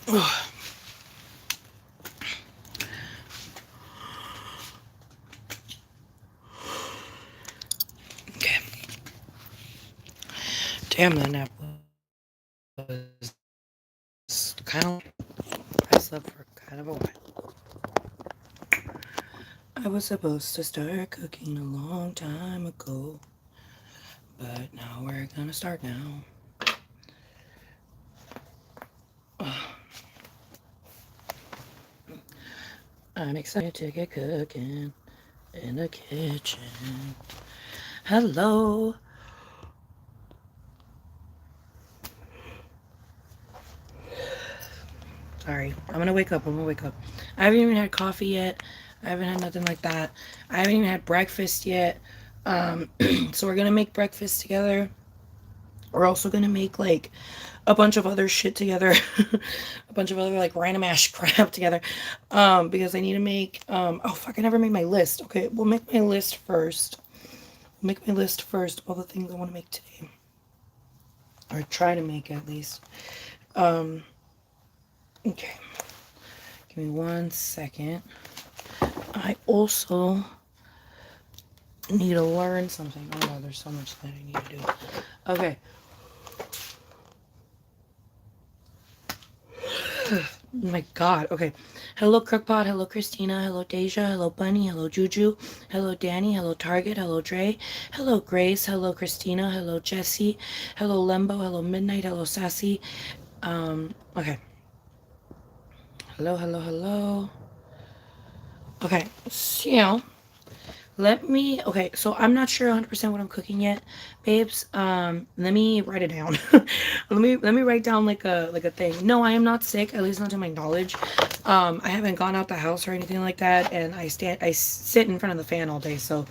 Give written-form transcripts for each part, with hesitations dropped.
Okay. Damn, that nap was kind of. I slept for kind of a while. I was supposed to start cooking a long time ago, but now we're gonna start now. I'm excited to get cooking in the kitchen. Hello. Sorry. I'm gonna wake up. I'm gonna wake up. I haven't even had coffee yet. I haven't had nothing like that. I haven't even had breakfast yet. So we're gonna make breakfast together. We're also gonna make like a bunch of other shit together. A bunch of other like random ass crap together. Because I need to make oh fuck, I never made my list. Okay, we'll make my list first. We'll make my list first of all the things I want to make today. Or try to make at least. Um okay. Give me 1 second. I also need to learn something. Oh no, there's so much that I need to do. Okay. Oh my god. Okay. Hello Crookpot. Hello Christina. Hello Deja. Hello Bunny. Hello Juju. Hello Danny. Hello Target. Hello Dre. Hello Grace. Hello Christina. Hello Jesse. Hello Lembo. Hello Midnight. Hello Sassy. Okay. Hello, hello, hello. Okay. So okay, so I'm not sure 100% what I'm cooking yet, babes. Let me write it down. let me write down like a thing. No, I am not sick, at least not to my knowledge. I haven't gone out the house or anything like that, and I sit in front of the fan all day, so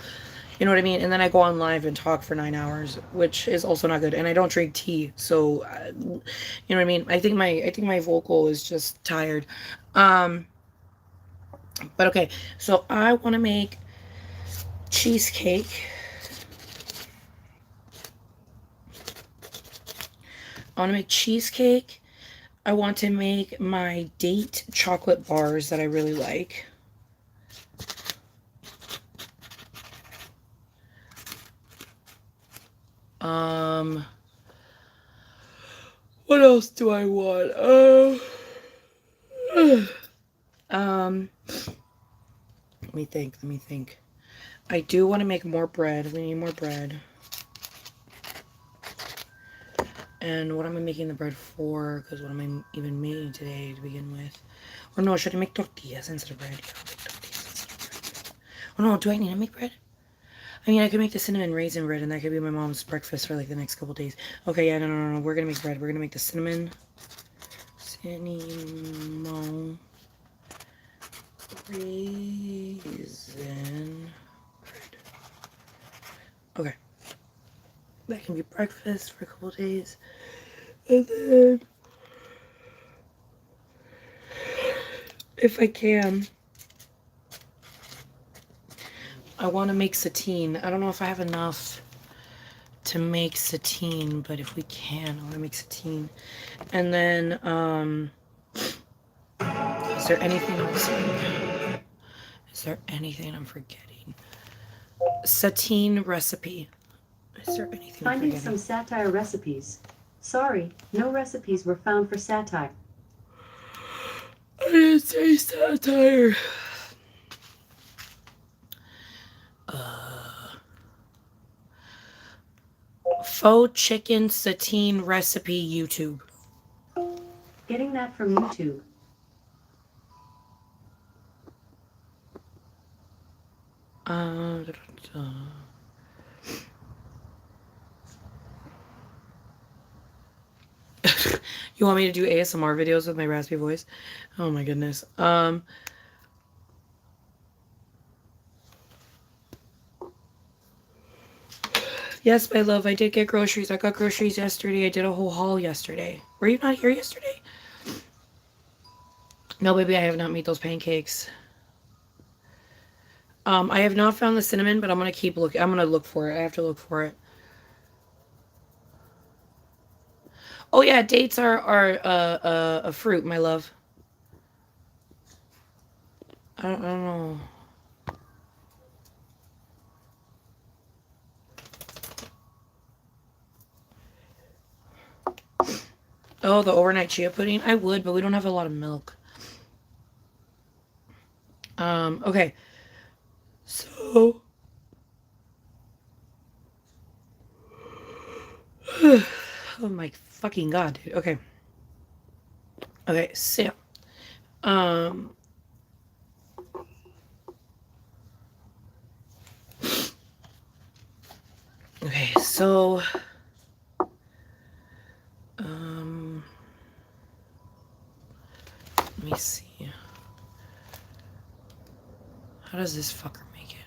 you know what I mean? And then I go on live and talk for 9 hours, which is also not good. And I don't drink tea, so you know what I mean? I think my vocal is just tired. Um, but okay, so I want to make cheesecake. I want to make cheesecake. I want to make my date chocolate bars that I really like. Um, what else do I want? Um, let me think. Let me think. I do want to make more bread. We need more bread. And what am I making the bread for? Because what am I even making today to begin with? Or no, should I make tortillas instead of bread? Yeah, I'll make tortillas instead of bread. Oh no, do I need to make bread? I mean, I could make the cinnamon raisin bread, and that could be my mom's breakfast for like the next couple days. Okay, yeah, no. We're gonna make bread. We're gonna make the cinnamon raisin bread. Okay, that can be breakfast for a couple days, and then if I can, I want to make satine. I don't know if I have enough to make satine, but if we can, I want to make satine. And then, is there anything else? Is there anything I'm forgetting? Satine recipe. Is there anything I'm Finding forgetting? some satire recipes. Sorry, no recipes were found for satire. I didn't say satire. Faux chicken satine recipe YouTube. Getting that from YouTube. Uh, you want me to do ASMR videos with my raspy voice? Oh my goodness. Yes, my love, I did get groceries. I got groceries yesterday. I did a whole haul yesterday. Were you not here yesterday? No, baby, I have not made those pancakes. I have not found the cinnamon, but I'm gonna keep looking. I'm gonna look for it. I have to look for it. Oh yeah, dates are a fruit, my love. I don't know. Oh, the overnight chia pudding. I would, but we don't have a lot of milk. Okay. So, oh my fucking god, dude. Okay. Okay, so, um, okay, so, um, let me see. How does this fucker make it?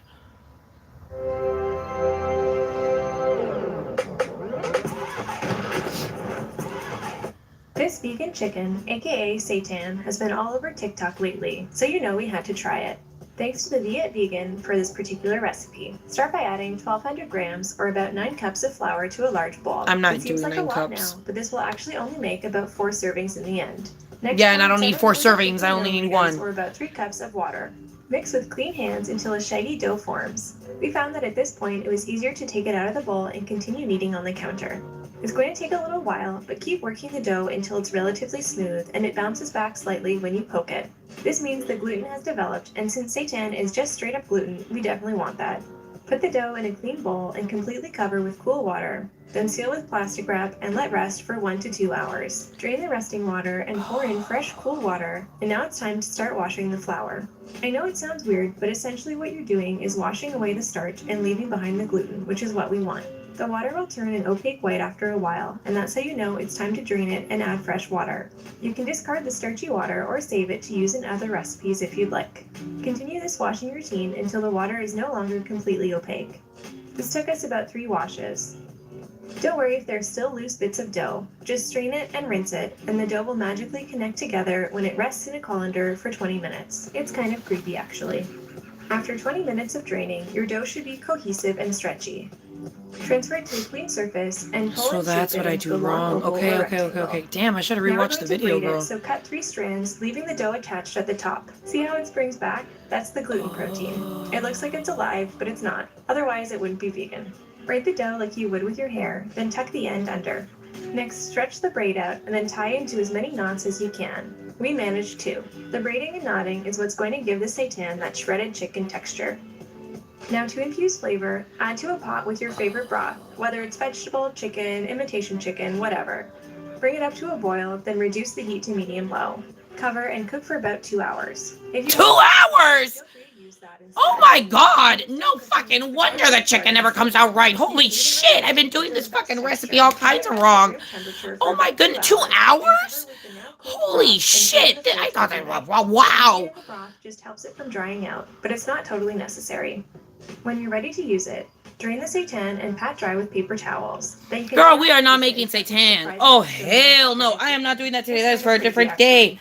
This vegan chicken, aka seitan, has been all over TikTok lately, so you know we had to try it. Thanks to the Viet Vegan for this particular recipe. Start by adding 1200 grams or about 9 cups of flour to a large bowl. I'm It not seems doing like a 9 lot cups. now, but this will actually only make about 4 servings in the end. Next, Yeah, and I add don't need 4 servings. 750 I only need milliliters 1. or about 3 cups of water. Mix with clean hands until a shaggy dough forms. We found that at this point it was easier to take it out of the bowl and continue kneading on the counter. It's going to take a little while, but keep working the dough until it's relatively smooth and it bounces back slightly when you poke it. This means the gluten has developed, and since seitan is just straight up gluten, we definitely want that. Put the dough in a clean bowl and completely cover with cool water. Then seal with plastic wrap and let rest for 1 to 2 hours. Drain the resting water and pour in fresh, cool water, and now it's time to start washing the flour. I know it sounds weird, but essentially what you're doing is washing away the starch and leaving behind the gluten, which is what we want. The water will turn an opaque white after a while, and that's how you know it's time to drain it and add fresh water. You can discard the starchy water or save it to use in other recipes if you'd like. Continue this washing routine until the water is no longer completely opaque. This took us about 3 washes. Don't worry if there's still loose bits of dough. Just strain it and rinse it, and the dough will magically connect together when it rests in a colander for 20 minutes. It's kind of creepy actually. After 20 minutes of draining, your dough should be cohesive and stretchy. Transfer it to a clean surface and pull So and shape that's it what I into do a long wrong. oval Okay, or okay, okay, rectangle. okay. Damn, I should have Now we're rewatched the going to video, braid it, girl. so cut 3 strands, leaving the dough attached at the top. See how it springs back? That's the gluten protein. It looks like it's alive, but it's not. Otherwise, it wouldn't be vegan. Braid the dough like you would with your hair, then tuck the end under. Next, stretch the braid out and then tie into as many knots as you can. We managed 2. The braiding and knotting is what's going to give the seitan that shredded chicken texture. Now to infuse flavor, add to a pot with your favorite broth, whether it's vegetable, chicken, imitation chicken, whatever. Bring it up to a boil, then reduce the heat to medium-low. Cover and cook for about 2 hours. If you 2 have hours? feel free to use that Oh instead. my god! Instead No of cooking, fucking the wonder the fun part chicken is never comes out serving. right. See, Holy leave the rest of shit! the I've been chicken doing for this the best fucking recipe texture. all Let kinds it of rest at wrong. room temperature for Oh my about 2 goodness, 2 hours. Then cover hours? with the now cooled Holy broth and strain the shit! full I thought that turbot. was wow. Heating the broth just helps it from drying out, but it's not totally necessary. When you're ready to use it, drain the seitan and pat dry with paper towels. Then you can Girl, add we are not paprika making and cut some seitan. surprisingly Oh similar hell no! textured I am not chicken. doing that today. It's That's kind for of a crazy different day. actually.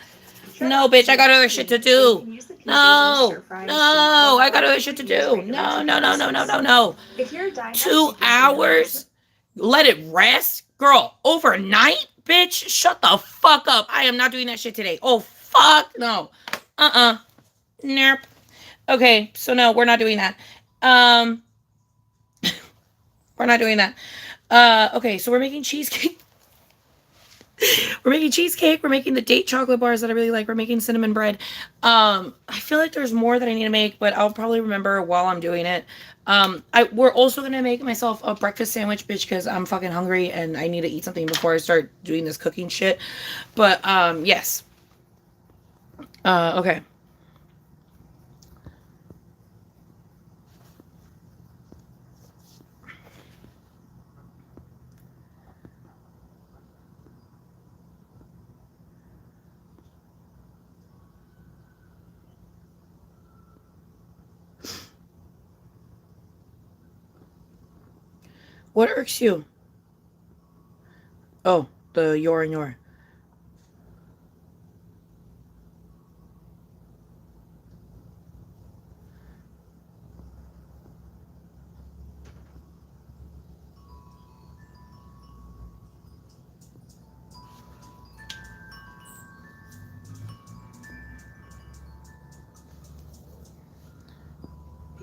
Shred No, off bitch, the I got meat other for shit to me, so you do. can use the pieces in stir No, fry, soup, or no, I got however other you shit to would use do. regular No, no, tomato no, no, no, sauce. no, no. If you're a die-hard 2 chicken fan, hours? Let it rest? Girl, overnight? Bitch, shut the fuck up. I am not doing that shit today. Oh, fuck no. Nope. Okay, so no, we're not doing that. Um, we're not doing that. Okay, so we're making cheesecake. We're making cheesecake. We're making the date chocolate bars that I really like. We're making cinnamon bread. I feel like there's more that I need to make, but I'll probably remember while I'm doing it. We're also gonna make myself a breakfast sandwich, bitch, because I'm fucking hungry and I need to eat something before I start doing this cooking shit. But yes. Okay. What irks you? Oh, the your and your.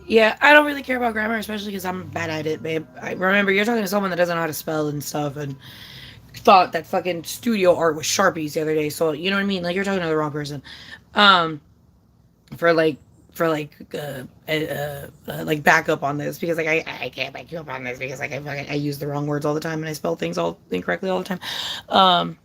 Yeah, I don't really care about grammar, especially because I'm bad at it, babe. I remember you're talking to someone that doesn't know how to spell and stuff, and thought that fucking studio art was Sharpies the other day. So you know what I mean? Like you're talking to the wrong person. Um, for like like backup on this because like I can't back you up on this because like I use the wrong words all the time and I spell things all incorrectly all the time. Um,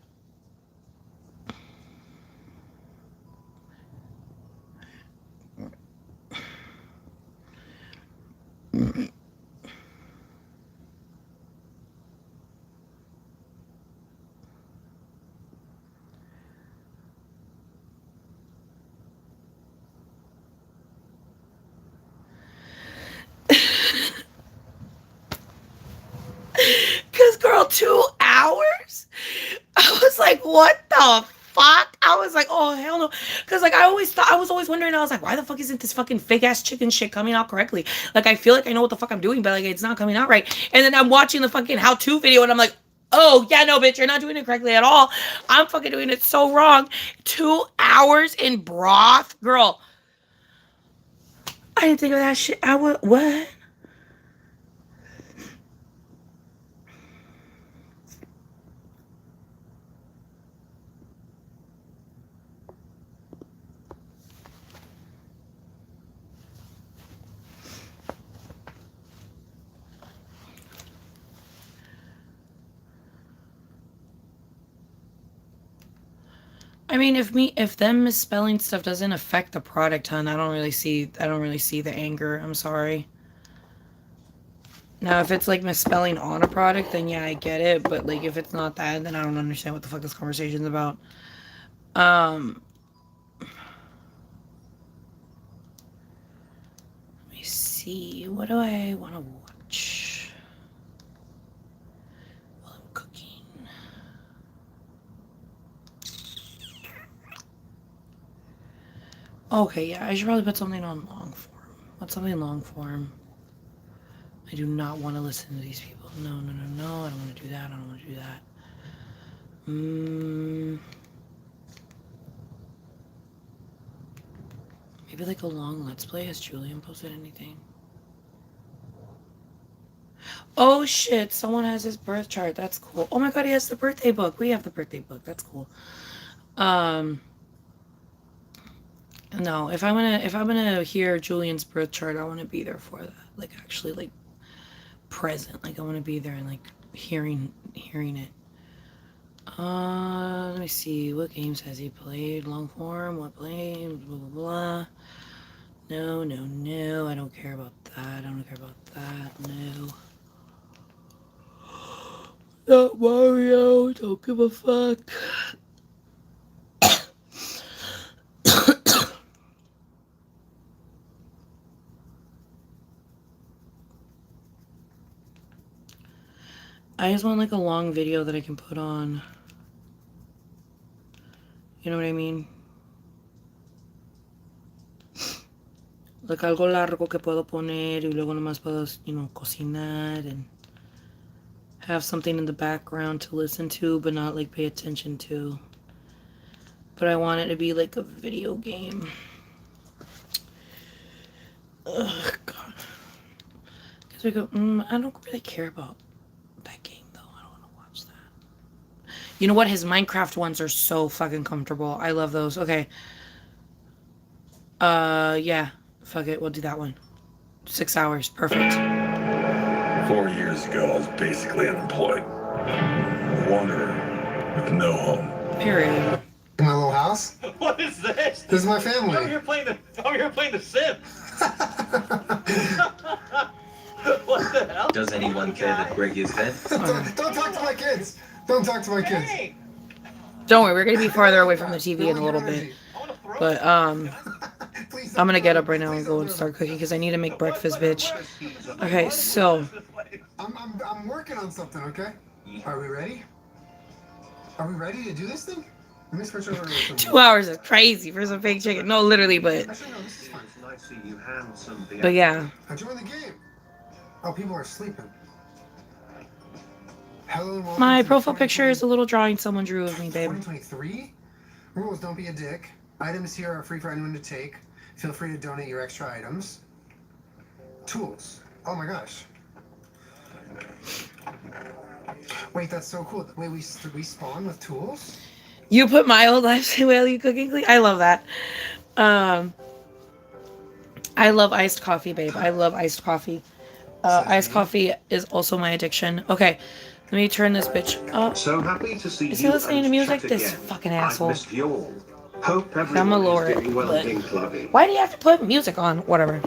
Cause girl, 2 hours? I was like, what the fuck? I was like, oh hell no. Cause like I was always wondering, I was like, why the fuck isn't this fucking fake ass chicken shit coming out correctly? Like I feel like I know what the fuck I'm doing, but like it's not coming out right. And then I'm watching the fucking how-to video and I'm like, oh yeah, no bitch, you're not doing it correctly at all. I'm fucking doing it so wrong. 2 hours in broth? Girl. I didn't think of that shit. I would what? I mean, if them misspelling stuff doesn't affect the product, hun, I don't really see the anger. I'm sorry. Now, if it's like misspelling on a product, then yeah, I get it. But like, if it's not that, then I don't understand what the fuck this conversation's about. Let me see. What do I want to watch while I'm cooking? Okay, yeah, I should probably put something on long form. What's something long form? I do not want to listen to these people. No, no, no, no. I don't want to do that. I don't want to do that. Maybe like a long Let's Play. Has Julian posted anything? Oh shit, someone has his birth chart. That's cool. Oh my god, he has the birthday book. We have the birthday book. That's cool. No, if I'm gonna hear Julian's birth chart, I want to be there for that. Like actually like present. Like I want to be there and like hearing it. Let me see. What games has he played? Long form. What games? Blah blah blah. No, no, no. I don't care about that. I don't care about that. No. Not Mario. Don't give a fuck. I just want like a long video that I can put on. You know what I mean? Like algo largo que puedo poner y luego nomás puedo, cocinar and have something in the background to listen to but not like pay attention to. But I want it to be like a video game. Ugh, God. Because we go, I don't really care about that game though. I don't want to watch that. You know what? His Minecraft ones are so fucking comfortable. I love those. Okay. Yeah. Fuck it. We'll do that one. 6 hours. Perfect. 4 years ago, I was basically unemployed. A wanderer with no home. Period. My little house? What is this? This is my family. I'm over here playing the Sims. What the hell? Does anyone care that Greg is dead? Don't talk to my kids. Don't talk to my kids. Hey, Don't worry. We're going to be farther away from the TV in a little bit. I wanna throw But, Please I'm don't gonna get up throw right now and Please go don't and throw start cooking because I need to make breakfast, bitch. Okay, so I'm working on something, okay? Are we ready? Are we ready to do this thing? Let me switch over to something. 2 hours is crazy for some fake chicken. No, literally, but Actually, no, this is fine. yeah. I joined the game. Oh, people are sleeping. Hello and welcome My to profile 2020 picture is a little drawing someone drew of me, babe. 2023? Rules, don't be a dick. Items here are free for anyone to take. Feel free to donate your extra items. Tools. Oh my gosh. Wait, that's so cool. Wait, we spawn with tools? You put my old life while you cooking clean. I love that. I love iced coffee, babe. I love iced coffee. Iced coffee is also my addiction. Okay, let me turn this bitch up. So happy to see Is he you listening to and music? chat This again. fucking I've asshole. missed you all. Hope I'm gonna everyone is lower doing it. well But and being clubby. why do you have to put music on? Whatever.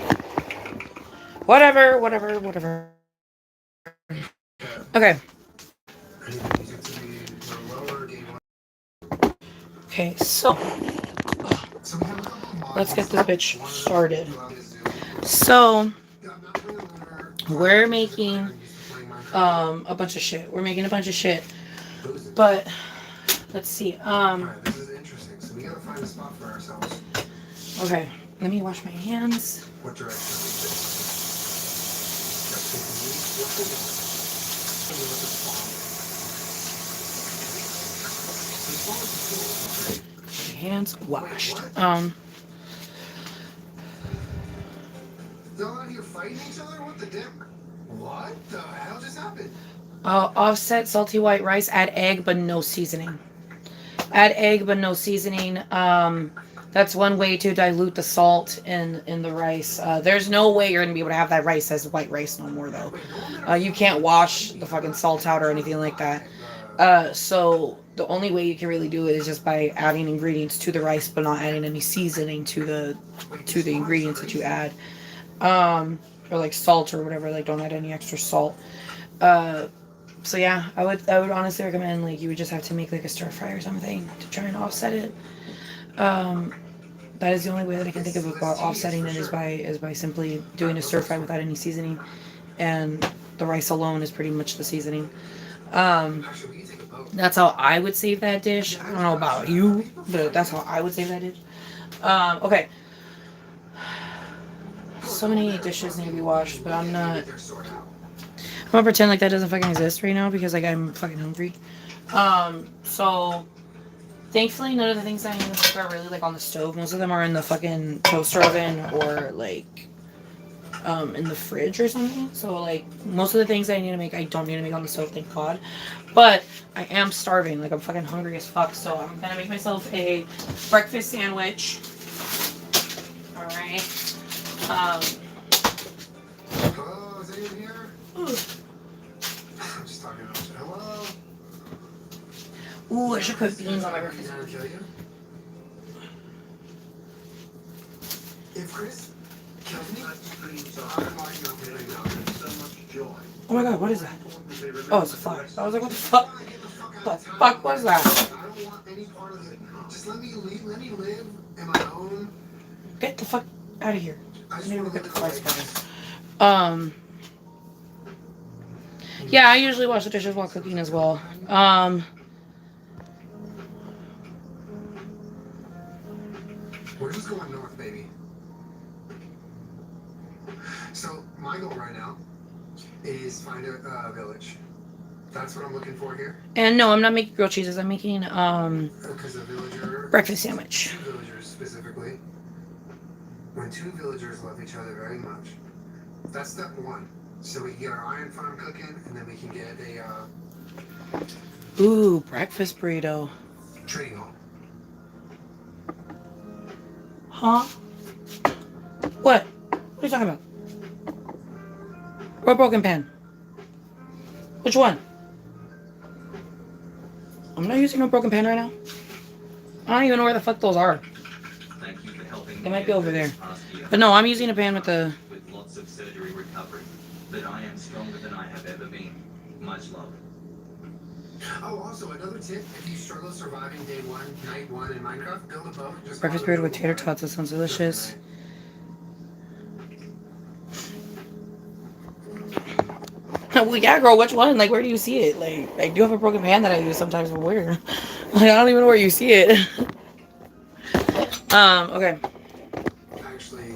Whatever. Okay. Okay, so let's get this bitch started. So we're making a bunch of shit. We're making a bunch of shit. But let's see. This is interesting. So we gotta find a spot for ourselves. Okay, let me wash my hands. What direction My hands washed. They're all out here fighting each other? What the dick? What the hell just happened? Offset salty white rice. Add egg, but no seasoning. Add egg, but no seasoning. That's one way to dilute the salt in the rice. There's no way you're gonna be able to have that rice as white rice no more though. You can't wash the fucking salt out or anything like that. So the only way you can really do it is just by adding ingredients to the rice, but not adding any seasoning to the ingredients that you add. Or like salt or whatever. Like don't add any extra salt. So yeah, I would honestly recommend like you would just have to make like a stir fry or something to try and offset it. That is the only way that I can think of about offsetting it is by simply doing a stir fry without any seasoning, and the rice alone is pretty much the seasoning. That's how I would save that dish. I don't know about you, but that's how I would save that dish. Okay. So many dishes need to be washed, but I'm gonna pretend like that doesn't fucking exist right now because like I'm fucking hungry. So thankfully none of the things that I need to cook are really like on the stove. Most of them are in the fucking toaster oven or like in the fridge or something. So like most of the things that I need to make I don't need to make on the stove, thank God. But I am starving, like I'm fucking hungry as fuck, so I'm gonna make myself a breakfast sandwich. Alright. Hello, is anyone here? I'm just talking about you. Hello? Ooh, I should put beans on my breakfast Did I sandwich. kill you? If Chris killed me, I'm marking up with so much joy. Oh my god, what is that? Oh, it's a fly. I was like, what the fuck? What the fuck was that? I don't want any part of it. Just let me live in my own. Get the fuck out of here. I I just need to want look to at the live fly spider. Yeah, I usually wash the dishes while cooking as well. We're just going north, baby. So my goal right now is find a village. That's what I'm looking for here. And no, I'm not making grilled cheeses. I'm making Because a villager. breakfast sandwich. Two villagers specifically. When two villagers love each other very much. That's step one. So we can get our iron farm cooking, and then we can get a Ooh, breakfast burrito. trading hall. Huh? What? What are you talking about? Or a broken pan? Which one? I'm not using no broken pan right now. I don't even know where the fuck those are. Thank you for helping. They might be over there. But no, I'm using a pan with the... With lots of surgery recovery. But I am stronger than I have ever been. Much love. Oh, also another tip: if you struggle surviving day one, night one in Minecraft, build a boat. Just Breakfast burrito with tater tots. That sounds delicious. Well, yeah, girl, which one? Like, where do you see it? Like, I do have a broken pan that I use sometimes, but where? Like, I don't even know where you see it. Okay. Actually,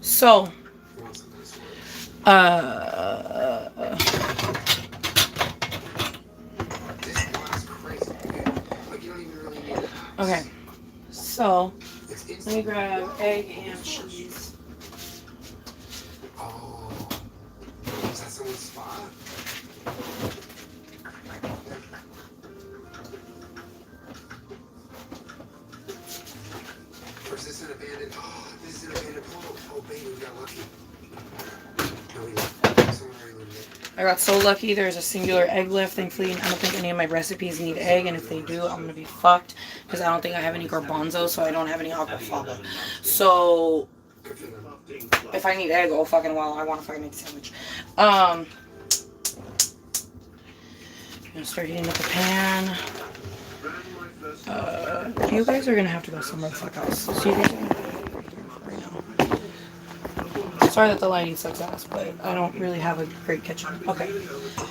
So, this one's crazy. Like you don't even really need an axe. okay. So, It's let me grab egg and cheese. someone's spot? Or is this an abandoned? Oh, this is an abandoned portal. Oh, baby, we got lucky. No, we didn't. Someone already looted it. I got so lucky. There's a singular egg left. Thankfully, I don't think any of my recipes need egg, and if they do, I'm gonna be fucked because I don't think I have any garbanzo, so I don't have any aquafaba. So if I need egg, oh fucking well, I want to fucking make a sandwich. I'm gonna start heating up the pan. You guys are gonna have to go somewhere the fuck else. So you guys are gonna have to go right now. Sorry that the lighting sucks ass, but I don't really have a great kitchen. Okay.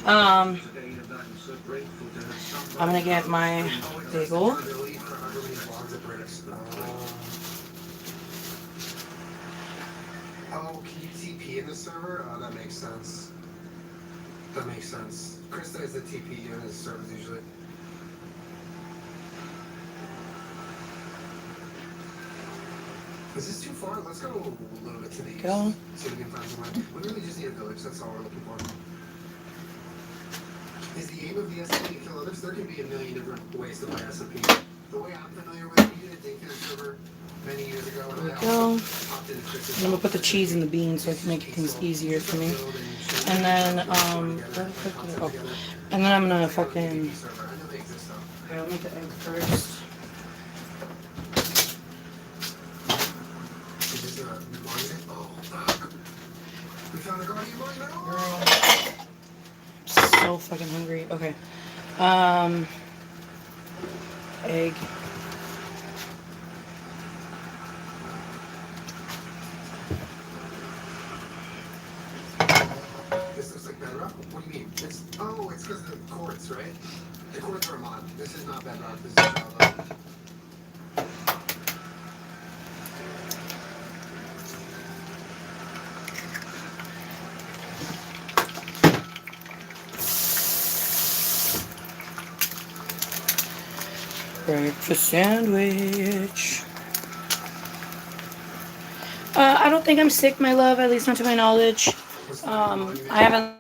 I'm gonna get my bagel. Oh, can you TP in the server? Oh, that makes sense. That makes sense. Krista is the TP unit in servers usually. Is this too far? Let's go a little bit to the east. Go. So we can find somewhere. We really just need a village. That's all we're looking for. Is the aim of the SMP to kill others? There can be a million different ways to play SMP. The way I'm familiar with it, we did a Dinkin server many years ago. There we go. I'm gonna put the cheese in the beans so I can make things easier for me. And then, and then I'm gonna fucking. Okay, I'll make the egg first. Oh, fuck. We found a guardian monument. Girl. So fucking hungry. Okay. Egg. This looks like bedrock. What do you mean? It's because of the quartz, right? The quartz are a mod. This is not bedrock. This is lava. Breakfast sandwich. I don't think I'm sick, my love, at least not to my knowledge. I haven't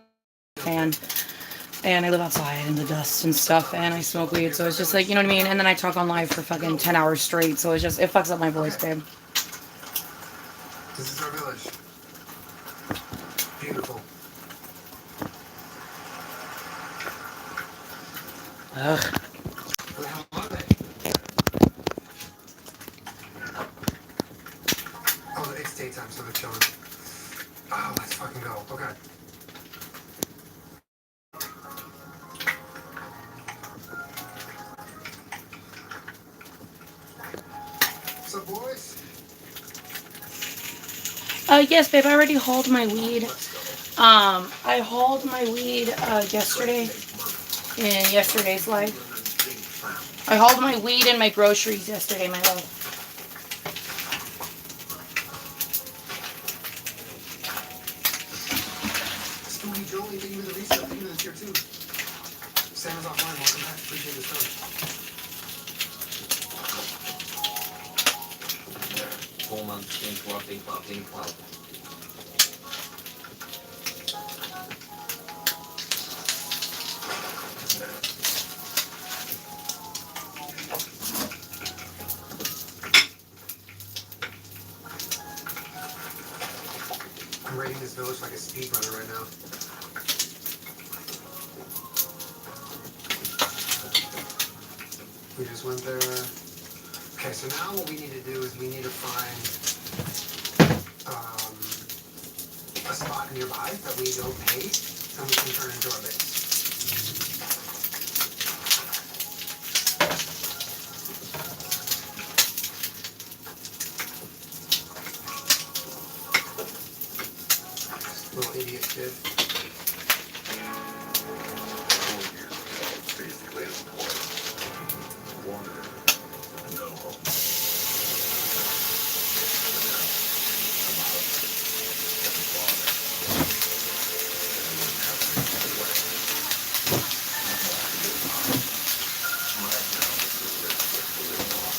fan, and I live outside in the dust and stuff, and I smoke weed, so it's just like, you know what I mean? And then I talk on live for fucking 10 hours straight, so it fucks up my voice, babe. This is our village. Beautiful. Ugh. Where the hell are they? Oh, it's daytime, so they're chilling. Oh, let's fucking go. Okay. What's up, boys? Yes, babe, I already hauled my weed. I hauled my weed, yesterday, in yesterday's live. I hauled my weed and my groceries yesterday, my love. Spooky Jolie, thank you for the reset. Thank you for the tier 2. Sam is offline. Welcome back. Appreciate the stuff. 4 months interrupting, fucking club. I'm raiding this village like a speedrunner right now. We just went there. Okay, so now what we need to do is we need to find a spot nearby that we don't hate, and we can turn into our base. Little idiot kid. 4 years ago, I was basically unemployed. Wanderer. No hope. But now, I'm out. Got a father. And I wouldn't have to go away. Right now, this is a risk with the living off.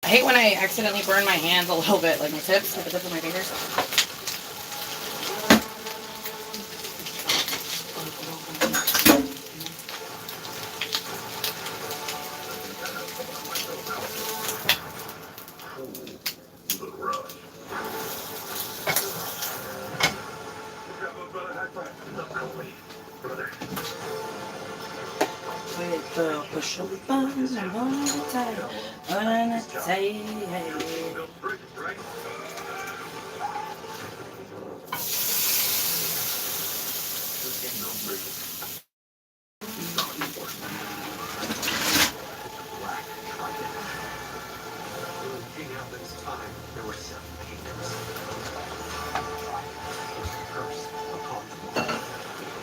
I hate when I accidentally burn my hands a little bit, like my tips, like the tips of my fingers. With the push of buttons, I'm gonna tell you, gonna tell you.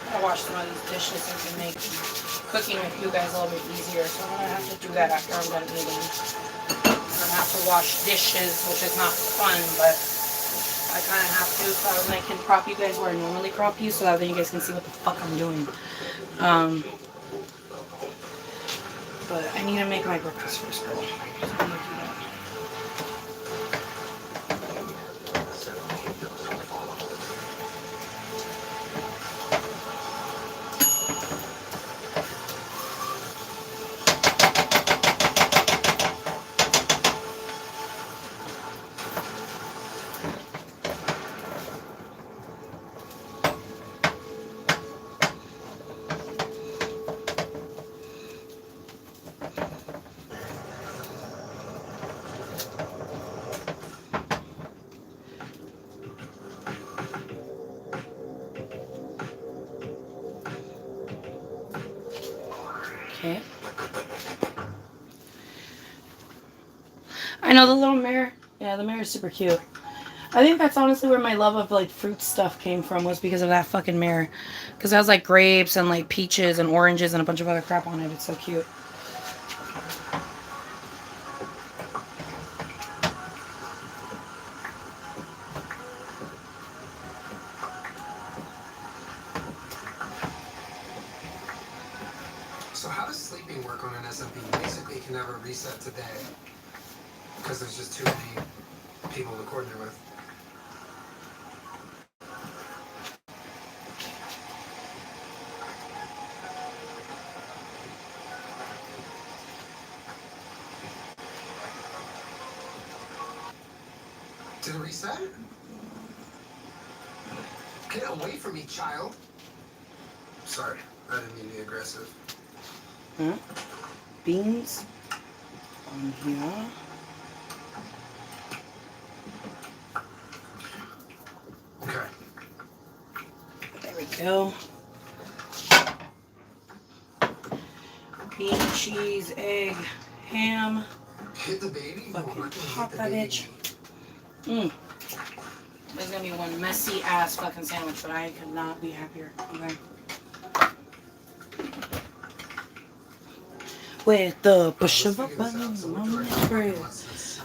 I wash some of these dishes so we can make cooking with you guys a little bit easier. So I'm gonna have to do that after I'm done eating. I'm gonna have to wash dishes, which is not fun, but I kind of have to so that I can crop you guys where I normally crop you, so that then you guys can see what the fuck I'm doing. But I need to make my breakfast first, girl. So I'm gonna do that. Okay. I know the little mirror. Yeah, the mirror is super cute. I think that's honestly where my love of like fruit stuff came from, was because of that fucking mirror. Because it has like grapes and like peaches and oranges and a bunch of other crap on it. It's so cute. So how does sleeping work on an SMP? Basically, you can never reset today because there's just too many people to coordinate with. Did it reset? Get away from me, child. Sorry, I didn't mean to be aggressive. Huh? Beans on here. Okay. There we go. Bean, cheese, egg, ham. Hit the baby? No, I'm Fucking not gonna pop hit the that baby. bitch. There's gonna be one messy ass fucking sandwich, but I could not be happier. Okay. With the push of a button on the bread.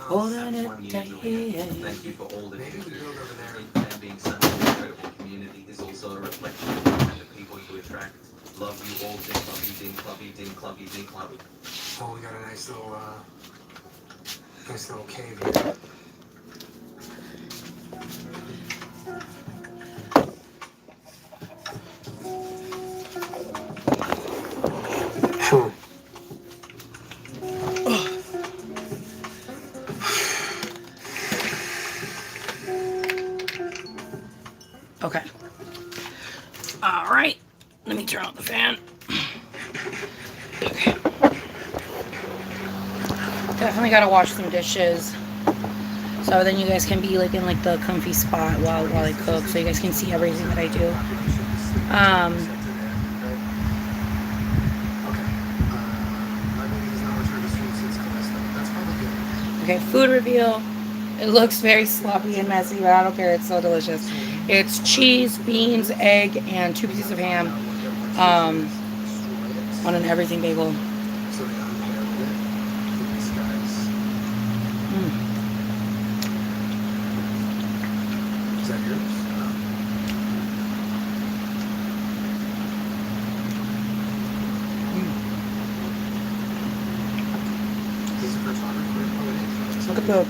Holding it tight. Thank you for all that Maybe you we do. do it over there. And being such an incredible community is also a reflection of the people you attract. Love you all, ding clubby, ding clubby, ding clubby, ding clubby. Oh, we got a nice little cave here. Okay. Alright. Let me turn on the fan. Okay. Definitely gotta wash some dishes. So then you guys can be like in like the comfy spot while I cook, so you guys can see everything that I do. Okay, food reveal. It looks very sloppy and messy, but I don't care. It's so delicious. It's cheese, beans, egg, and 2 pieces of ham on an everything bagel. Is that yours? Is it photography? at the.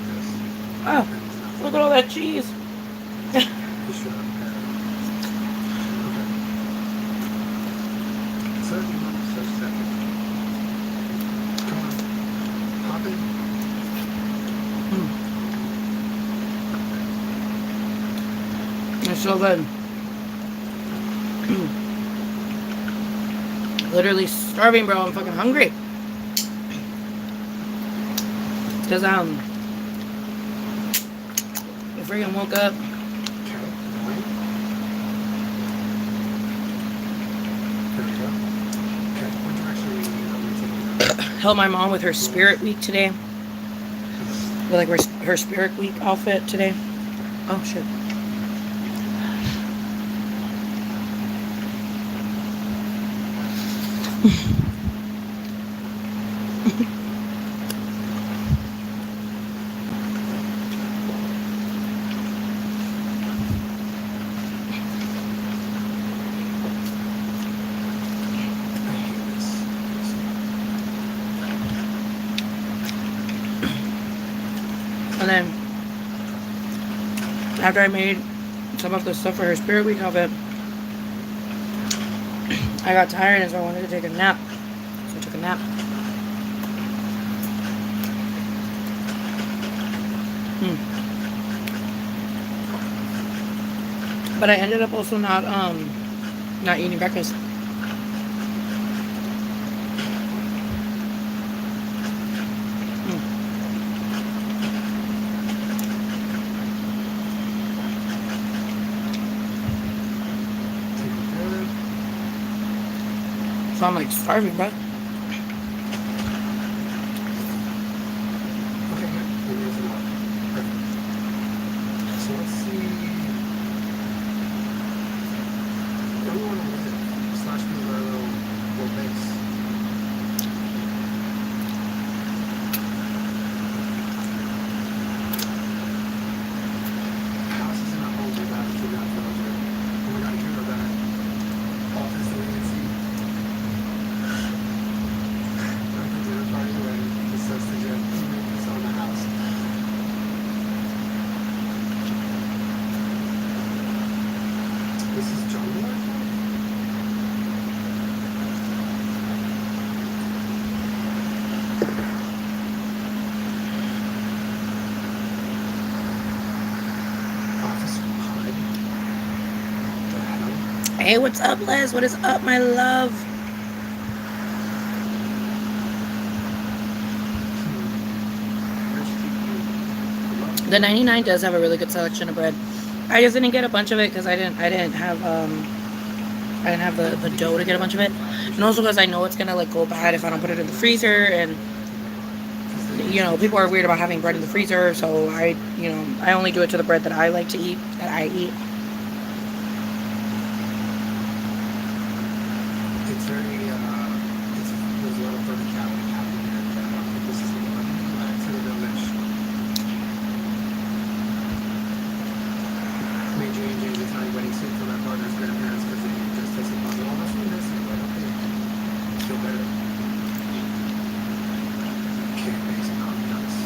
Oh, look at all that cheese. You should have. Okay. So, second. Come on. Hop in. It's so good. Literally starving, bro. I'm fucking hungry. Cause I freaking woke up. Helped my mom with her spirit week today. With like her spirit week outfit today. Oh shit. And then after I made some of the stuff for her spirit week outfit, I got tired and so I wanted to take a nap. So I took a nap. But I ended up also not eating breakfast. So I'm like starving, bro. Okay, good. Perfect. So let's see. What do we want to live? Slash me our little base. House is in a home without a kid out villager. Oh my god, you know that. Office that we can see. This is jungle. Officer Hyde. Hey, what's up, Les? What is up, my love? The 99 does have a really good selection of bread. I just didn't get a bunch of it because I didn't have the dough to get a bunch of it, and also because I know it's gonna like go bad if I don't put it in the freezer, and you know people are weird about having bread in the freezer, so I only do it to the bread that I like to eat, that I eat. It's very, there's a lot of verticality happening here. I don't think this is going to back to the village. Made J&J's Italian wedding suit for my partner's grandparents because they just tasted puzzle. Oh, that's really nice. I'm like, okay. Feel better. Okay, amazing. Oh, nice.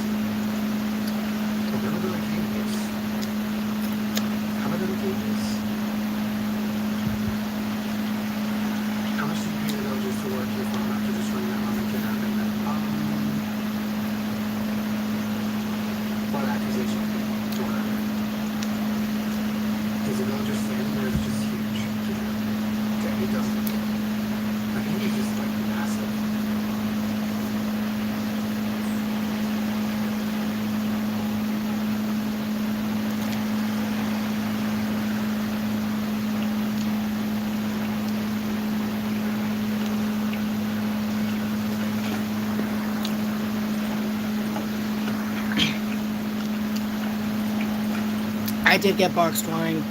A little bit like cages. How about little cages? How much do you pay the villagers to work here for after just running that mom and kidnapping them? What accusation? Whatever. Is the villager standing or is it just huge? Okay, he doesn't. I think he's just like massive. I did get boxed wine.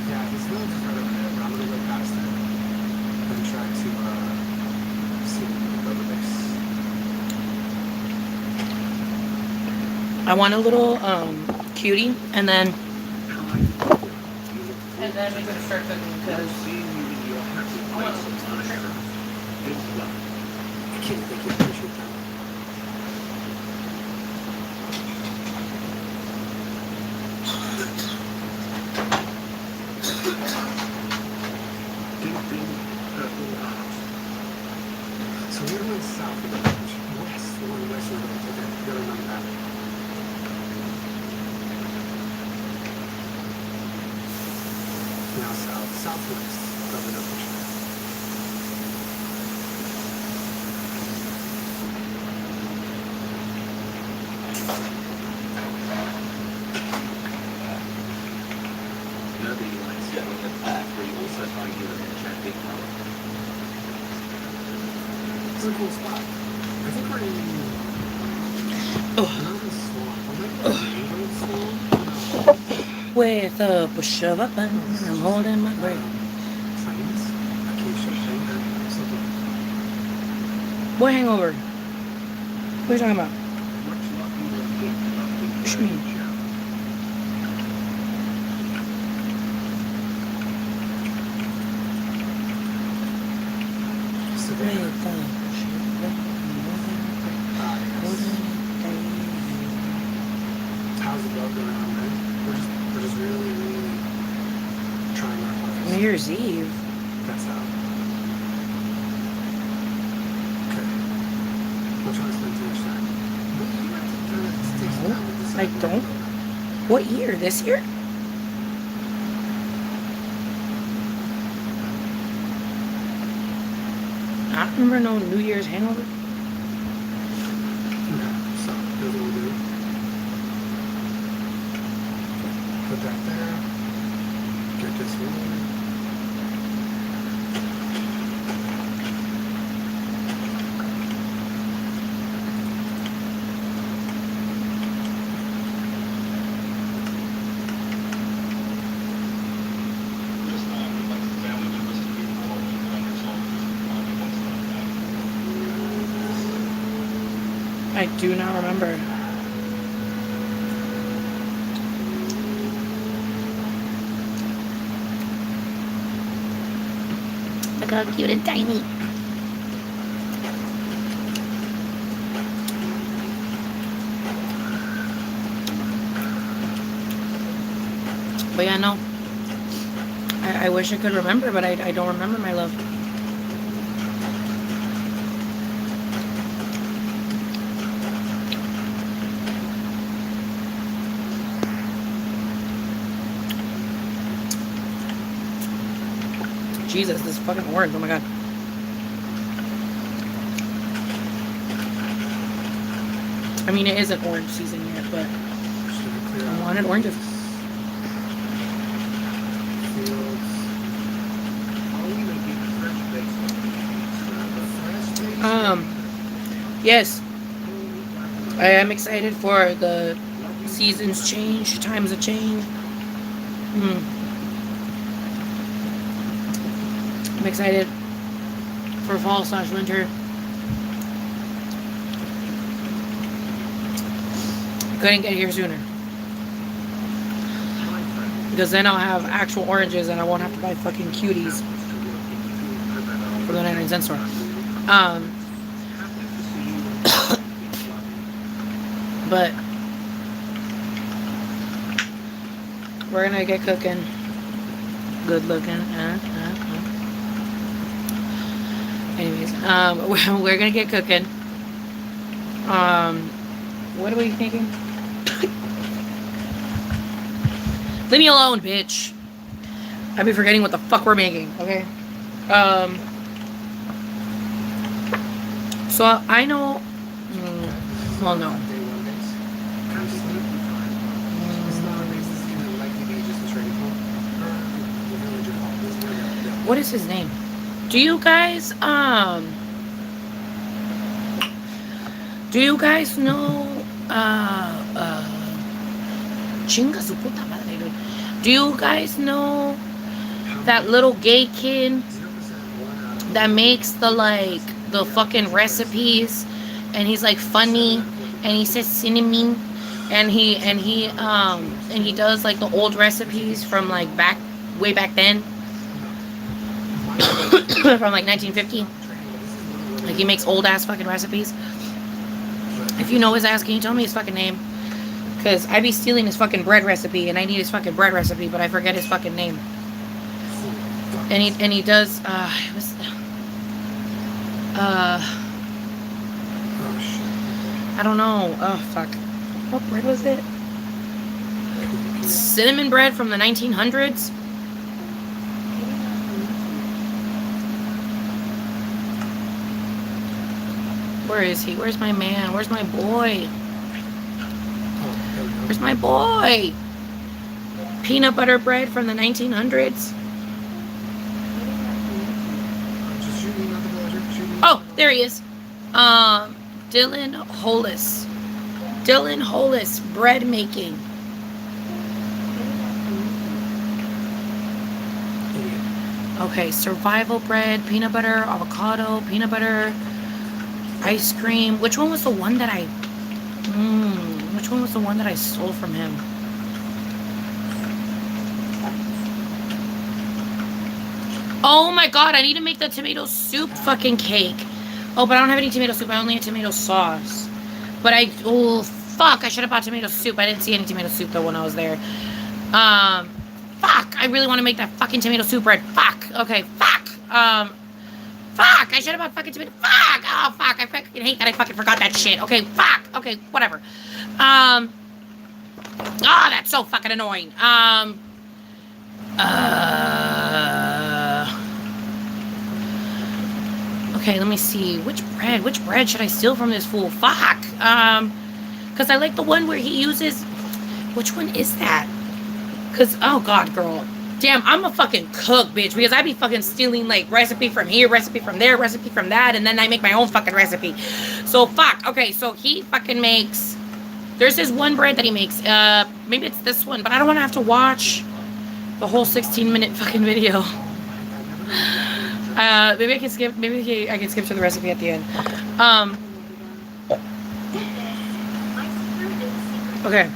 Yeah, this village is right over there, but I'm gonna go past it and try to see if we can go to this. I want a little cutie, and then we can start cooking because I want a little So we're going south of the village. West. We're going west of the village. Okay, you gotta remember that. Now south. Southwest of the village. Nobody likes going the path where you also find you an attractive color. It's a cool spot. I think we're in Mountain Swamp. Or maybe Neighborhood Swamp? With a push of a button, I'm holding my breath. Trains? Acacia Train? Something. What hangover? What are you talking about? What you mean? Savannah. With a push of a Ah, yes. How's the dog going on, man? We're just really, really trying our hardest. New Year's Eve. That's how. Okay. Don't try to spend too much time. But you have to kind of take some time to decide I where don't. to go. What year? This year? I don't remember no New Year's hangover. Okay, so here's what we'll do. Put that there. Get this one. I do not remember. Look how cute and tiny. But yeah, no. I wish I could remember, but I don't remember, my love. Jesus, this is fucking orange. Oh my god. I mean, it isn't orange season yet, but Just gonna clear I out wanted oranges. fields. Yes. I am excited for the seasons change, times of change. I'm excited for fall/winter. Couldn't get here sooner. Because then I'll have actual oranges and I won't have to buy fucking cuties from the 99-cent store. But we're gonna get cooking. Good looking. Anyways, we're gonna get cooking. What are we thinking? Leave me alone, bitch. I'd be forgetting what the fuck we're making, okay? So I know. Well, no. Day one base. Kind of just leave it fine. It's not a base that's gonna likely be just a trading hall. The villager hall. This is where they're- What is his name? Do you guys know chinga su puta madre, dude. Do you guys know that little gay kid 0% that makes the fucking recipes, and he's like funny, and he says cinnamon, and he does like the old recipes from like way back then, from like 1950. Like he makes old ass fucking recipes. If you know his ass, can you tell me his fucking name? Because I be stealing his fucking bread recipe, and I need his fucking bread recipe, but I forget his fucking name. And he does I don't know. Oh, fuck. What bread was it? Cinnamon bread from the 1900s? Where is he? Where's my man? Where's my boy? Where's my boy? Peanut butter bread from the 1900s? Oh, there he is. Dylan Hollis. Dylan Hollis, bread making. Okay, survival bread, peanut butter, avocado, peanut butter, ice cream. Which one was the one that which one was the one that I stole from him? Oh my god, I need to make the tomato soup fucking cake. Oh, but I don't have any tomato soup. I only have tomato sauce. But oh, fuck. I should have bought tomato soup. I didn't see any tomato soup, though, when I was there. Fuck. I really want to make that fucking tomato soup bread. Fuck. Okay, fuck. Fuck. I should have bought fucking tomato. Fuck. Oh, fuck. I fucking hate that I fucking forgot that shit. Okay, fuck. Okay, whatever. Oh, that's so fucking annoying. Okay, let me see. Which bread should I steal from this fool? Fuck. Because I like the one where he uses... Which one is that? Because, oh god, girl. Damn, I'm a fucking cook, bitch. Because I be fucking stealing, like, recipe from here, recipe from there, recipe from that, and then I make my own fucking recipe. So, fuck. Okay, so he fucking makes... There's this one bread that he makes. Maybe it's this one, but I don't want to have to watch the whole 16-minute fucking video. Maybe I can skip. Maybe I can skip to the recipe at the end. Okay.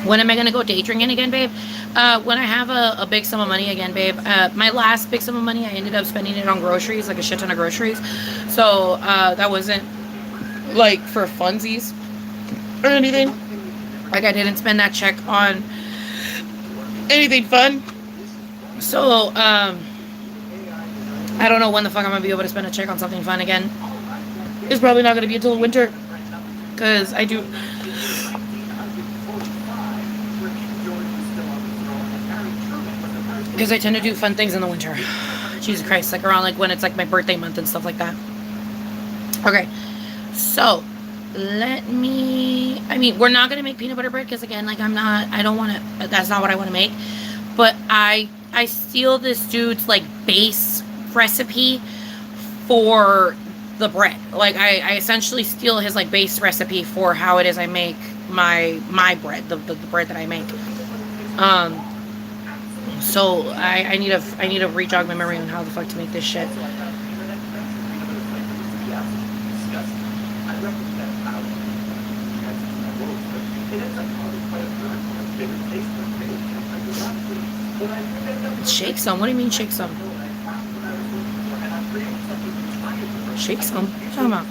When am I gonna go day drinking again, babe? When I have a big sum of money again, babe. My last big sum of money, I ended up spending it on groceries, like a shit ton of groceries. So that wasn't like for funsies or anything. Like I didn't spend that check on anything fun. So I don't know when the fuck I'm gonna be able to spend a check on something fun again. It's probably not gonna be until winter, because I do. Because I tend to do fun things in the winter. Jesus Christ, like around like when it's like my birthday month and stuff like that. Okay, so let me, I mean, we're not gonna make peanut butter bread because again, like I don't want to, that's not what I want to make. But I steal this dude's like base recipe for the bread. Like I essentially steal his like base recipe for how it is I make my bread, the bread that I make. So I need to re-jog my memory on how the fuck to make this shit. Shake some? What do you mean shake some? Shake some? What are you talking about?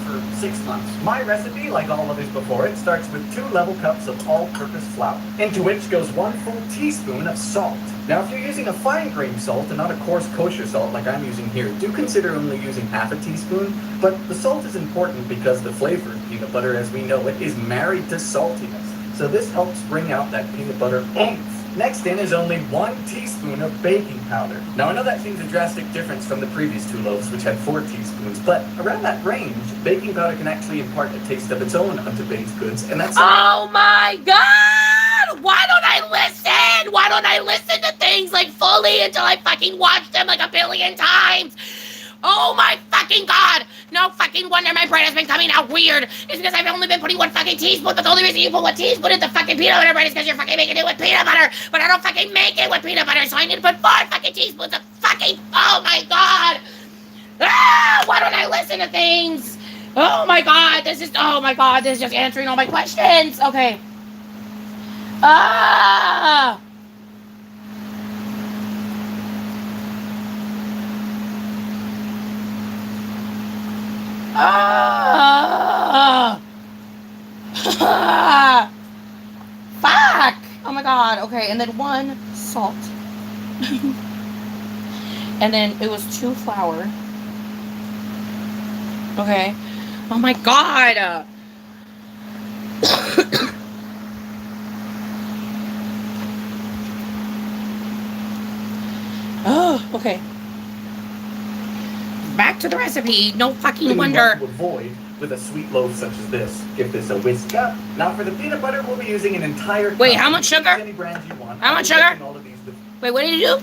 For 6 months. My recipe, like all others before it, starts with 2 level cups of all-purpose flour, into which goes 1 full teaspoon of salt. Now, if you're using a fine-grained salt and not a coarse kosher salt like I'm using here, do consider only using half a teaspoon. But the salt is important because the flavor of peanut butter, as we know it, is married to saltiness. So this helps bring out that peanut butter oomph. Next in is only 1 teaspoon of baking powder. Now I know that seems a drastic difference from the previous 2 loaves, which had 4 teaspoons, but around that range, baking powder can actually impart a taste of its own onto baked goods, and that's... Oh my god! Why don't I listen? Why don't I listen to things like fully until I fucking watch them like a billion times? Oh my fucking god! No fucking wonder my bread has been coming out weird. It's because I've only been putting 1 fucking teaspoon, but the only reason you put 1 teaspoon in the fucking peanut butter bread is because you're fucking making it with peanut butter. But I don't fucking make it with peanut butter, so I need to put 4 fucking teaspoons of fucking... Oh my god! Ah! Why don't I listen to things? Oh my god, this is... Oh my god, this is just answering all my questions. Okay. Ah! Ah! Fuck! Oh my god. Okay, and then 1 salt. And then it was 2 flour. Okay. Oh my god! Oh, okay. Back to the recipe. No fucking Thing we wonder. want to avoid with a sweet loaf such as this. Give this a whisk up. Now for the peanut butter, we'll be using an entire Wait, cup. how much You can sugar? use any brand you want. How I'll much be sugar? mixing all of these with- Wait, what did you do?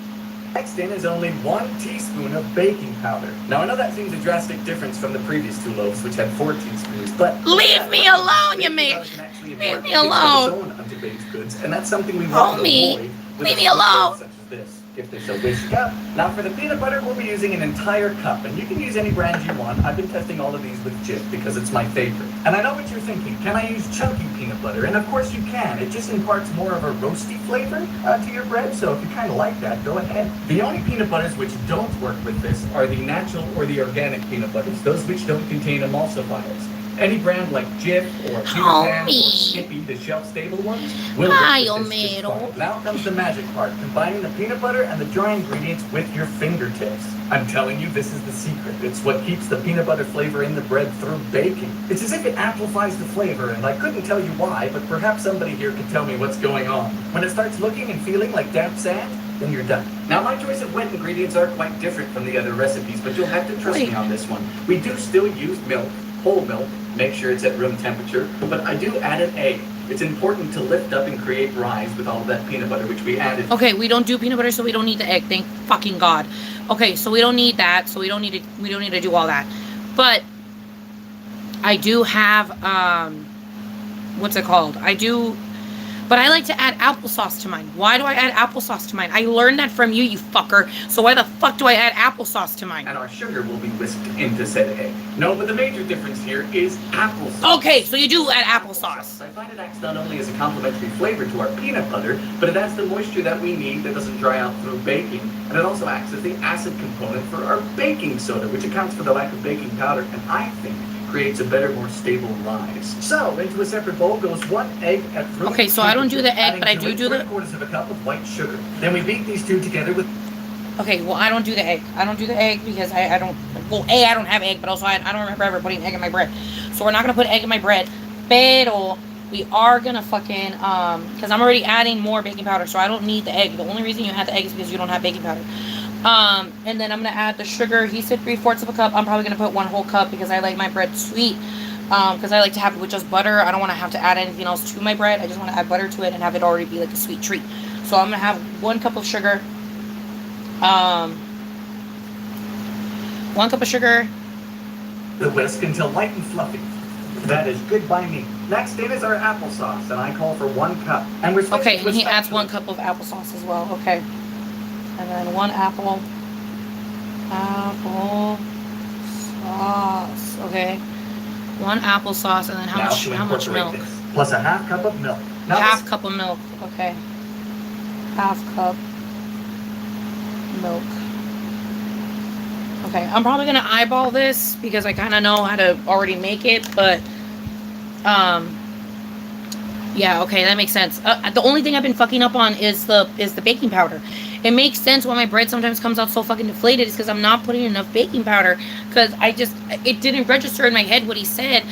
Next in is only 1 teaspoon of baking powder. Now I know that seems a drastic difference from the previous 2 loaves, which had 4 teaspoons, but Leave me alone, you man. Leave me alone. Underbaked goods, and that's something we want to Homie, avoid with leave a me sweet alone. loaf such as this. Give this a whisk up. Now for the peanut butter, we'll be using an entire cup, and you can use any brand you want. I've been testing all of these with Jif because it's my favorite. And I know what you're thinking. Can I use chunky peanut butter? And of course you can. It just imparts more of a roasty flavor to your bread, so if you kind of like that, go ahead. The only peanut butters which don't work with this are the natural or the organic peanut butters, those which don't contain emulsifiers. Any brand like Jif or Peter Pan or Homie. Skippy, the shelf-stable ones, will Hi, work with this just Homero. fine. Now comes the magic part, combining the peanut butter and the dry ingredients with your fingertips. I'm telling you, this is the secret. It's what keeps the peanut butter flavor in the bread through baking. It's as if it amplifies the flavor, and I couldn't tell you why, but perhaps somebody here could tell me what's going on. When it starts looking and feeling like damp sand, then you're done. Now, my choice of wet ingredients are quite different from the other recipes, but you'll have to trust me on this one. We do still use milk, whole milk, make sure it's at room temperature, but I do add an egg. It's important to lift up and create rise with all of that peanut butter which we added. Okay, we don't do peanut butter, so we don't need the egg. Thank fucking God. Okay, so we don't need that, so we don't need to do all that. But I do have what's it called? But I like to add applesauce to mine. Why do I add applesauce to mine? I learned that from you, you fucker. So why the fuck do I add applesauce to mine? And our sugar will be whisked into said egg. No, but the major difference here is applesauce. Okay, so you do add applesauce. I find it acts not only as a complementary flavor to our peanut butter, but it adds the moisture that we need that doesn't dry out through baking. And it also acts as the acid component for our baking soda, which accounts for the lack of baking powder, and I think creates a better, more stable rise. So, into a separate bowl goes 1 egg at room Okay, so I don't do the egg, temperature, but I adding do to it the... 3/4 of a cup of white sugar. Then we beat these two together with... Okay, well, I don't do the egg. I don't do the egg because I don't... Well, A, I don't have egg, but also I don't remember ever putting egg in my bread. So we're not going to put egg in my bread. Pero we are going to fucking... Because I'm already adding more baking powder, so I don't need the egg. The only reason you add the egg is because you don't have baking powder. And then I'm going to add the sugar. He said 3/4 of a cup. I'm probably going to put 1 whole cup because I like my bread sweet. Because I like to have it with just butter. I don't want to have to add anything else to my bread. I just want to add butter to it and have it already be like a sweet treat. So I'm going to have 1 cup of sugar. 1 cup of sugar. the whisk until light and fluffy. That is good by me. Next in is our applesauce, and I call for 1 cup. And we're Okay, to and he a adds spatula. 1 cup of applesauce as well. Okay. And then 1 apple sauce. Okay. 1 applesauce, and then how Now much to milk? incorporate this, plus a half cup of milk. Now Half this- cup of milk. Okay. Half cup milk. Okay, I'm probably gonna eyeball this because I kind of know how to already make it, but yeah, okay, that makes sense. The only thing I've been fucking up on is the baking powder. It makes sense why my bread sometimes comes out so fucking deflated is because I'm not putting enough baking powder, because it didn't register in my head what he said,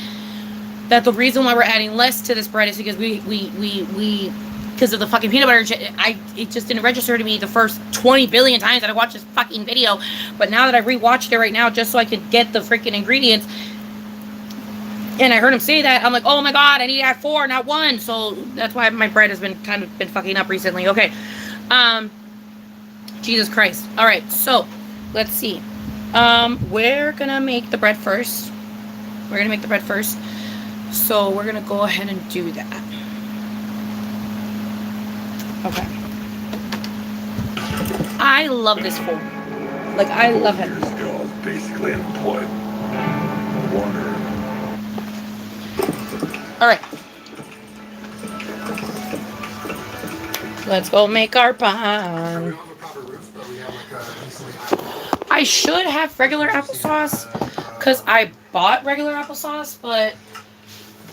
that the reason why we're adding less to this bread is because we because of the fucking peanut butter and shit. It just didn't register to me the first 20 billion times that I watched this fucking video. But now that I rewatched it right now just so I could get the freaking ingredients, and I heard him say that, I'm like, oh my god, I need to add 4, not 1. So that's why my bread has been been fucking up recently. Okay. Jesus Christ. Alright, so let's see. We're gonna make the bread first. So we're gonna go ahead and do that. Okay. I love this fool. Like, I love him. 4 years ago, I was basically unemployed. No wonder. Alright. Let's go make our We pie. don't have a proper roof, but we have like a decently high. I should have regular applesauce, because I bought regular applesauce, but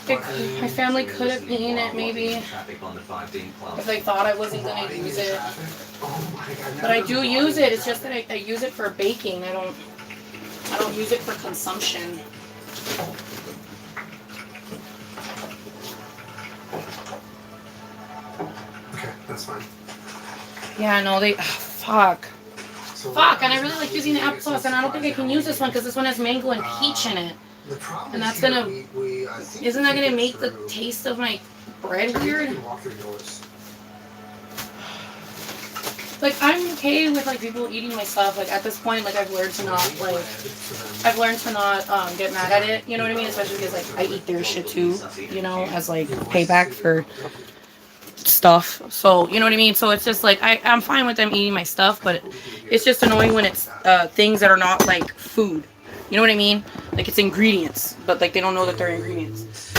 My family could have eaten it maybe Traffic on the 5 Dean Club. if they thought I wasn't gonna Rotting use in it. traffic? Oh my God. But I never do rotting use in it. It's just that traffic. I use it for baking. I don't use it for consumption. Okay, that's fine. Yeah, no, they fuck. So Fuck, and I really like using the applesauce, and I don't think I can use this one because this one has mango and peach in it. The problem And is that's here, gonna- I think Isn't we that can gonna get make the through. taste of my bread I think we weird? can walk through doors. Like, I'm okay with like people eating my stuff. Like at this point, like I've learned to not like get mad at it. You know what I mean? Especially because like I eat their shit too. You know, as like payback for stuff. So you know what I mean? So it's just like I'm fine with them eating my stuff, but it's just annoying when it's things that are not like food. You know what I mean? Like it's ingredients, but like they don't know that they're ingredients.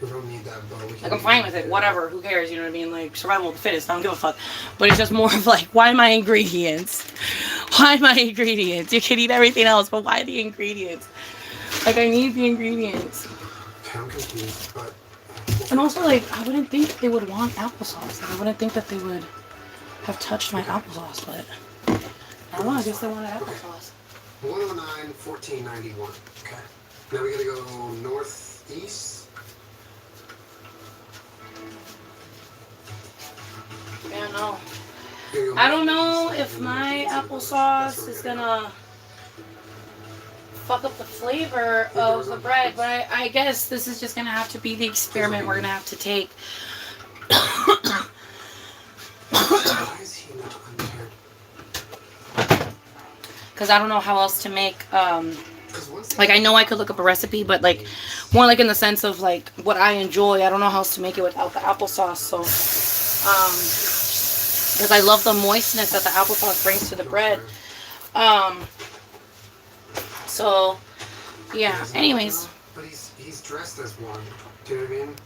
We don't need that, but we can Like I'm fine with it, whatever, who cares, you know what I mean? Like survival of the fittest, I don't give a fuck. But it's just more of like, why my ingredients? Why my ingredients? You can eat everything else, but why the ingredients? Like I need the ingredients. Okay, I'm confused, but And also like I wouldn't think they would want applesauce. Like I wouldn't think that they would have touched my applesauce, but I don't know, I guess they wanted applesauce. 109, 1491. Okay. Now we gotta go northeast. Yeah, no. I don't know if my applesauce is gonna fuck up the flavor of the bread, but I guess this is just gonna have to be the experiment we're gonna have to take. Why is he not unpaired? Because I don't know how else to make, 'Cause once they- like I know I could look up a recipe, but like, more like in the sense of like what I enjoy, I don't know how else to make it without the applesauce, so, because I love the moistness that the applesauce brings to the bread. So, yeah, anyways. But he's dressed as one. Do you know what I mean?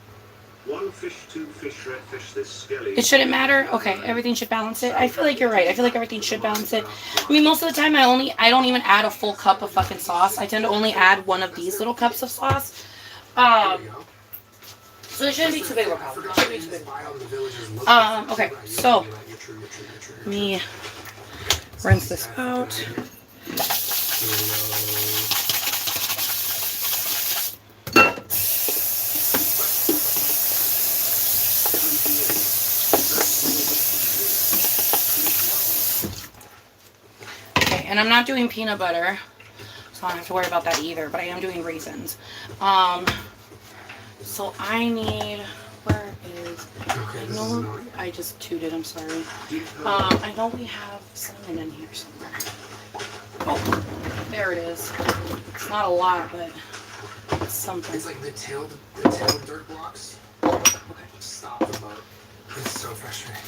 One fish, two fish, red fish, this skelly. It shouldn't matter? Okay, everything should balance it. I feel like you're right. I feel like everything should balance it. I mean, most of the time I don't even add a full cup of fucking sauce. I tend to only add one of these little cups of sauce. There you go. So it shouldn't be too big of a I problem. It forgot shouldn't be that too these big. wild and the villagers look Okay, like- so you're right, you're true, you're true, you're true, let me you're true. rinse this out. Okay, and I'm not doing peanut butter, so I don't have to worry about that either, but I am doing raisins. So I need, where is, Okay, I this is know, annoying. I just tooted, I'm sorry. I know we have cinnamon in here somewhere. Oh, there it is. It's not a lot, but it's something. It's like the tailed dirt blocks. Okay. Stop the boat. It's so frustrating.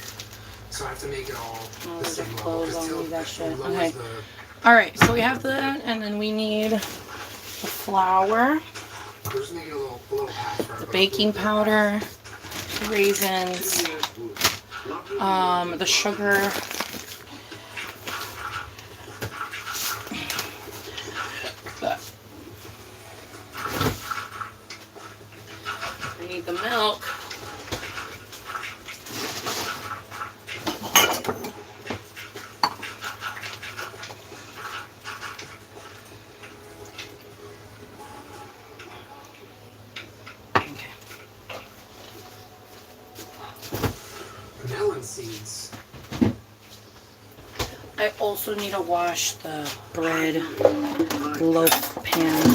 So I have to make it all Oh, the there's a same level. clothes 'cause on till me, that shit. lowers Okay. the- Alright, so we have that, and then we need the flour, We're just making a little pack for the our baking boat. powder, the raisins, the sugar, we need the milk. Okay. Melon seeds. I also need to wash the bread loaf pan.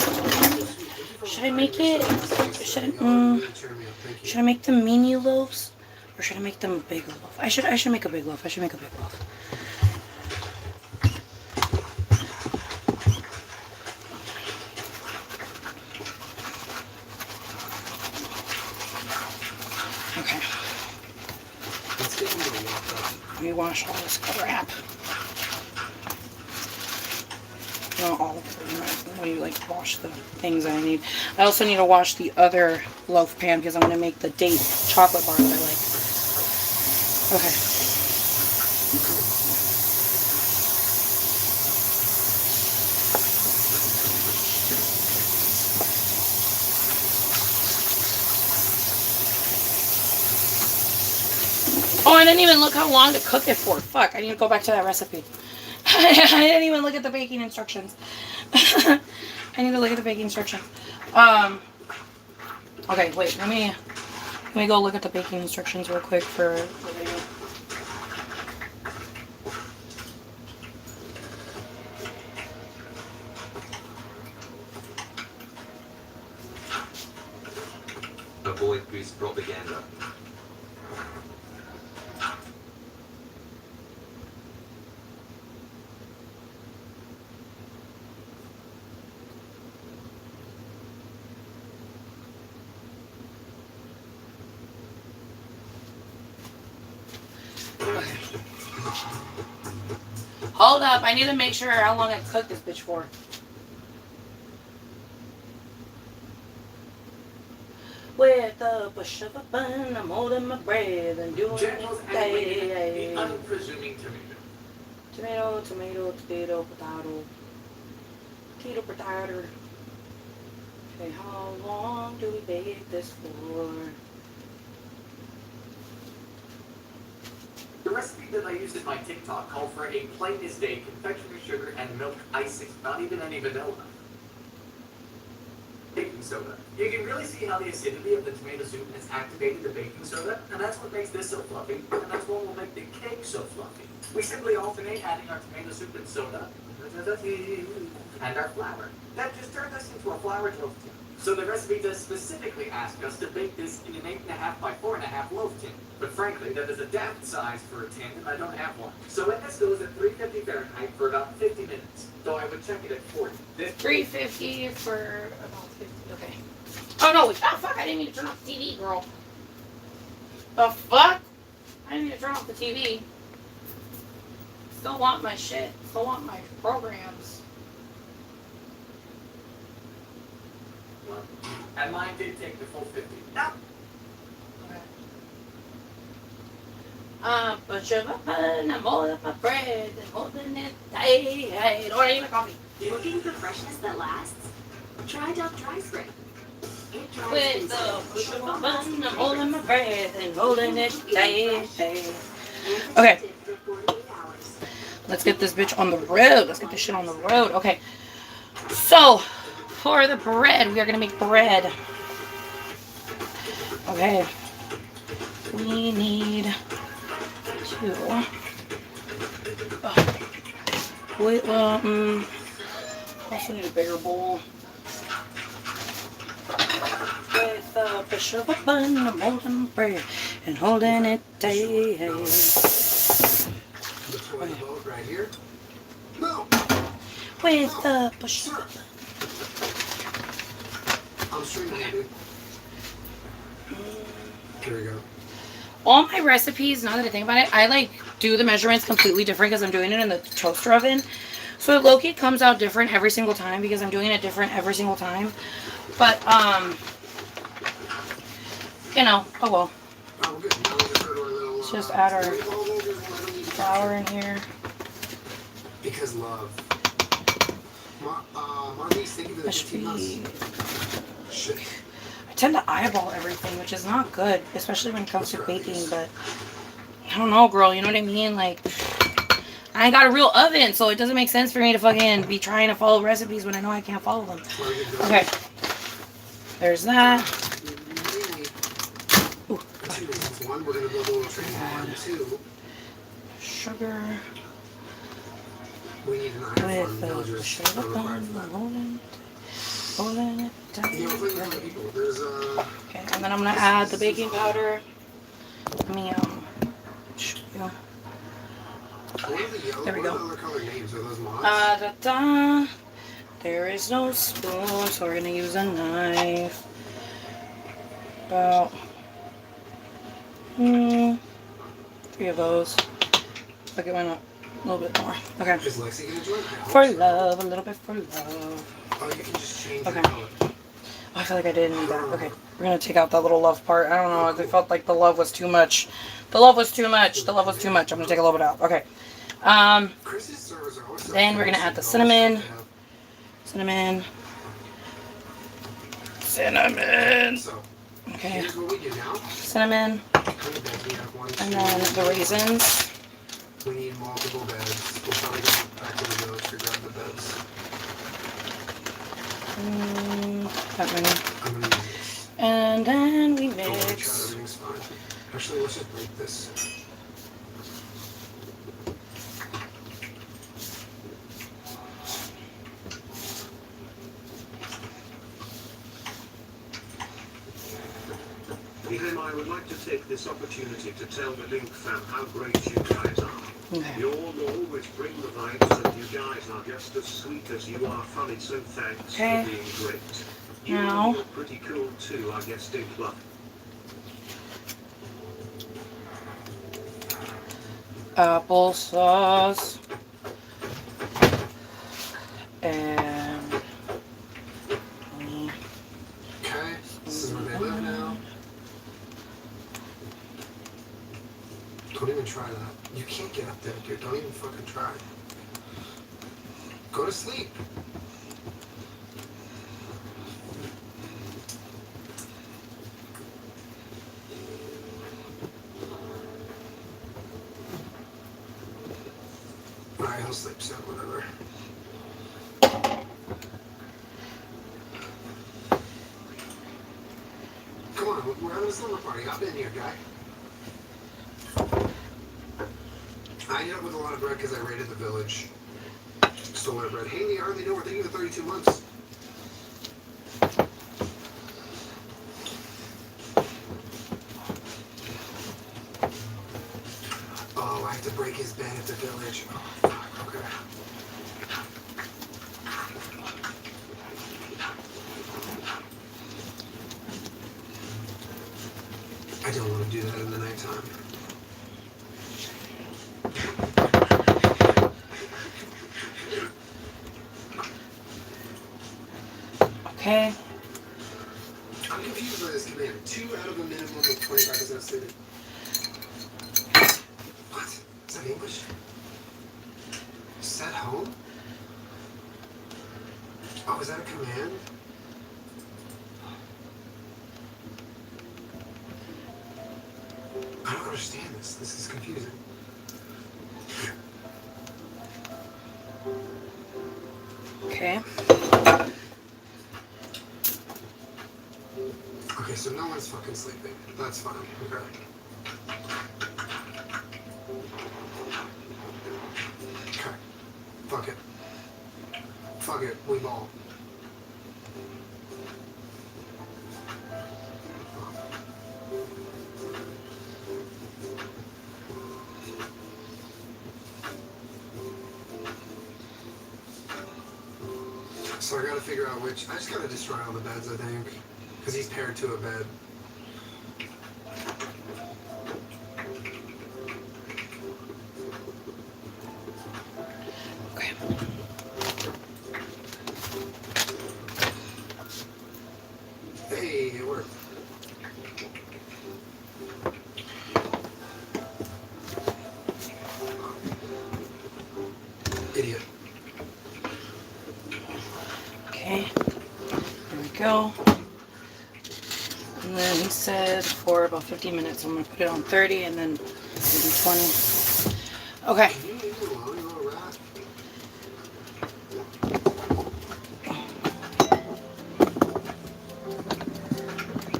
Should I make it? Should I make them mini loaves, or should I make them a big loaf? I should make a big loaf. I should make a big loaf. Okay. Let's get them to walk up. Let me wash all this crap. Not all of it, you know, when you like wash the things I need. I also need to wash the other loaf pan because I'm going to make the date chocolate bar that I like. Okay. I didn't even look how long to cook it for. Fuck, I need to go back to that recipe. I didn't even look at the baking instructions. I need to look at the baking instructions. Okay, wait, let me go look at the baking instructions real quick for the video. Avoid grease propaganda. Hold up, I need to make sure how long I cooked this bitch for. With a push of a bun, I'm holding my breath and doing Generals it. animated the unpresuming tomato. Tomato, tomato, potato, potato. Potato, potato. Okay, how long do we bake this for? The recipe that I used in my TikTok called for a plain as day confectionery sugar and milk icing, not even any vanilla. Baking soda. You can really see how the acidity of the tomato soup has activated the baking soda, and that's what makes this so fluffy, and that's what will make the cake so fluffy. We simply alternate adding our tomato soup and soda, and our flour. That just turned us into a floured loaf tin. So the recipe does specifically ask us to bake this in an 8.5 by 4.5 loaf tin. But frankly, that is a daft size for a tin, and I don't have one. So in this goes at 350 Fahrenheit for about 50 minutes. Though I would check it at 40. This 350 for about 50. Okay. Oh no! Wait. Oh fuck! I didn't mean to turn off the TV, girl. The fuck? I didn't mean to turn off the TV. Still want my shit. Still want my programs. And mine did take the full 50. No. Okay. Push of a bun, I'm holding my bread and holding it tight. Or I need a coffee. Looking for freshness that lasts? Try Duck Dry Spray. It dries With things the out. push of a bun, I'm holding my breath and holding it tight. Okay. Let's get this bitch on the road. Let's get this shit on the road. Okay. So, for the bread, we are going to make bread. Okay. We need to... Wait, also need a bigger bowl. With a push of a bun, I'm holding bread and holding it tight. The toilet boat right here. No. With the push of a bun. I'm streaming it, dude. Here we go. All my recipes, now that I think about it, I like do the measurements completely different because I'm doing it in the toaster oven. So low-key comes out different every single time because I'm doing it different every single time. But, you know, oh well. Oh, good. Now we just add our little, Let's just add our flour flour in here. Because love. Marlies, thank you for the 15 months. Shit. I tend to eyeball everything, which is not good, especially when it comes to baking, but I don't know, girl, you know what I mean? Like, I ain't got a real oven, so it doesn't make sense for me to fucking be trying to follow recipes when I know I can't follow them. Okay. There's that. Ooh. Two reasons. One, we're going to build a little training farm. Two, Sugar. we need an iron farm. With the Villagers sugar are required bun, for that. holding it tight. Yeah, we're playing with other people. There's Okay, and then I'm gonna add the baking powder. Let me you know. what are the yellow, There we what go. are the other colored names? Are those mods? Da. There is no spoon, so we're gonna use a knife. About 3 of those. Okay, why not? A little bit more. Okay. Is Lexi going to join? I hope For so. love, a little bit for love. Oh, you can just change Okay. the color. Oh, I feel like I didn't need that. Okay, we're gonna take out that little love part. I don't know. I felt like the love was too much. The love was too much. The love was too much. I'm gonna take a little bit out. Okay. Chris's servers are also Then we're gonna add the fancy. cinnamon. Cinnamon. So, Okay. here's what we do now. Cinnamon. many beds we have? One, And two, then the raisins. We need multiple beds. We'll probably go back to the village to grab the beds. That many. I'm gonna use this. And then we Don't worry, Chad, mix. everything's fine. Actually, let's just break this. Elim, I would like to take this opportunity to tell the Link fam how great you guys are. Okay. You all always bring the vibes and you guys are just as sweet as you are funny, so thanks Okay. for being great. You Now. are pretty cool too, I guess, Dink Love. Applesauce. And Okay, this is where they live now. Don't even try that. You can't get up there, dude. Don't even fucking try. Go to sleep. Alright, he'll sleep soon, whatever. Come on, we're having a slumber party. Hop in here, guy. I ended up with a lot of bread because I raided the village. Stole my bread. Hey, they hardly know we're thinking of 32 months. Oh, I have to break his bed at the village. Oh, fuck, okay. I don't want to do that in the nighttime. okay. I'm confused by this command. 2 out of a minimum of 25% sleeping. What? Is that English? Set home? Oh, is that a command? I don't understand this. This is confusing. Okay. Okay, so no one's fucking sleeping. That's fine. Okay. Okay. Fuck it. Fuck it. We ball. So I gotta figure out which. I just gotta destroy all the beds, I think. Because he's paired to a bed. Okay. Hey, it worked. Idiot. Okay. There we go. And then he said for about 15 minutes. I'm going to put it on 30 and then maybe 20. Okay. Can you leave me alone, you little rat?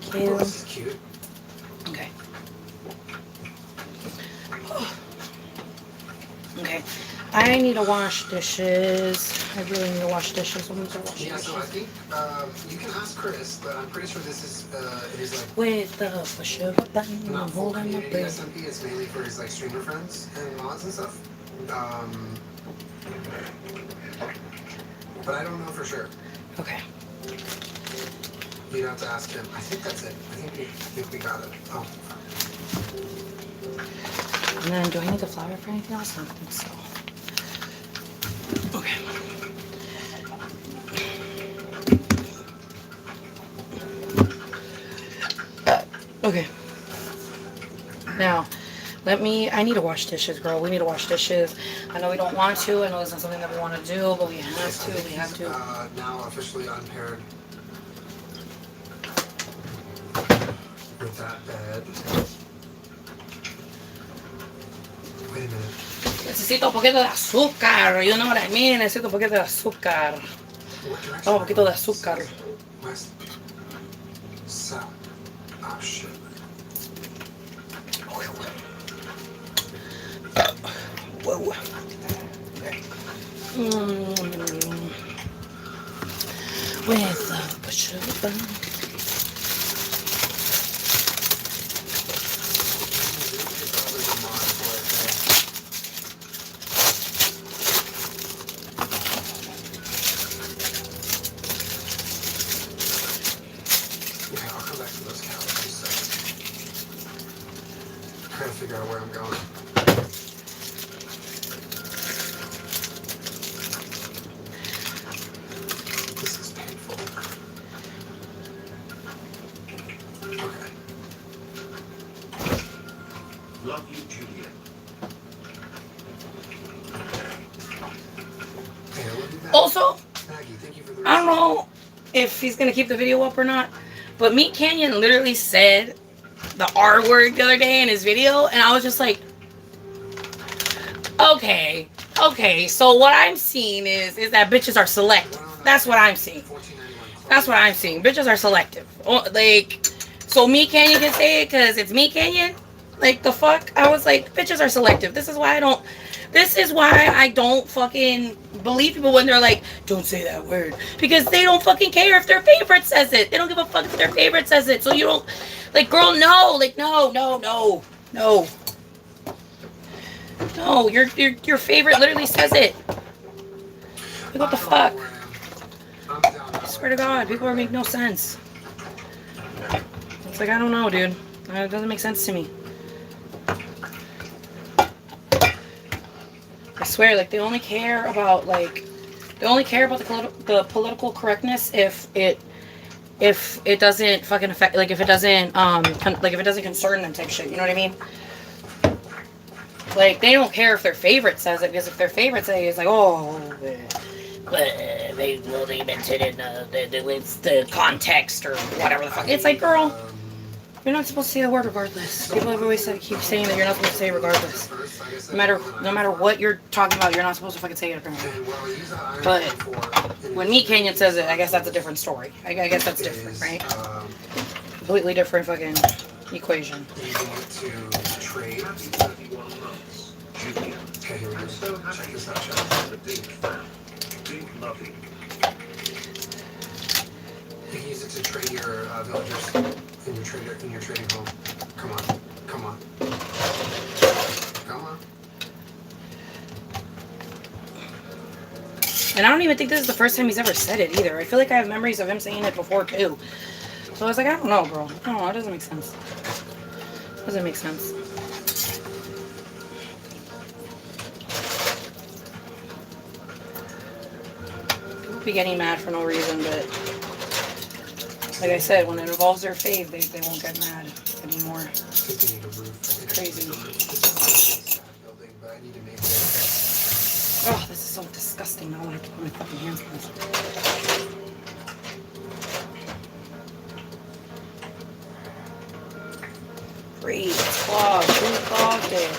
Thank Oh, you. this is cute. Okay. Okay. I need to wash dishes. I really need to wash dishes. I'm going to wash Yeah, so I dishes. think you can ask Chris, but I'm pretty sure this is his like With the push of a button, not I'm full holding my community breath. SMP. It's mainly for his like streamer friends and mods and stuff. But I don't know for sure. Okay. You'd have to ask him. I think that's it. I think we got it. Oh. And then, do I need the flour for anything else? I don't think so. Okay. Okay. Now, I need to wash dishes, girl. We need to wash dishes. I know we don't want to. I know it's not something that we want to do, but we have to. We have to. Now officially unpaired with that bed. Necesito un poquito de azúcar. You know what I mean? Necesito un poquito de azúcar. What direction? Oh, un poquito de azúcar. West. South. Oh, shit. Whoa. With a push of a button. Yeah, I'll come back to those calories. So. Trying to figure out where I'm going. This is painful. Okay. Love you, Julia. Hey, I love you back. Also, Maggie, thank you for the I don't know if he's gonna keep the video up or not, but Meat Canyon literally said the R word the other day in his video, and I was just like, okay, so what I'm seeing is that bitches are selective. That's what I'm seeing. That's what I'm seeing. Bitches are selective. Oh, like, so Meat Canyon can say it because it's Meat Canyon? Like, the fuck? I was like, bitches are selective. This is why I don't fucking believe people when they're like, don't say that word. Because they don't fucking care if their favorite says it. They don't give a fuck if their favorite says it. So you don't, like, girl, no. Like, no. No, your favorite literally says it. Like, what the fuck? I swear to God, people make no sense. It's like, I don't know, dude. It doesn't make sense to me. I swear, like, they only care about the political correctness if it doesn't fucking affect, like, if it doesn't concern them type shit. You know what I mean? Like, they don't care if their favorite says it, because if their favorite says it, it's like, oh, they mention it in the context or whatever the fuck. It's like, girl, you're not supposed to say the word regardless. People have always keep saying that you're not supposed to say it regardless. No matter what you're talking about, you're not supposed to fucking say it apparently. But when Meat Canyon says it, I guess that's a different story. I guess that's different, right? Completely different fucking equation. Okay, here we go. Check this out, check. You can use it to trade your villagers in your trading home. Come on. And I don't even think this is the first time he's ever said it either. I feel like I have memories of him saying it before too. So I was like, I don't know, bro. I don't know. It doesn't make sense. Doesn't make sense. People be getting mad for no reason, but like I said, when it involves their fave, they won't get mad anymore. It's crazy. Oh, this is so disgusting. I don't want to put my fucking hands on this. Breathe. It's clogged. Who clogged it?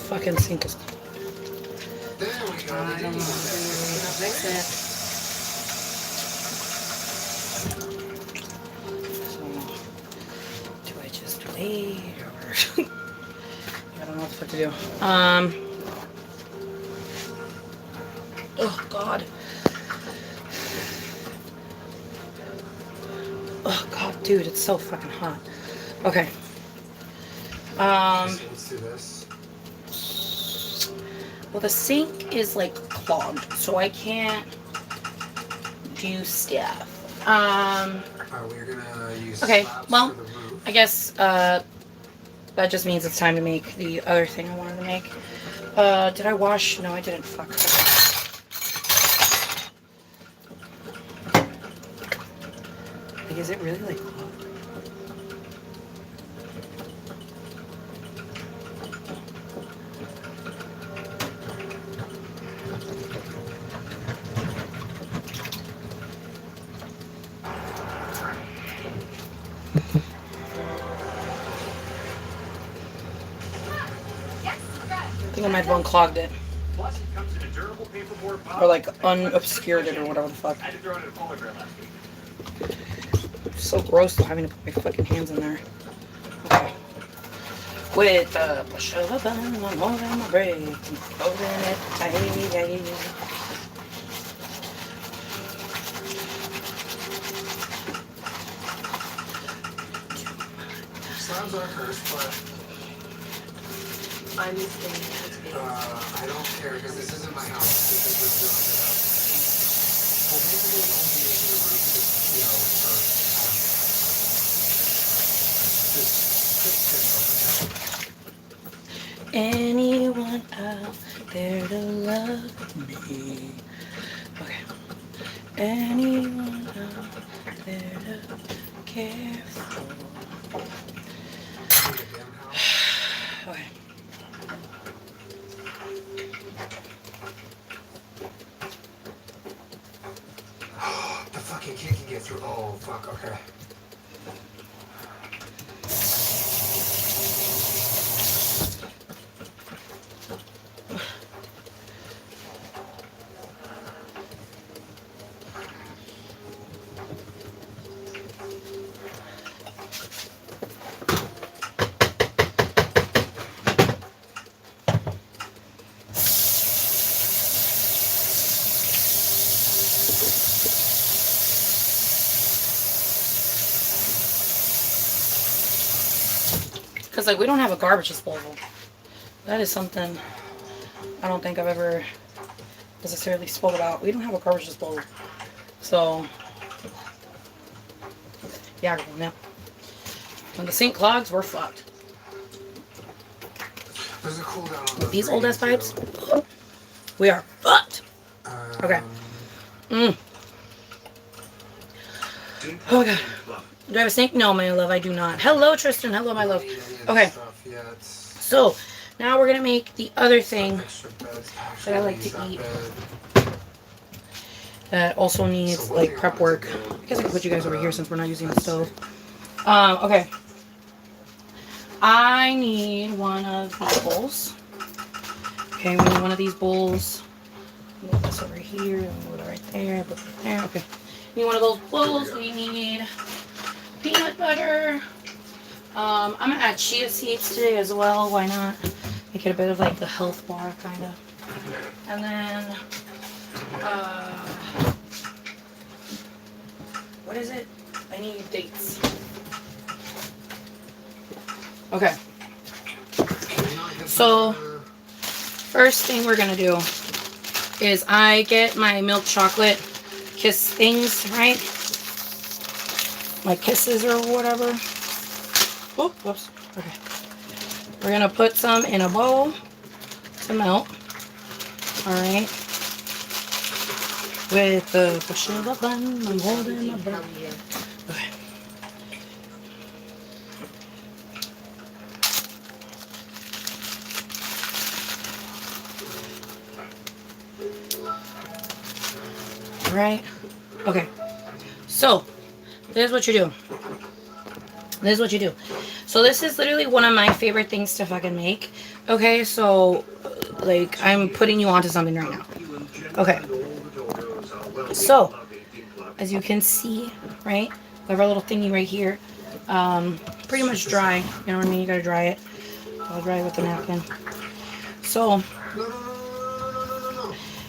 Fucking sink is. There we go. I don't know. Fix it. So, do I just wait or? I don't know what the fuck to do. Oh God. Oh God, dude, it's so fucking hot. Okay. Let's do this. Well, the sink is like clogged, so I can't do stuff. We're gonna use Okay, slabs well, for the roof. I guess that just means it's time to make the other thing I wanted to make. Did I wash? No, I didn't. Fuck. Like, is it really like clogged? I think I might have unclogged it. Plus, it comes in a durable paperboard box. Or like unobscured it or whatever the fuck. I had to throw it in a polygram last week. So gross though, having to put my fucking hands in there. Okay. With the push of a button, I'm holding my break. Holding it tight. Slabs are cursed, but I'm just gonna I don't care because this isn't my house. This is the village's house. Well, basically, only making a roof is, you know, for just Anyone out there to love me? Okay. Anyone out there to care for? Okay. the fucking kid can get through. Oh, fuck, okay. Because, like, we don't have a garbage disposal. That is something I don't think I've ever necessarily spoke about. We don't have a garbage disposal. So, yeah, now. When the sink clogs, we're fucked. There's a cooldown on With these old-ass pipes, we are fucked. Okay. Oh, God. Do I have a sink? No, my love, I do not. Hello, Tristan. Hello, my love. Okay. So, now we're going to make the other thing that I like to eat. That also needs, like, prep work. I guess I can put you guys over here since we're not using the stove. Okay. I need one of these bowls. Okay, we need one of these bowls. Move this over here. Move it right there. Put it right there. Okay. We need one of those bowls. We need peanut butter. I'm gonna add chia seeds today as well. Why not? Make it a bit of like the health bar kind of. And then, what is it? I need dates. Okay. So, first thing we're gonna do is I get my milk chocolate kiss things, right? My kisses or whatever. Oh, whoops. Okay. We're gonna put some in a bowl to melt. Alright. With the push of a button, I'm holding my breath. Okay. Right? Okay. So, this is what you do. This is what you do. So this is literally one of my favorite things to fucking make. Okay, so, like, I'm putting you onto something right now. Okay. So, as you can see, right? We have our little thingy right here. Pretty much dry. You know what I mean? You gotta dry it. I'll dry it with a napkin. So,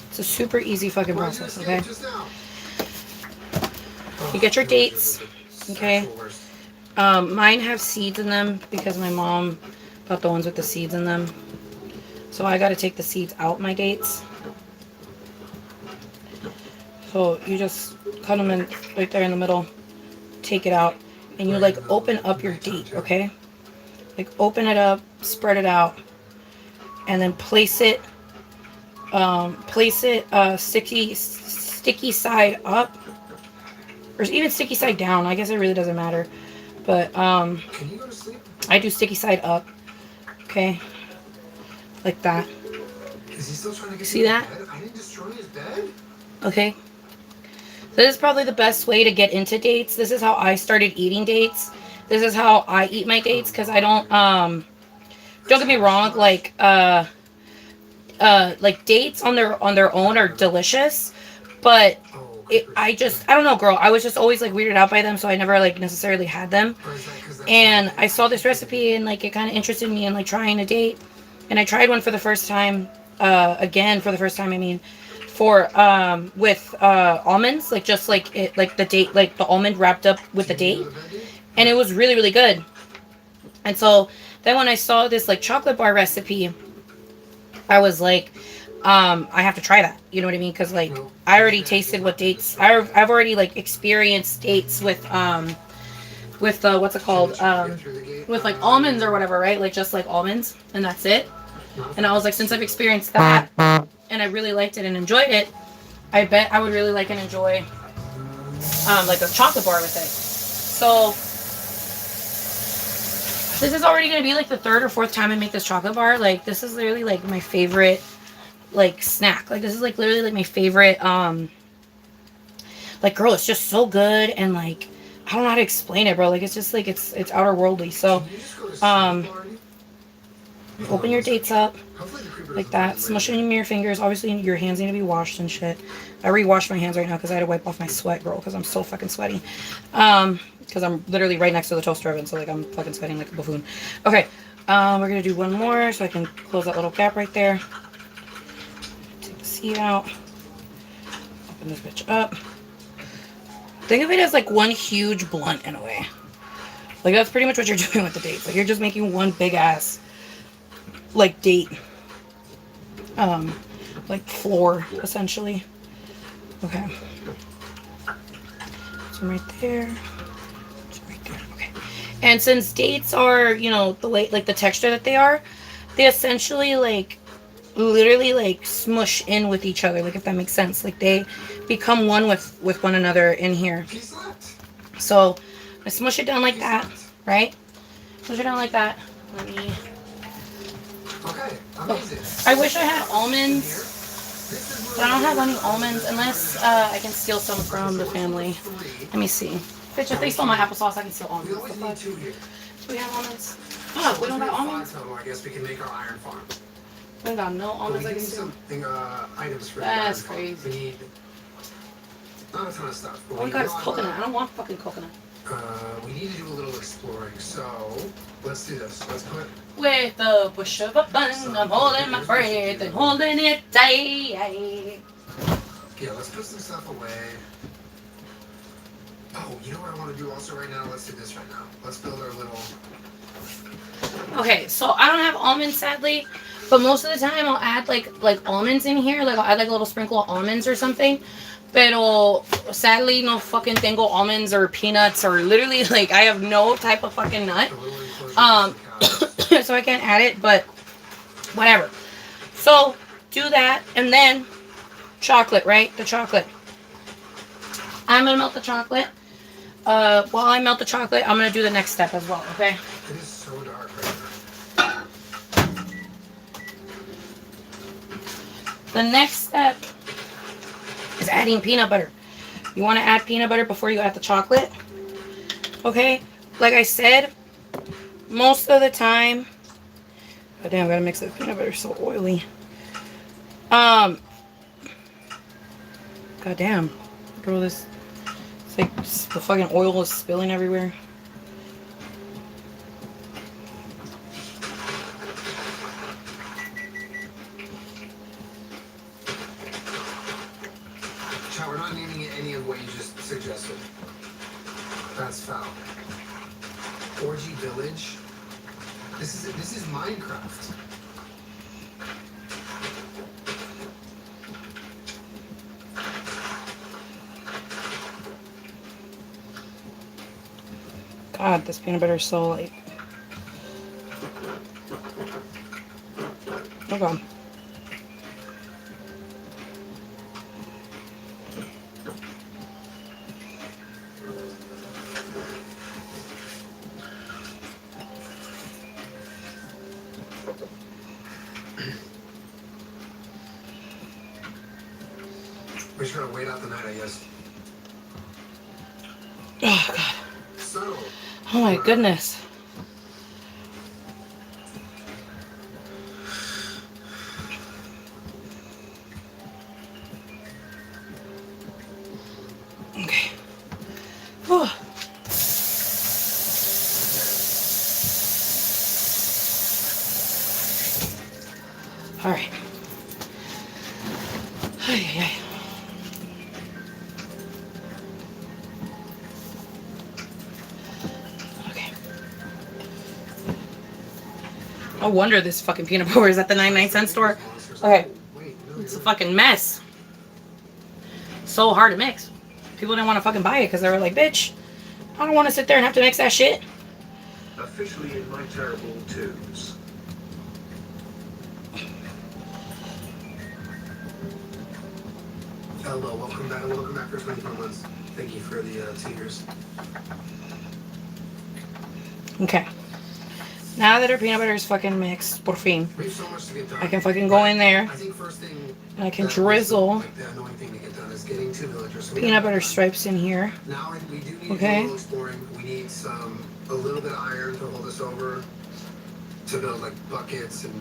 it's a super easy fucking process, okay? You get your dates, okay? Mine have seeds in them because my mom got the ones with the seeds in them. So I gotta take the seeds out my dates. So you just cut them in right there in the middle, take it out, and you like open up your date, okay? Like open it up, spread it out, and then place it sticky side up, or even sticky side down. I guess it really doesn't matter. But Can you go to sleep? I do sticky side up. Okay. Like that. Is he still trying to get See that? bed? I didn't destroy his bed? Okay. So this is probably the best way to get into dates. This is how I started eating dates. This is how I eat my dates, because I don't get me wrong, like dates on their own are delicious, but I don't know, girl. I was just always like weirded out by them, so I never like necessarily had them. And I saw this recipe and like it kind of interested me in like trying a date, and I tried one for the first time. Again, for the first time, I mean, for with almonds, like just like it, like the date, like the almond wrapped up with the date, and it was really really good. And so then when I saw this like chocolate bar recipe, I was like, I have to try that. You know what I mean? Because like I already tasted what dates. I've already like experienced dates with what's it called? With like almonds or whatever, right? Like just like almonds, and that's it. And I was like, since I've experienced that and I really liked it and enjoyed it, I bet I would really like and enjoy like a chocolate bar with it. So this is already gonna be like the third or fourth time I make this chocolate bar. Like this is literally like my favorite like snack. Like this is like literally like my favorite like girl, it's just so good, and like I don't know how to explain it, bro. Like it's just like it's outer worldly. So open your dates up like that, smush it in your fingers. Obviously your hands need to be washed and shit. I re-washed my hands right now because I had to wipe off my sweat, girl, because I'm so fucking sweaty. Because I'm literally right next to the toaster oven, so like I'm fucking sweating like a buffoon. Okay, we're gonna do one more so I can close that little gap right there. Take the seed out. Open this bitch up. Think of it as like one huge blunt in a way. Like that's pretty much what you're doing with the dates. Like you're just making one big ass like date like floor essentially. Okay. So right there. Okay. And since dates are, you know, the way, like the texture that they are, they essentially like literally like smush in with each other, like if that makes sense. Like they become one with one another in here. So I smush it down like that, right? Smush it down like that. Let me. Okay, amazing. I wish I had almonds, but I don't have any almonds unless I can steal some from the family. Let me see. Bitch, if they stole my applesauce, I can steal almonds. We always need 2 here. Do we have almonds? Oh, we don't got almonds? Total, I guess we can make our iron farm. We got no But almonds. we I can need steal. something, items for That's the iron farm. crazy. We need not a ton of stuff. But All we we got is know coconut. I don't want fucking coconut. we need to do a little exploring, so let's do this. Let's put With the bush of a bun, I'm holding my breath and holding it tight. yeah, let's put some stuff away. Oh, you know what I want to do also right now? Let's do this right now. Let's build our little. Okay, so I don't have almonds sadly, but most of the time I'll add like almonds in here. Like I'll add like a little sprinkle of almonds or something. Pero sadly no fucking tengo almonds or peanuts or literally like I have no type of fucking nut. So I can't add it, but whatever. So do that, and then chocolate, right? The chocolate. I'm gonna melt the chocolate. While I melt the chocolate, I'm gonna do the next step as well, okay? It is so dark right now. The next step is adding peanut butter. You want to add peanut butter before you add the chocolate. Okay? Like I said, most of the time... God damn, I gotta mix it. Peanut butter is so oily. God damn. Bro, this... It's like the fucking oil is spilling everywhere. We're not naming it any of what you just suggested. That's foul. Orgy Village. This is Minecraft. God, this peanut butter is so like... Oh god. We're just gonna wait out the night, I guess. Oh god. So, Oh my goodness. Okay. Oh. All right. Ay. Okay. No wonder this fucking peanut butter is at the 99-cent store. Okay. It's a fucking mess. So hard to mix. People didn't want to fucking buy it because they were like, bitch, I don't want to sit there and have to mix that shit. Officially in my terrible twos. Hello, welcome back for 24 months. Thank you for the 2 years. Okay. Now that our peanut butter is fucking mixed, por fin, We have so much to get done. I can fucking go in there I think first thing and I can that was drizzle like the annoying thing to get done is getting 2 villagers. So we peanut have butter that done. stripes in here. Now we do need Okay. to do a little exploring. We need a little bit of iron to hold us over to build like buckets and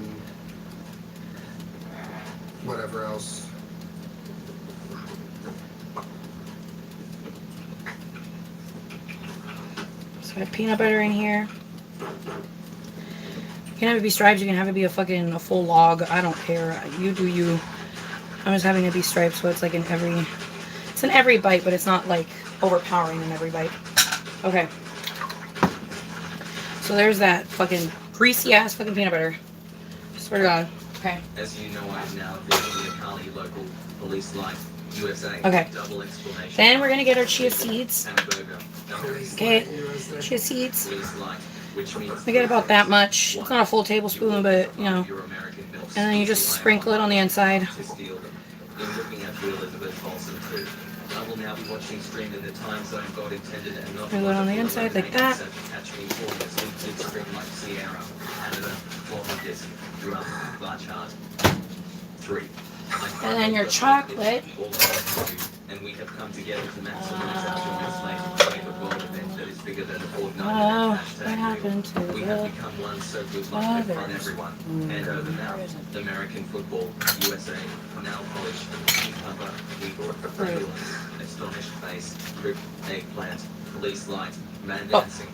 whatever else. So I have peanut butter in here. You can have it be stripes, you can have it be a full log. I don't care. You do you. I'm just having it be striped so it's like in every bite, but it's not like overpowering in every bite. Okay. So there's that fucking greasy ass fucking peanut butter. Swear to God. Okay. As you know, I'm now visiting the Kali local police light, USA. Okay. Double explanation. Then we're gonna get our chia seeds. Hamburger. Okay. Chia seeds. Police light, which means I get about that much. It's not a full tablespoon, but you know. your American milk. And then you just sprinkle it on the inside. To steal them. In looking at you, Elizabeth Olsen too. I will now be watching stream in the time zone God intended and not Sprinkle it on the inside like that. Catch me for this limited string like Sierra, Canada, floppy disk, drum, large heart. 3. And then your chocolate. And we have come together to maximize our translation favorite world event that is bigger than the Fortnite Oh, event. what happened to We have the become one so good luck to front everyone. And over now, There isn't. American football, USA, now polished, cover, Igor, ambulance, astonished face, drip, eggplant, police light, man Oh. dancing.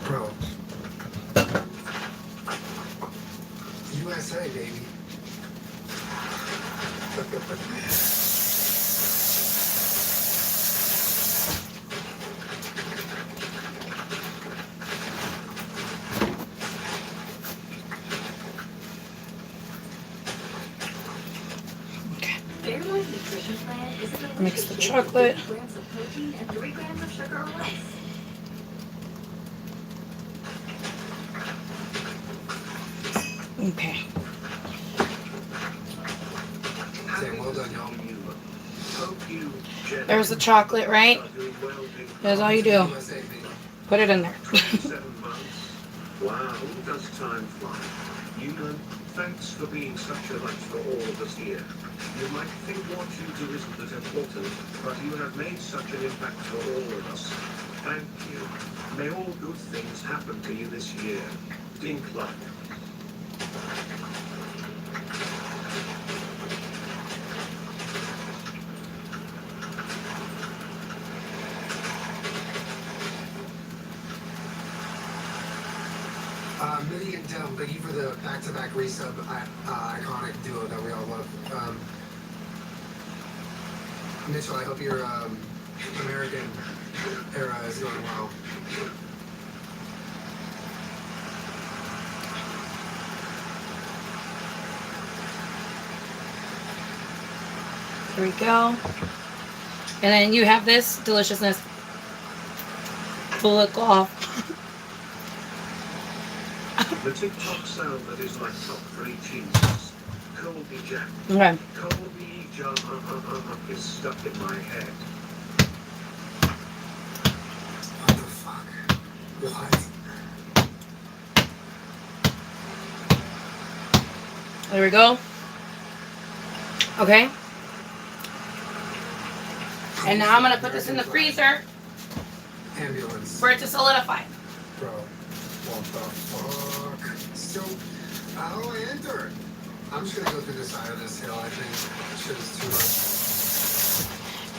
Bro. USA, baby. Okay. Fairline's nutrition plan is a delicious Mix the shake chocolate. with 3 grams of protein and 3 grams of sugar or less. Okay. Saying well done, y'all. There's the chocolate, right? That's all you do. USA, baby. Put it in there. 27 months. Wow, does time fly? Newman, thanks for being such a light for all of us here. You might think what you do isn't that important, but you have made such an impact for all of us. Thank you. May all good things happen to you this year. Dink luck. Millie and Dem, thank you for the back-to-back resub iconic duo that we all love. Mitchell, I hope your American era is going well. There we go. And then you have this deliciousness to look off. The TikTok sound that is like top 3 cheeses. Colby Jack. Okay. Colby John is stuck in my head. What the fuck? What? There we go. Okay. And now I'm gonna put this in the freezer Ambulance. for it to solidify. Bro, what the fuck? So, how do I enter? I'm just gonna go through the side of this hill, I think. Shit is too much.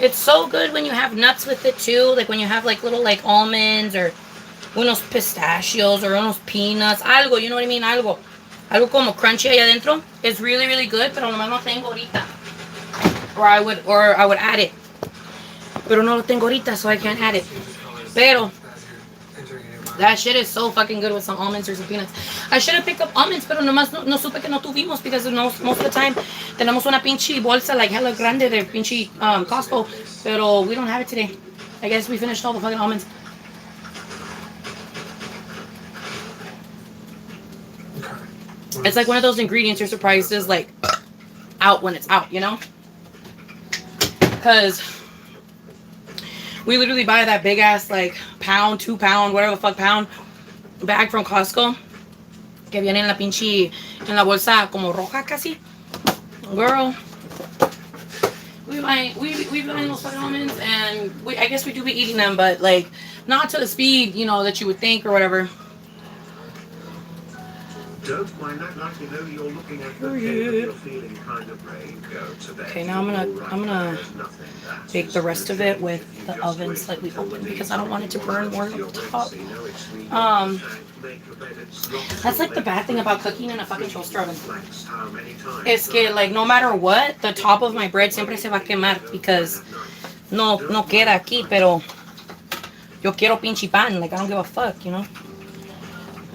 It's so good when you have nuts with it too. Like when you have like little like almonds or unos pistachios or unos peanuts. Algo, you know what I mean? Algo. Algo como crunchy ahí adentro. It's really, really good, pero nomás no tengo ahorita. Or I would add it. Pero no lo tengo ahorita, so I can't add it. Pero that shit is so fucking good with some almonds or some peanuts. I should have picked up almonds, pero nomás no supe que no tuvimos because most of the time tenemos una pinche bolsa like hella grande de pinche Costco, pero we don't have it today. I guess we finished all the fucking almonds. It's like one of those ingredients you're surprised is like out when it's out, you know? Because we literally buy that big ass like pound, 2 pound, whatever the fuck pound bag from Costco. Que viene en la pinche, en la bolsa como roja casi. Girl. We buy those fucking almonds and I guess we do be eating them, but like not to the speed, you know, that you would think or whatever. Don't mind that, like you know you're looking at the kid, you're feeling kind of brave, go to bed. Okay, now I'm gonna bake the rest of it with the oven slightly open because I don't want it to burn more on the top. That's like the bad thing about cooking in a fucking toaster oven. Es que like no matter what, the top of my bread siempre se va a quemar because no queda aquí, pero yo quiero pinche pan, like I don't give a fuck, you know?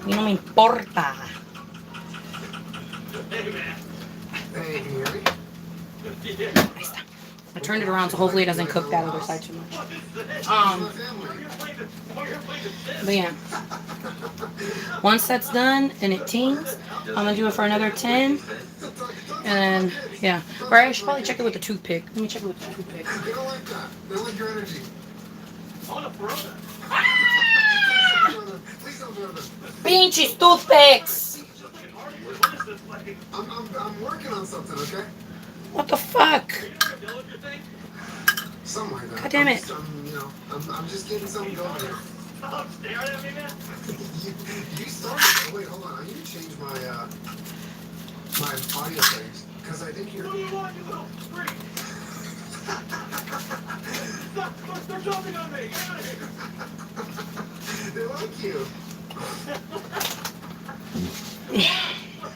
Y no me importa. Hey, man. Hey, can you hear me? Ahí está. I turned it around so hopefully it doesn't cook that other side too much. But yeah. Once that's done and it tings, I'm gonna do it for another 10. And then, yeah. Or I should probably check it with a toothpick. Let me check it with a toothpick. They don't like that. They like your energy. Please don't throw them. Pinches toothpicks! I'm working on something, okay? What the fuck? Something like that. God damn it. I'm just getting something going here. Stop staring at me, man. You started. Oh, wait, hold on. I need to change my my audio settings because I think you're. What do you want, you little freak? Stop! They're jumping on me! Get out of here! They like you.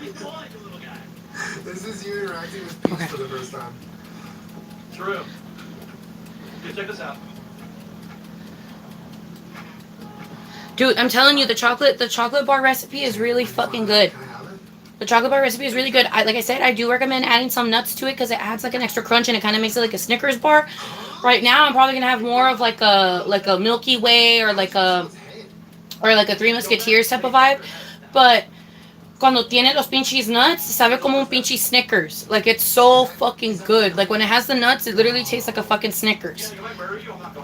He's blind, you little guy. This is you interacting with Peach for the first time. True. Here, check this out. Dude, I'm telling you, the chocolate bar recipe is really fucking good. Can I have it? The chocolate bar recipe is really good. Like I said, I do recommend adding some nuts to it because it adds like an extra crunch and it kind of makes it like a Snickers bar. Right now, I'm probably gonna have more of like a Milky Way or like a Three Musketeers type of vibe. But cuando tiene los pinches nuts, sabe como un pinche Snickers. Like it's so fucking good. Like when it has the nuts, it literally tastes like a fucking Snickers.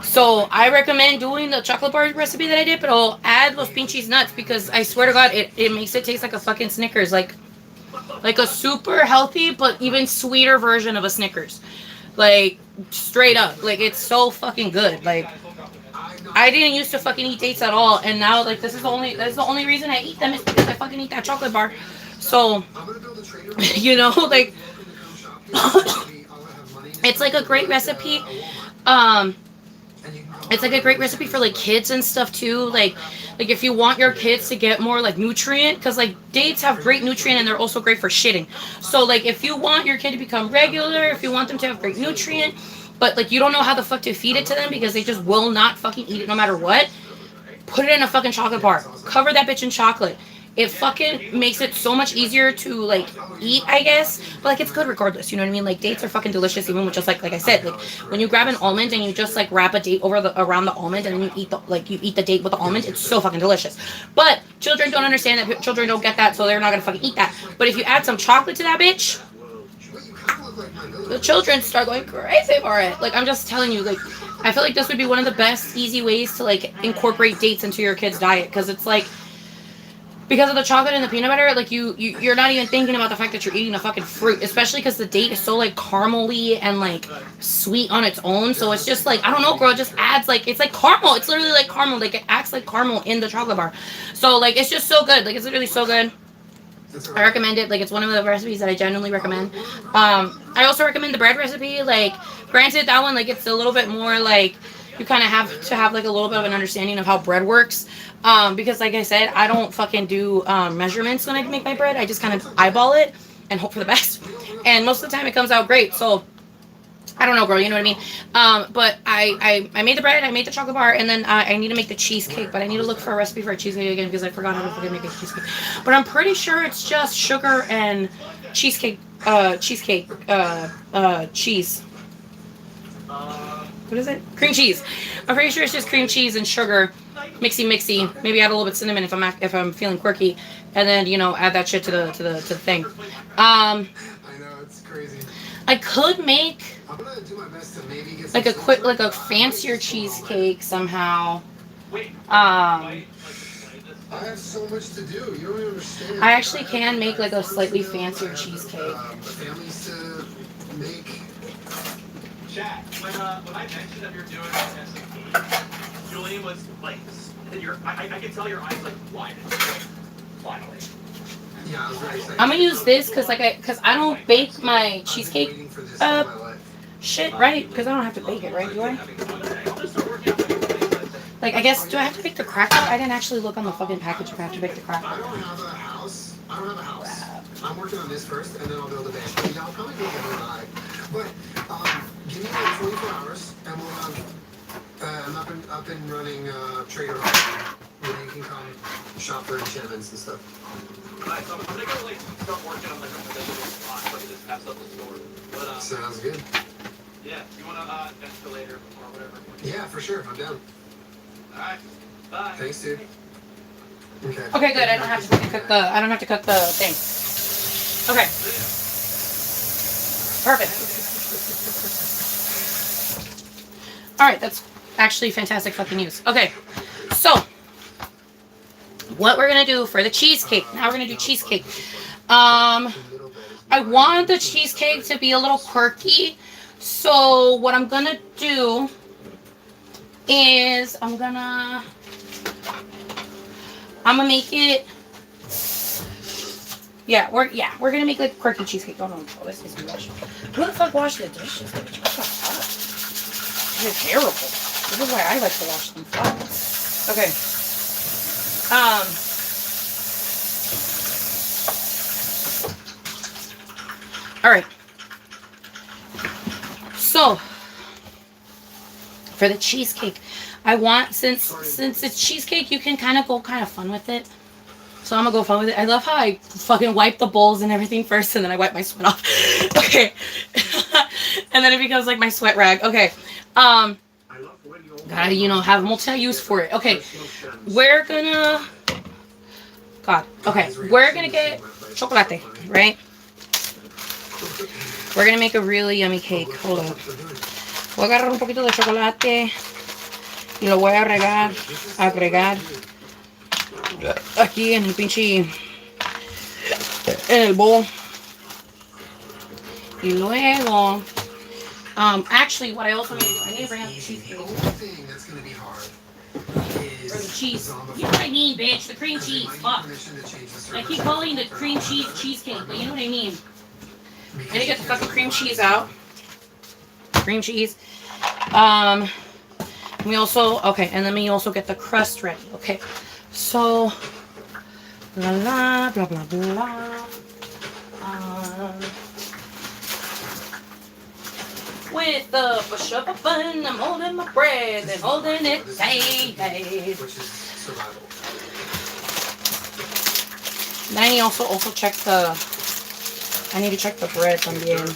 So I recommend doing the chocolate bar recipe that I did, but I'll add los pinches nuts because I swear to God, it makes it taste like a fucking Snickers. Like a super healthy but even sweeter version of a Snickers. Like straight up. Like it's so fucking good. Like I didn't used to fucking eat dates at all, and now like that's the only reason I eat them is because I fucking eat that chocolate bar. So you know, like it's like a great recipe. It's like a great recipe for like kids and stuff too. Like if you want your kids to get more like nutrient, because like dates have great nutrient and they're also great for shitting. So like if you want your kid to become regular, if you want them to have great nutrient, but like you don't know how the fuck to feed it to them because they just will not fucking eat it no matter what, put it in a fucking chocolate bar. Cover that bitch in chocolate. It fucking makes it so much easier to like eat, I guess. But like it's good regardless, you know what I mean? Like dates are fucking delicious even with just like I said, like when you grab an almond and you just like wrap a date around the almond and then you eat the date with the almond, it's so fucking delicious. But children don't understand that, children don't get that, so they're not gonna fucking eat that. But if you add some chocolate to that bitch, the children start going crazy for it. Like I'm just telling you, like I feel like this would be one of the best easy ways to like incorporate dates into your kid's diet because it's like because of the chocolate and the peanut butter, like you're not even thinking about the fact that you're eating a fucking fruit, especially because the date is so like caramely and like sweet on its own. So it's just like, I don't know, girl, it just adds like, it's like caramel. It's literally like caramel. Like it acts like caramel in the chocolate bar. So like it's just so good. Like it's literally so good. I recommend it. Like it's one of the recipes that I genuinely recommend. I also recommend the bread recipe. Like granted, that one like it's a little bit more like you kind of have to have like a little bit of an understanding of how bread works. Because like I said, I don't fucking do measurements when I make my bread. I just kind of eyeball it and hope for the best. And most of the time it comes out great. So I don't know, girl, you know what I mean? But I made the bread, I made the chocolate bar, and then I need to make the cheesecake, but I need to look for a recipe for a cheesecake again because I forgot how to fucking make a cheesecake. But I'm pretty sure it's just sugar and cheese. What is it? Cream cheese. I'm pretty sure it's just cream cheese and sugar, mixy. Maybe add a little bit of cinnamon if I'm feeling quirky, and then add that shit to the thing. I know, it's crazy. I could make I'm gonna do my best to maybe get like a fancier cheesecake somehow. I have so much to do. You don't even understand. I actually can make like a slightly fancier cheesecake. Families to make. Chat, when I mentioned that you're doing S&P, Julian was like, I can tell your eyes like widened. Finally. Yeah, I was very excited. I'm gonna use this because I don't bake my cheesecake shit, right? Because I don't have to bake it, right? Do I? Like, I guess, do I have to bake the cracker? I didn't actually look on the fucking package if I have to bake the cracker. I don't have a house. I'm working on this first, and then I'll build a base. I mean, I'll probably do it every night. But give me like 24 hours, and we'll have. I'm up and running Trader Hub, where you can come shop for enchantments and stuff. Alright, so I'm gonna go like start working on like a physical spot so I can just pass up the store. But Sounds good. yeah, you wanna next to later or whatever. Yeah, for sure. I'm down. Alright, bye. Thanks, dude. Okay. Okay, good. I don't have to cook the thing. Okay. Perfect. All right, that's actually fantastic fucking news. Okay, so what we're gonna do for the cheesecake? Now we're gonna do cheesecake. I want the cheesecake to be a little quirky, so what I'm gonna do is I'm gonna make it. Yeah, we're gonna make like quirky cheesecake. Oh no, this is much. Who the fuck washed the dishes? What the fuck? This is terrible. This is why I like to wash them. Fuck. Okay. All right. So for the cheesecake, I want since it's cheesecake, you can kind of go fun with it. So I'm gonna go fun with it. I love how I fucking wipe the bowls and everything first, and then I wipe my sweat off. Okay. And then it becomes like my sweat rag. Okay. Gotta, have multi-use for it. Okay. We're gonna get chocolate, right? We're gonna make a really yummy cake. Hold on. Voy a agarrar un poquito de chocolate y lo voy a agregar aquí en el pinche, en el bowl. Y luego, actually, what I also need to do, I need to bring up the cheesecake. The only thing that's going to be hard is Or the cheese. You know what I mean, bitch? The cream cheese. Fuck. I keep calling it cream cheese cheesecake, but you know what I mean. I need to get the fucking cream cheese out. Cream cheese. We also, okay, and then we also get the crust ready. Okay. So, blah, blah, blah, blah. With the push up a bun, I'm holding my breath and holding it tight. Which is survival. Then I need also check the, I need to check the bread también.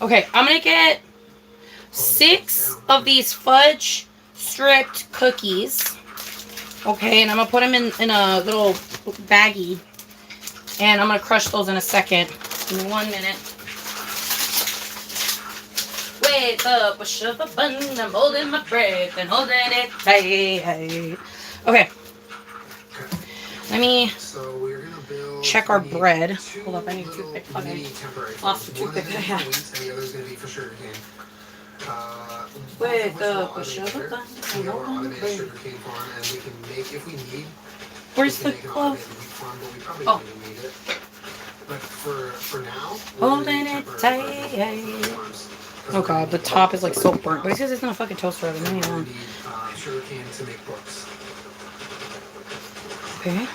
Okay, I'm gonna get 6 of these fudge stripped cookies. Okay, and I'm gonna put them in a little baggie, and I'm gonna crush those in a second. Give me 1 minute. Wait up, push up a button, I'm holding my breath and holding it tight. Okay. Let me So we're gonna build. check our bread. two Hold up, I need a little toothpick. Fuck, I mini temporary lost the farms. One toothpick is I gonna be had. for wheat, and the other is gonna be for sugarcane. Both Wait, of which will the automate sugar better. cane? We have our automated sugarcane farm, and we can make if we need. Where's we the can make an glove? automated wheat farm, but we probably Oh. don't even need it. But for now, Holding it tight. Oh god, the top is like so burnt. But it's because it's in a fucking toaster oven. We're Hang gonna on. need sugarcane to make books. Okay.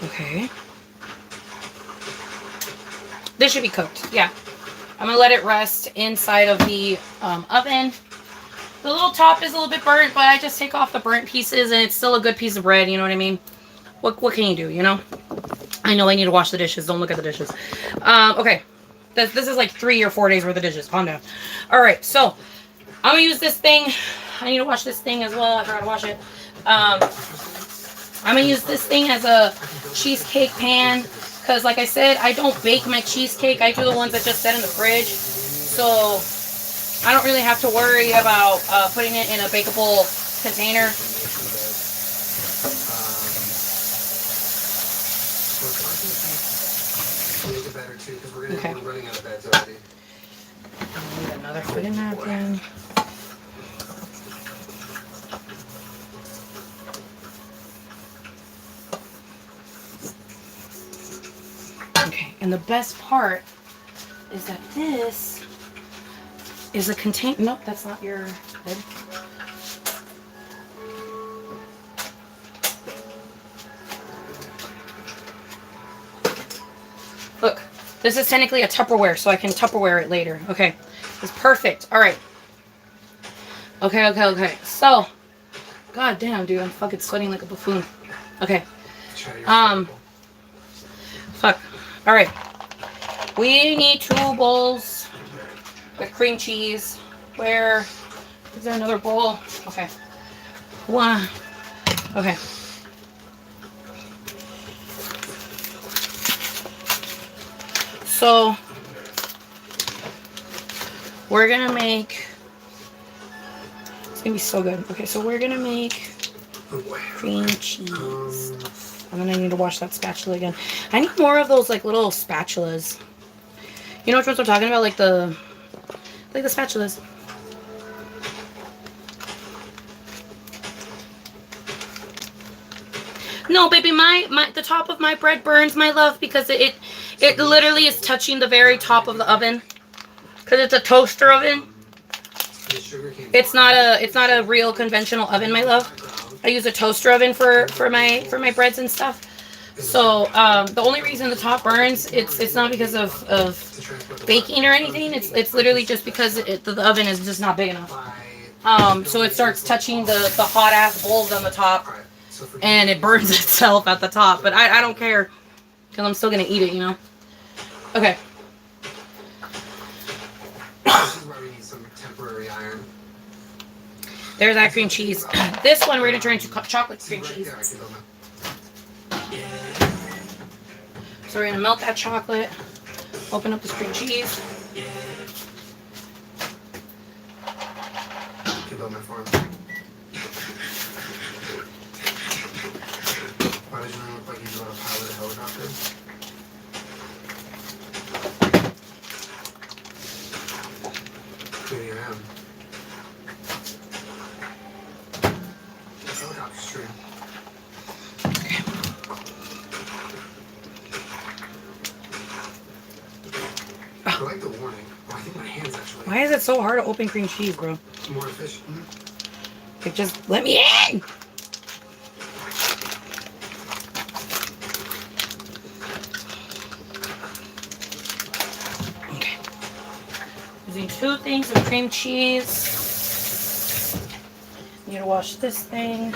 Okay. This should be cooked. Yeah. I'm gonna let it rest inside of the oven. The little top is a little bit burnt, but I just take off the burnt pieces and it's still a good piece of bread, you know what I mean? What can you do, you know? I know I need to wash the dishes. Don't look at the dishes. Okay. This is like 3 or 4 days worth of dishes. Calm down. Alright, so I'm gonna use this thing. I need to wash this thing as well. I forgot to wash it. I'm gonna use this thing as a cheesecake pan. Because like I said, I don't bake my cheesecake. I do the ones that just set in the fridge. So I don't really have to worry about putting it in a bakeable container. Okay. We're running out of beds already. I need another fucking napkin. Okay, and the best part is that this is a container. Nope, that's not your lid. Look, this is technically a Tupperware, so I can Tupperware it later. Okay, it's perfect. All right. Okay. So, god damn, dude, I'm fucking sweating like a buffoon. Okay. Fuck. All right. We need 2 bowls with cream cheese. Where is there another bowl? Okay. 1. Okay. So we're gonna make. It's gonna be so good. Okay, so we're gonna make cream cheese. I'm gonna need to wash that spatula again. I need more of those like little spatulas. You know which ones I'm talking about? Like the spatulas. No, baby, the top of my bread burns, my love, because it literally is touching the very top of the oven. Because it's a toaster oven. It's not a real conventional oven, my love. I use a toaster oven for my breads and stuff. So the only reason the top burns, it's not because of baking or anything. It's literally just because the oven is just not big enough. So it starts touching the hot ass bowls on the top, and it burns itself at the top. But I don't care, because I'm still gonna eat it, you know. Okay. This is where we need some temporary iron. There's that cream cheese. This one we're gonna turn into chocolate cream cheese. So we're gonna melt that chocolate, open up this cream cheese. Can build my farm. Why does it look like he's on a pilot helicopter? Here I am. Helicopter stream. I like the warning. Oh, I think my hands actually. Why is it so hard to open cream cheese, bro? More efficient. Like, just let me in! Okay. Using 2 things of cream cheese. Need to wash this thing.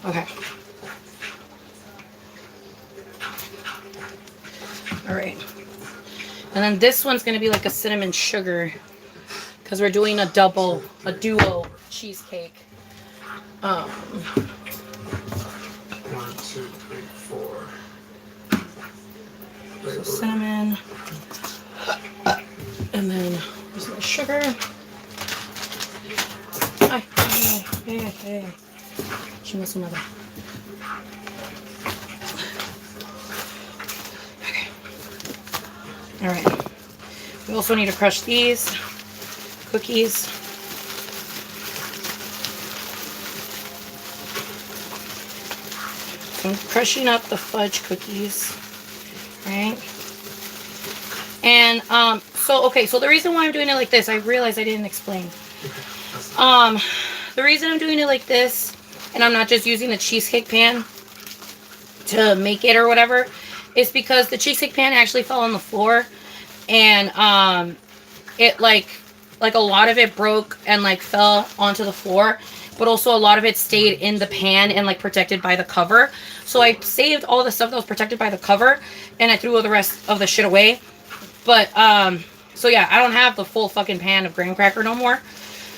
Okay. All right. And then this one's going to be like a cinnamon sugar, because we're doing a duo cheesecake. 1, 2, 3, my sugar. Hey. She wants another. Okay. All right. We also need to crush these cookies. So I'm crushing up the fudge cookies, right? And so the reason why I'm doing it like this, I realized I didn't explain. The reason I'm doing it like this, and I'm not just using the cheesecake pan to make it or whatever, is because the cheesecake pan actually fell on the floor, and it like a lot of it broke and like fell onto the floor, but also a lot of it stayed in the pan and like protected by the cover. So I saved all the stuff that was protected by the cover, and I threw all the rest of the shit away. But so yeah, I don't have the full fucking pan of graham cracker no more.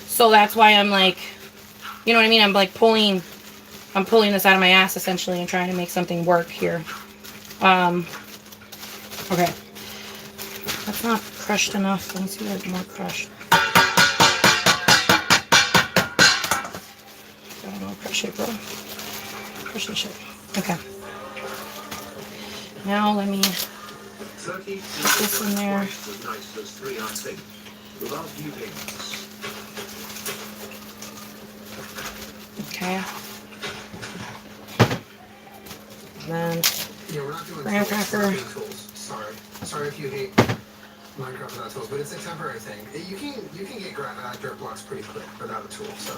So that's why I'm like, you know what I mean? I'm like pulling this out of my ass essentially and trying to make something work here. Okay. That's not crushed enough. Let me see if more crushed. I don't know, crush it, bro. Crush the shit. Okay. Now let me put this in there. Okay. And then Yeah, we're not doing graham tools, cracker. we're not doing tools. Sorry if you hate Minecraft without tools, but it's a temporary thing. You can get dirt blocks pretty quick without a tool. So,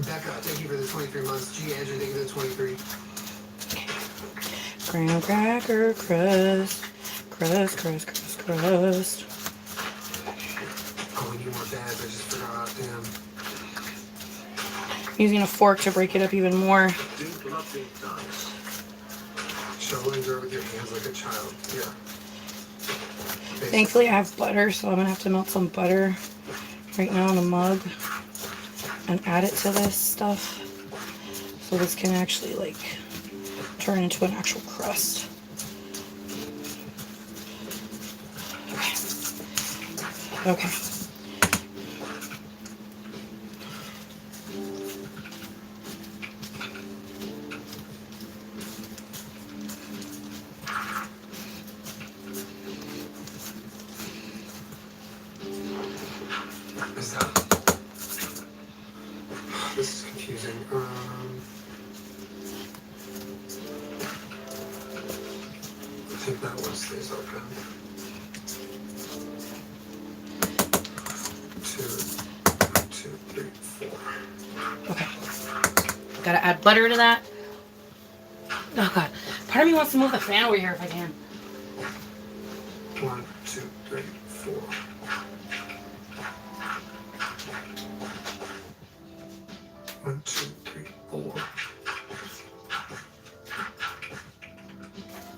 Becca, thank you for the 23 months. G. Andrew, thank you for the 23. Graham cracker crust. Oh, we need more bags. I just forgot. Damn. Using a fork to break it up even more. Shoveling dirt with your hands like a child. Yeah. Thankfully I have butter, so I'm gonna have to melt some butter right now in a mug and add it to this stuff. So this can actually like turn into an actual crust. Okay. Is that? This is confusing. I think that one stays open. 2, 3, 4. Okay. Gotta add butter to that. Oh god. Part of me wants to move the fan over here if I can. 1, 2, 3, 4. 1, 2, 3, 4.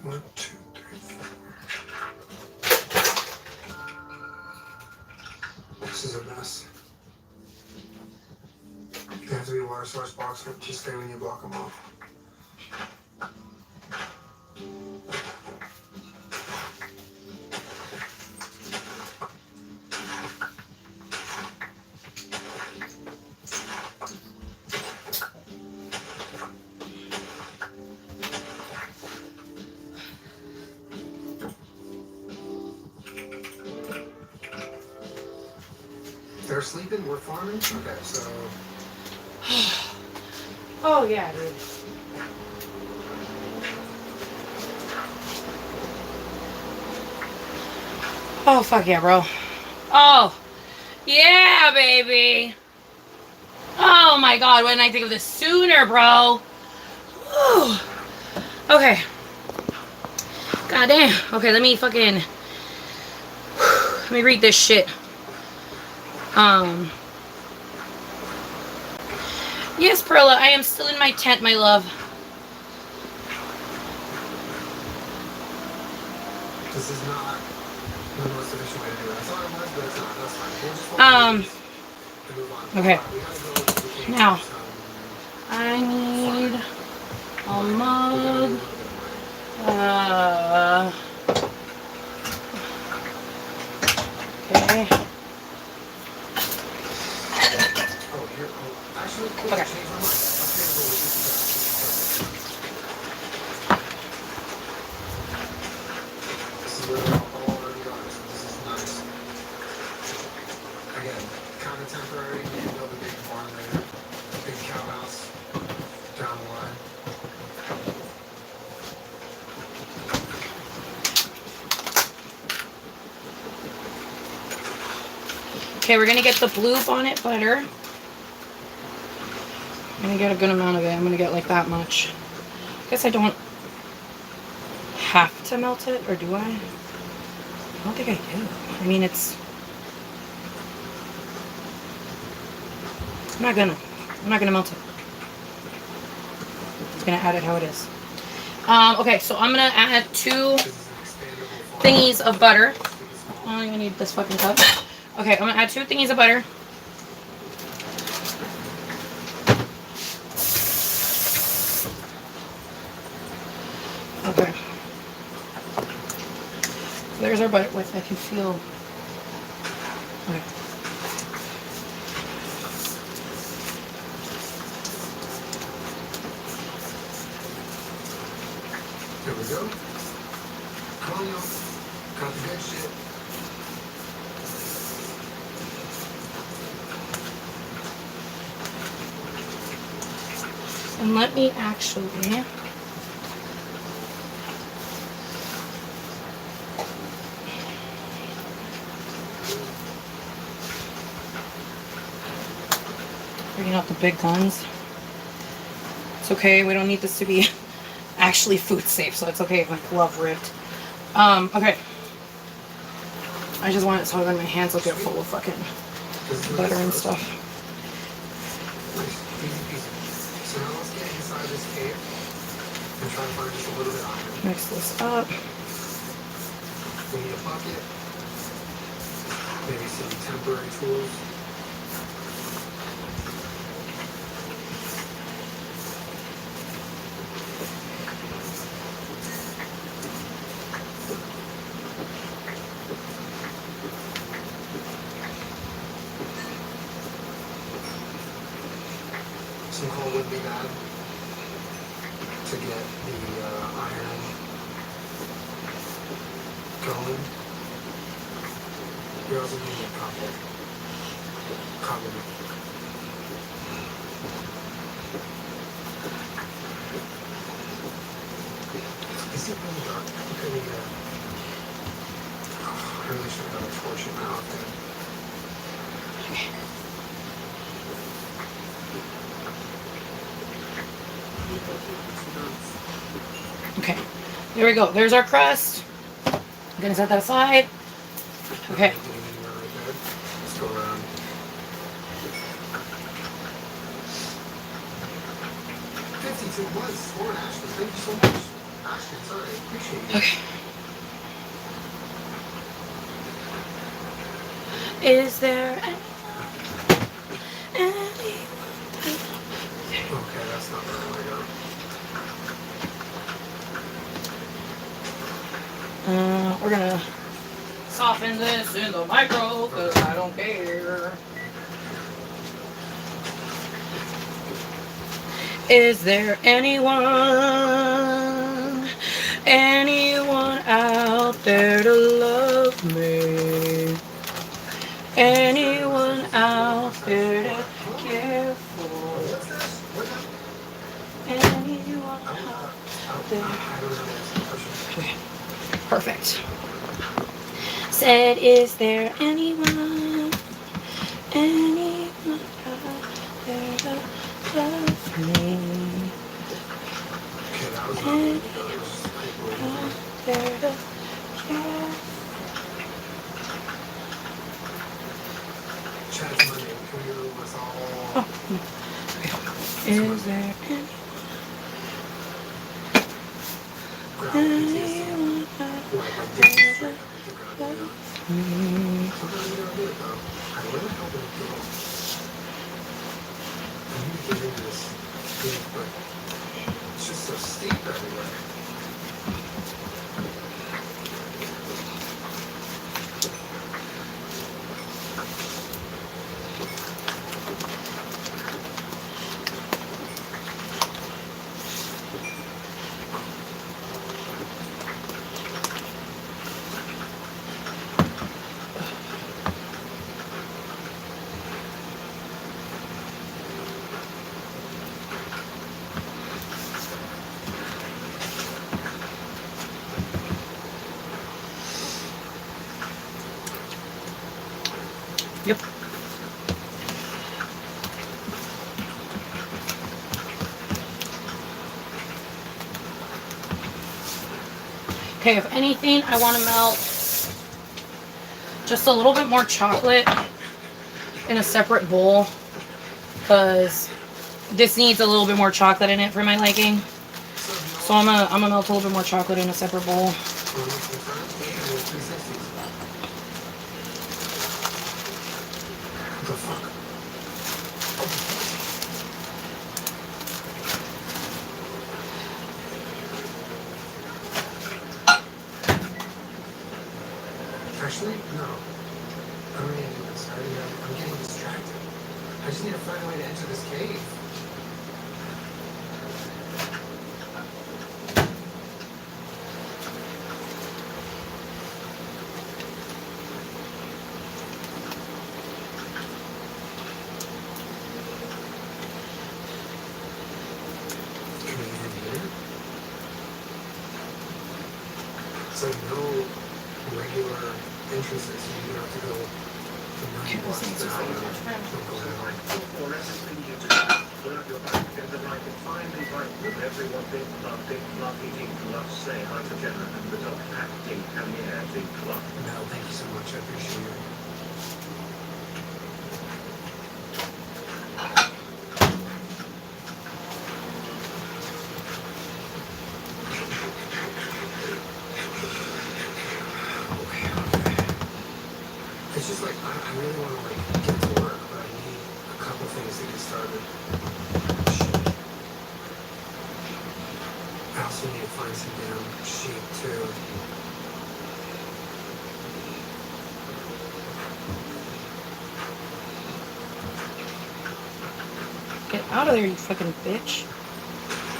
1, 2, 3, 4. This is a mess. They have to be a water source box to stay when you block them off. They're sleeping, we're farming? Okay, so... Oh yeah, dude. Oh fuck yeah, bro. Oh yeah, baby. Oh my god, why didn't I think of this sooner, bro? Whew. Okay. God damn. Okay, let me read this shit. Yes, Perla, I am still in my tent, my love. This is not the most efficient way to do it. I thought it was, but it's not. That's fine. We'll just move on. Okay. We gotta go Now, I need a mug. Okay. Oh, here. Oh, actually, wait, Okay. change my mind. Let's get a roll with this guy. This is where all already are, so this is nice. Again, kind of temporary. You can build a big barn later. Big cow house down the line. Okay, we're gonna get the blue bonnet butter. I'm gonna get a good amount of it. I'm gonna get like that much. I guess I don't have to melt it, or do I? I don't think I do. I mean, it's... I'm not gonna melt it. I'm just gonna add it how it is. Okay, so I'm gonna add 2 thingies of butter. I'm gonna need this fucking cup. Okay, I'm gonna add 2 thingies of butter. Okay. There's our butter with, I can feel. Okay. Here we go. Come on, y'all. Got the good shit. And let me actually... bringing out the big guns. It's okay, we don't need this to be actually food safe, so it's okay if my glove ripped. Okay. I just want it so then my hands will get full of fucking butter and stuff. Nice. Easy peasy. So now let's get inside this cave and try to find just a little bit of iron. Mix this up. We need a bucket. Maybe some temporary tools. Some coal would be bad to get the iron going. We also need a copper. Is it really dark? Really, I really should have a torch in my outfit. Okay, there we go. There's our crust. I'm gonna set that aside. Okay. Let's go around. $52 for an Ashton. Thank you so much. Ashton, sorry. Appreciate it. Okay. Is there anyone? Okay, that's not where I want to go. We're gonna soften this in the micro because I don't care. Is there anyone out there to love me? Anyone out there to care for? Anyone out there? Okay. Perfect. Said, is there anyone out there to love me? Anyone out there to care? Chad's Monday. Can we do this all? Oh. Is there anyone out there to love me? Sometimes you gotta do it though. I really hope it goes. I need to get into this thing, but it's just so steep everywhere. Yep. Okay, if anything, I want to melt just a little bit more chocolate in a separate bowl, because this needs a little bit more chocolate in it for my liking. So I'm gonna melt a little bit more chocolate in a separate bowl. What the fuck? Actually, no. I'm ready to do this. I'm getting distracted. I just need to find a way to enter this cave. Can we end here? So no regular entrances. You have to go to 9 blocks down and go down. For recipe you do, pull up your back and then I can finally write with everyone big love eating love say hi to Jenna and the dog acting and yeah, big love. No, thank you so much. I appreciate it. It's just like I really want to like get to work, but I need a couple things to get started. Shit. I also need to find some damn sheep too. Get out of there, you fucking bitch.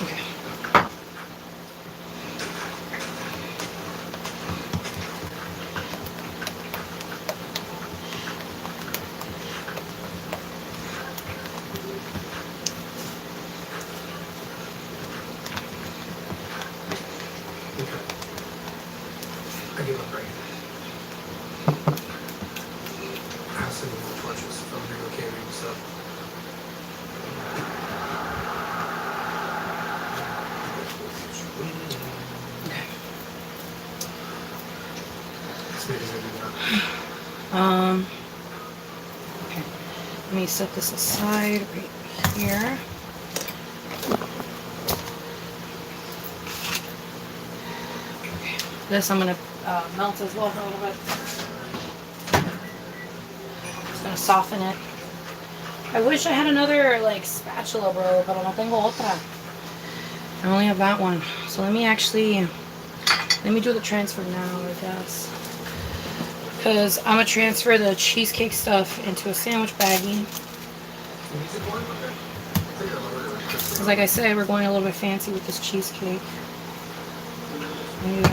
Okay. Okay. I give up right here. I also need more torches if I'm relocating, so. This maybe gonna be enough. Okay. Let me set this aside right here. Okay. This I'm gonna melt as well for a little bit. Just gonna soften it. I wish I had another like spatula, bro, pero no tengo otra. I only have that one. So let me do the transfer now, I guess. Because I'm going to transfer the cheesecake stuff into a sandwich baggie. Because like I said, we're going a little bit fancy with this cheesecake. Yeah.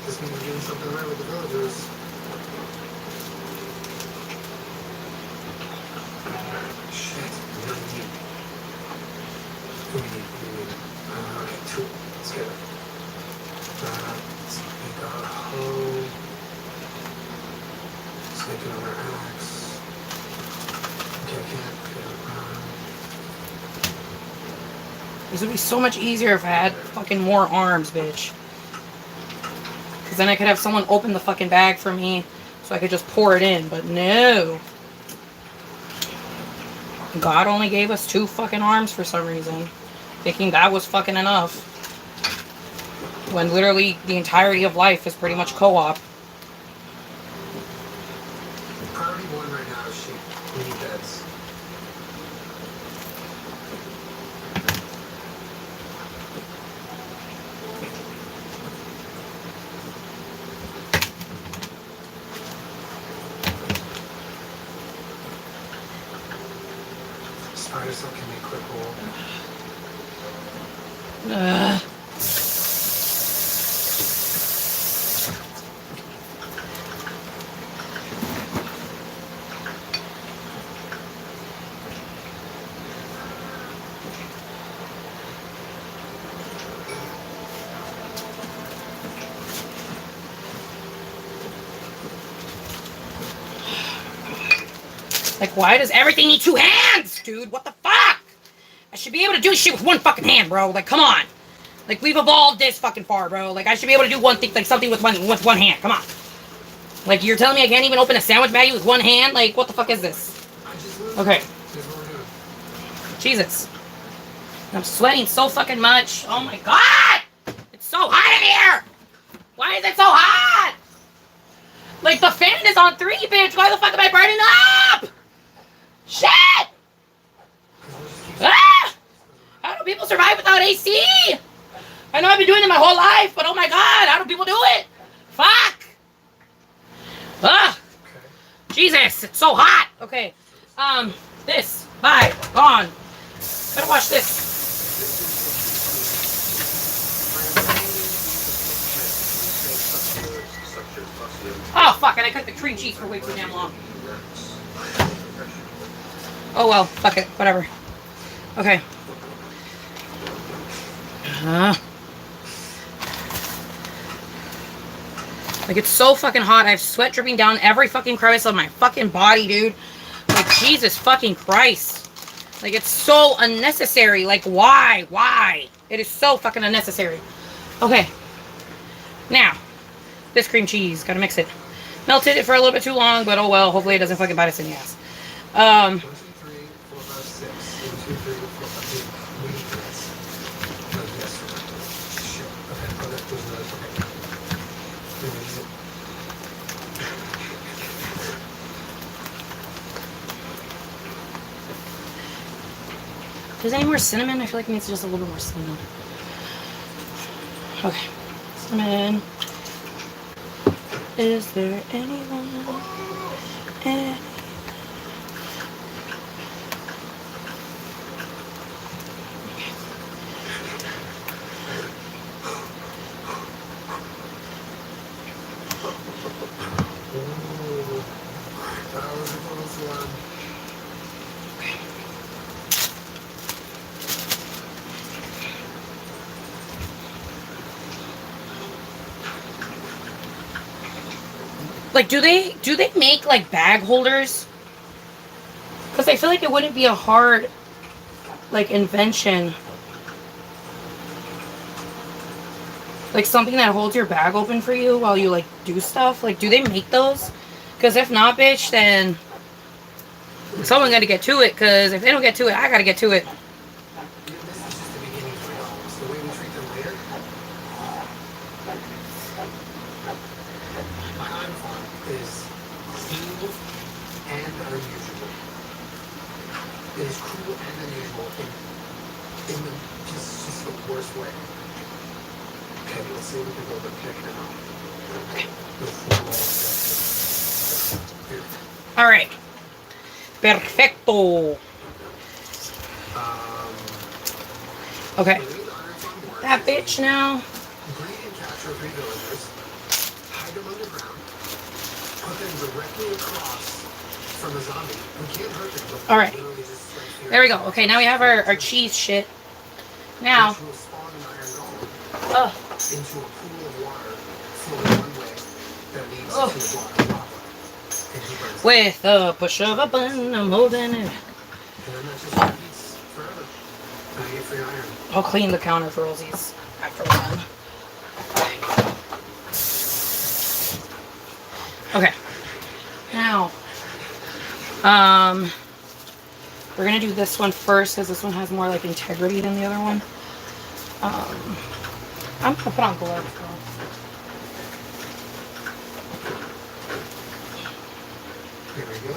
This means we're doing something right with the villagers. Shit, we don't need. We need. Okay, 2. Let's get it. Let's make a hoe. Let's make another axe. Okay, I can't get it. This would be so much easier if I had fucking more arms, bitch. Because then I could have someone open the fucking bag for me so I could just pour it in. But no. God only gave us 2 fucking arms for some reason. Thinking that was fucking enough. When literally the entirety of life is pretty much co-op. Priority 1 right now is sheep. We need beds. Spider silk can make quick wool. Like, why does everything need 2 hands, dude? What the fuck? I should be able to do shit with 1 fucking hand, bro. Like, come on. Like, we've evolved this fucking far, bro. Like, I should be able to do one thing, like something with one hand. Come on. Like, you're telling me I can't even open a sandwich baggie with 1 hand? Like, what the fuck is this? Okay. Jesus. I'm sweating so fucking much. Oh my god! It's so hot in here! Why is it so hot? Like, the fan is on 3, bitch. Why the fuck am I burning up? Shit! Ah! How do people survive without AC? I know I've been doing it my whole life, but oh my god, how do people do it? Fuck! Ah! Jesus, it's so hot! Okay, this, bye, gone. Gotta watch this. Oh fuck, and I cooked the cream cheese for way too damn long. Oh well, fuck it, whatever. Okay. Like, it's so fucking hot. I have sweat dripping down every fucking crevice of my fucking body, dude. Like, Jesus fucking Christ. Like, it's so unnecessary. Like, why? Why? It is so fucking unnecessary. Okay. Now, this cream cheese. Gotta mix it. Melted it for a little bit too long, but oh well. Hopefully it doesn't fucking bite us in the ass. 1, 2, 3, 4, 5, 6. 1, 2, 3, 4, 5, 6. We need this. No, yes. Shit. Okay, oh, that was another. If there's any more cinnamon, I feel like it needs just a little bit more cinnamon. Okay. Cinnamon. Is there anyone? Like, do they make like bag holders? Because I feel like it wouldn't be a hard like invention. Like something that holds your bag open for you while you like do stuff. Like, do they make those? Because if not, bitch, then someone got to get to it. Because if they don't get to it, I got to get to it. It is cruel and unusual in the just the worst way. Okay, let's see if we can build a pick now. All right. Perfecto. Okay. That bitch now. Bring and capture 3 villagers. Hide them underground. Put them directly across from a zombie. We can't hurt them. All right. There we go. Okay, now we have our cheese shit. Now. Into a pool of water flowing one way that leads to the water lava. With a push of a button, I'm holding it. And then that just repeats forever. Now you get free iron. I'll clean the counter for Rosie's after we're done. Okay. Now, we're gonna do this one first because this one has more like integrity than the other one. I'm gonna put on gloves, girl. Here we go.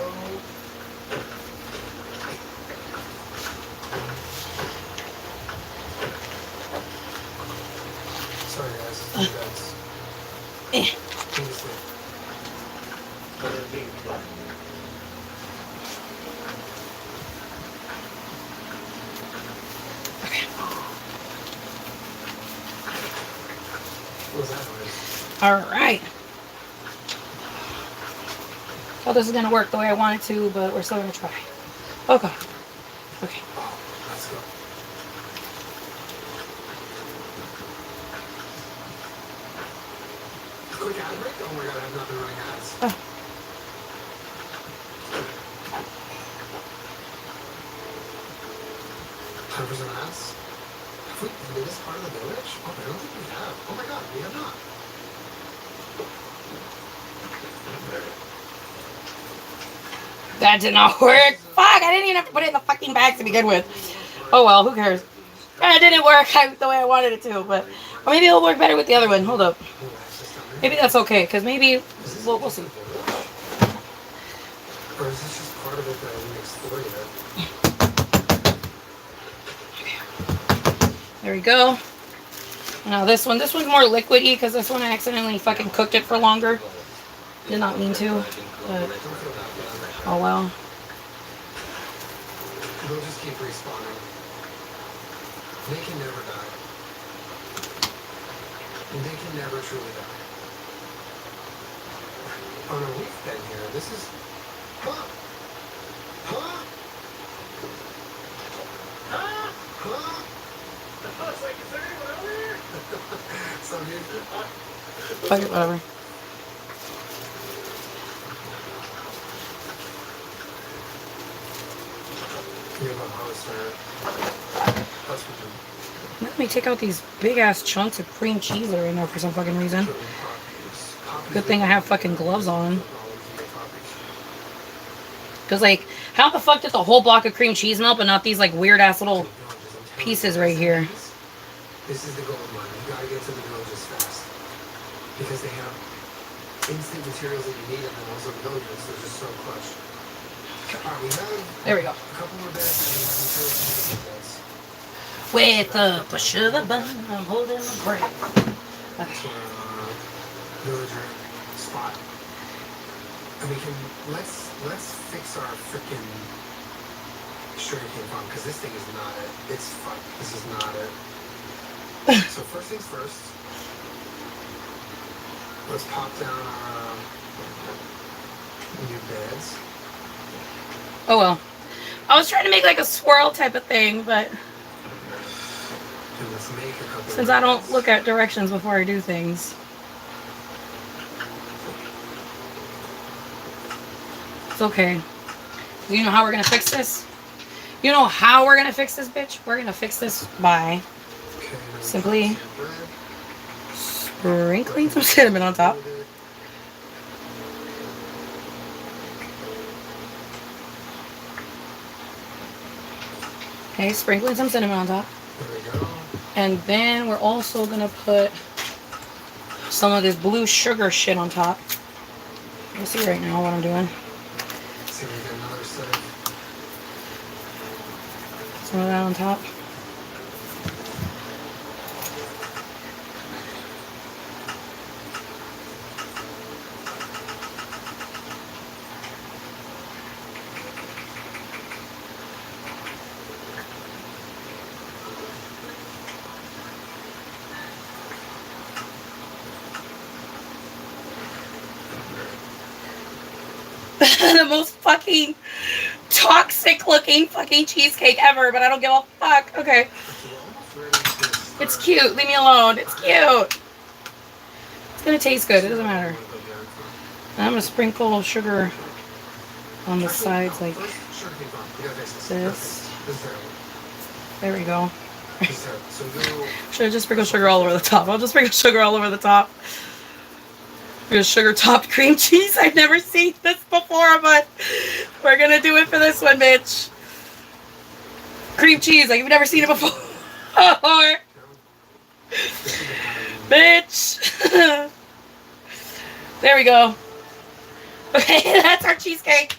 Sorry guys, All right. Well, this is gonna work the way I want it to, but we're still gonna try. Okay. Okay. Let's go. Quick ad break? Oh my god, I have nothing running ads. Wait, the biggest part of the village? Oh, I don't think we have. Oh my god, we have not. That did not work. Fuck, I didn't even have to put it in the fucking bag to begin with. Oh well, who cares? It didn't work the way I wanted it to, but or maybe it'll work better with the other one. Hold up. Maybe that's okay, because maybe we'll see. Or is this just part of it that we explore yet? There we go. Now this one's more liquidy because this one I accidentally fucking cooked it for longer. Did not mean to, but oh well. They'll just keep respawning. They can never die. And they can never truly die. Oh no, we've been here. This is... Huh? Huh? Huh? Huh? It's like, is there anyone over here? So dude, Fuck it, whatever. you have a house there. That's what Let me take out these big ass chunks of cream cheese that are in there for some fucking reason. Good thing I have fucking gloves on. Because, like, how the fuck did the whole block of cream cheese melt, but not these, like, weird ass little pieces right here? This is the gold mine. You gotta get to the villages fast. Because they have instant materials that you need, and then also villages. They're just so clutch. Alright, we have There we go. a couple more beds, and we have materials to make the beds. With the push of the button, I'm holding the break. That's our villager spot. And we can, let's fix our freaking sugarcane farm, because this thing is not it. It's fucked. This is not it. So first things first, let's pop down our new beds. Oh well. I was trying to make like a swirl type of thing, but And let's make a couple since of I don't beds. look at directions before I do things. It's okay. You know how we're gonna fix this? You know how we're gonna fix this, bitch? We're gonna fix this by Okay, now we simply got some bread. sprinkling some cinnamon on top. Okay, sprinkling some cinnamon on top. There we go. And then we're also gonna put some of this blue sugar shit on top. You'll see right now what I'm doing. See, we got another set of Some of that on top. The most fucking toxic looking fucking cheesecake ever, but I don't give a fuck. Okay. we're almost ready to start. It's cute. Leave me alone. It's cute. It's gonna taste good. It doesn't matter. I'm gonna sprinkle sugar on the sides like First, sugarcane farm. We gotta fix this. this. This is terrible. There we go. This is terrible. So go. Should I just sprinkle sugar all over the top? I'll just sprinkle sugar all over the top. Here's sugar topped cream cheese. I've never seen this before, but we're gonna do it for this one, bitch. Cream cheese, like you've never seen it before. Bitch. There we go. Okay, that's our cheesecake.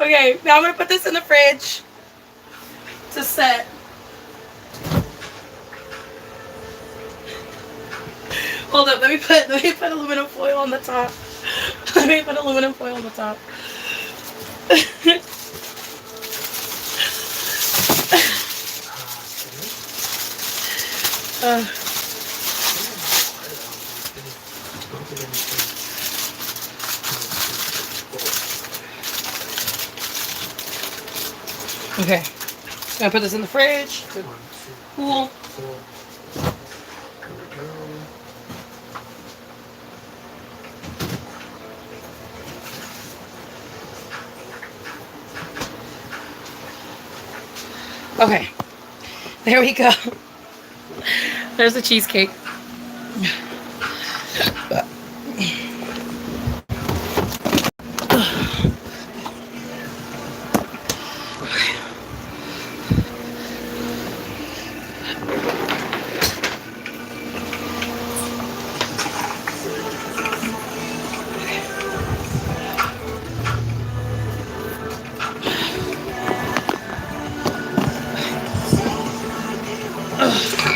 Okay, now I'm gonna put this in the fridge to set. Hold up, let me put aluminum foil on the top. Let me put aluminum foil on the top. Okay. Gonna put this in the fridge. to Cool. Okay, there we go. There's a cheesecake.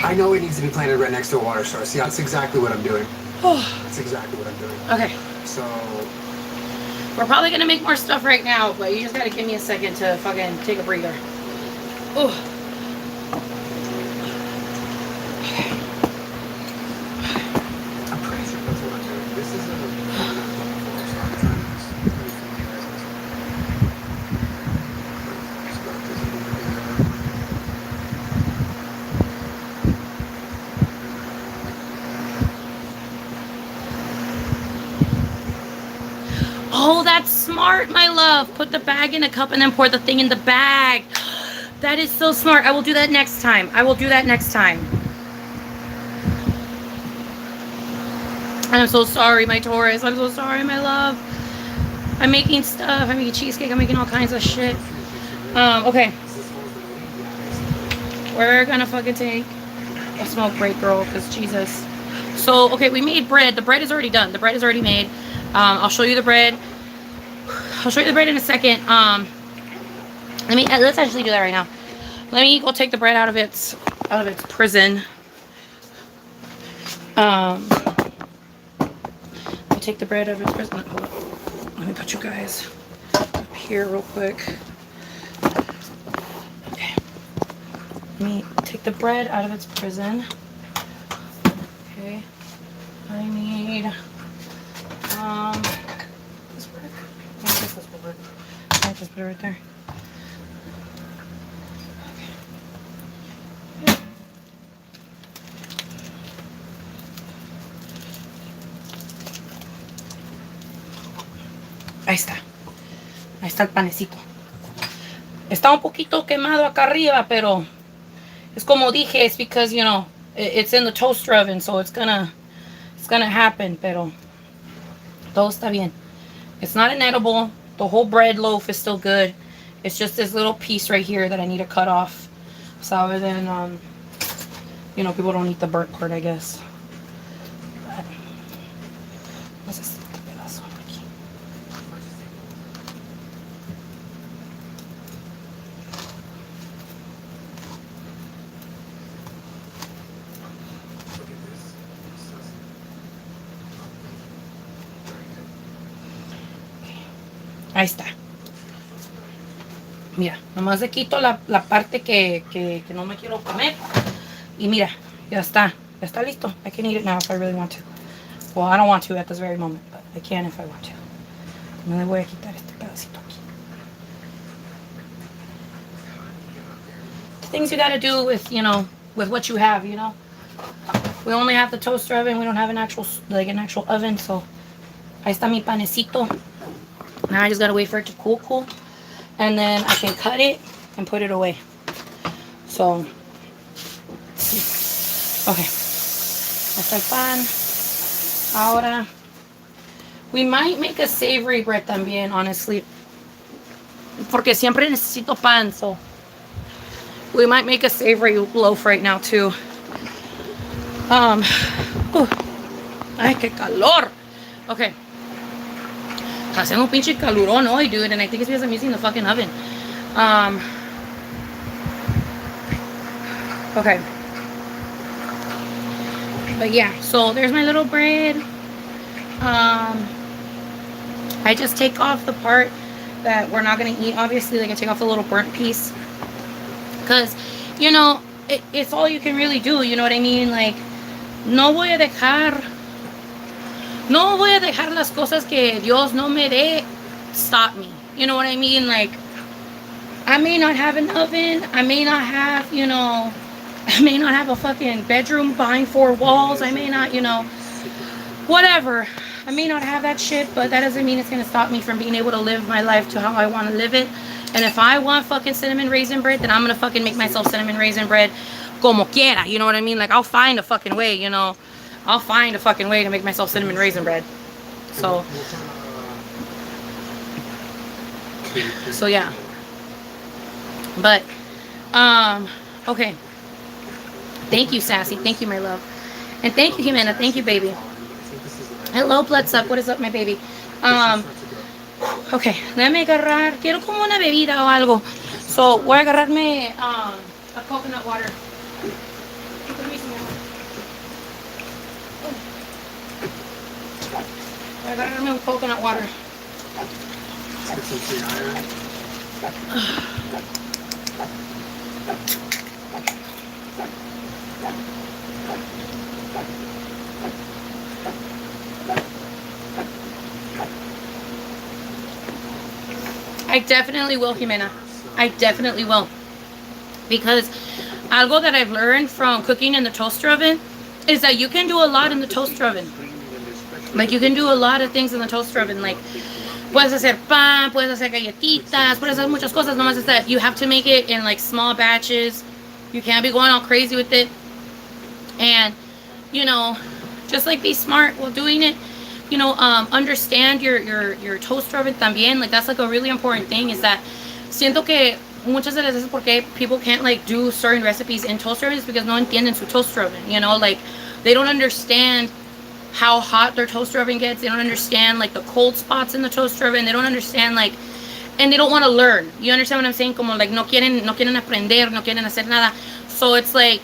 I know it needs to be planted right next to a water source. Yeah, that's exactly what I'm doing. That's exactly what I'm doing. Okay. So, We're probably gonna make more stuff right now, but you just gotta give me a second to fucking take a breather. Oh. I'm pretty sure that's what I'm doing. This is Oh, that's smart, my love. Put the bag in a cup and then pour the thing in the bag. That is so smart. I will do that next time. I will do that next time. I'm so sorry, my Taurus. I'm so sorry, my love. I'm making stuff. I'm making cheesecake. I'm making all kinds of shit. Okay. We're gonna fucking take a smoke break, girl, because Jesus. So, okay, we made bread. The bread is already done. The bread is already made. I'll show you the bread. I'll show you the bread in a second. Let's actually do that right now. Let me go take the bread out of its prison. I'll take the bread out of its prison. Hold on. Let me put you guys up here real quick. Okay. Let me take the bread out of its prison. Okay. I need this work? I guess this will work. I just put it right there. Ahí está. Ahí está el panecito. Está un poquito quemado acá arriba, pero es como dije, it's because, you know, it's in the toaster oven, so it's gonna happen, pero todo está bien. It's not inedible. The whole bread loaf is still good. It's just this little piece right here that I need to cut off. So then, you know, people don't eat the burnt part, I guess. But, what's this pedazo aquí? Ahí está. Mira, nomás le quito la parte que no me quiero comer. Y mira, ya está. Ya está listo. I can eat it now if I really want to. Well, I don't want to at this very moment, but I can if I want to. No le voy a quitar este pedacito aquí. Things you gotta do with, you know, with what you have, you know. We only have the toaster oven. We don't have an actual oven, so ahí está mi panecito. Now I just gotta wait for it to cool. And then I can cut it and put it away. So, okay. Hasta el pan. Ahora, we might make a savory bread también, honestly. Porque siempre necesito pan, so we might make a savory loaf right now too. Ay, qué calor. Okay. Está haciendo un pinche calurón hoy, dude, and I think it's because I'm using the fucking oven. Okay. But yeah, so there's my little bread. I just take off the part that we're not gonna eat, obviously. Like, I take off the little burnt piece. Because, you know, it's all you can really do, you know what I mean? Like, no voy a dejar las cosas que Dios no me dé stop me. You know what I mean? Like, I may not have an oven. I may not have, you know, I may not have a fucking bedroom behind 4 walls. I may not, you know, whatever. I may not have that shit, but that doesn't mean it's going to stop me from being able to live my life to how I want to live it. And if I want fucking cinnamon raisin bread, then I'm going to fucking make myself cinnamon raisin bread como quiera, you know what I mean? Like, I'll find a fucking way, you know? I'll find a fucking way to make myself cinnamon raisin bread. So yeah. But, okay. Thank you, Sassy. Thank you, my love. And thank you, Jimena. Thank you, baby. Hello, Bloodsuck. What is up, my baby? Okay, déjame agarrar. Quiero como una bebida o algo. So, voy a agarrarme a coconut water. Voy a agarrarme un coconut water. I definitely will, Jimena. I definitely will. Because algo that I've learned from cooking in the toaster oven is that you can do a lot in the toaster oven. Like, you can do a lot of things in the toaster oven. Like, puedes hacer pan, puedes hacer galletitas, puedes hacer muchas cosas. Nomás is that you have to make it in, like, small batches. You can't be going all crazy with it. And, you know, just, like, be smart while doing it. You know, understand your toaster oven también. Like, that's like a really important thing, is that siento que muchas de las veces porque people can't like do certain recipes in toaster ovens because no entienden su toaster oven, you know, like they don't understand how hot their toaster oven gets. They don't understand like the cold spots in the toaster oven. They don't understand like, and they don't want to learn. You understand what I'm saying? Como like no quieren aprender, no quieren hacer nada. So it's like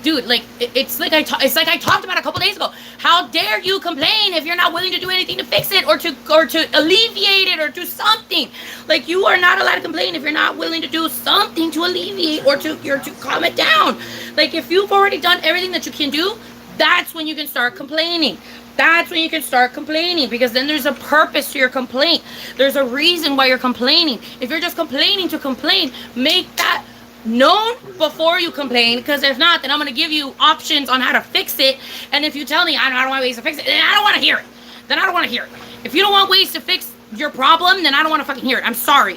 dude, like it's like I talked about a couple days ago. How dare you complain if you're not willing to do anything to fix it or to alleviate it or do something? Like, you are not allowed to complain if you're not willing to do something to alleviate or to calm it down. Like, if you've already done everything that you can do, that's when you can start complaining. That's when you can start complaining, because then there's a purpose to your complaint. There's a reason why you're complaining. If you're just complaining to complain, make that known before you complain, because if not, then I'm going to give you options on how to fix it. And if you tell me I don't want ways to fix it, then I don't want to hear it. Then I don't want to hear it. If you don't want ways to fix your problem, then I don't want to fucking hear it. I'm sorry.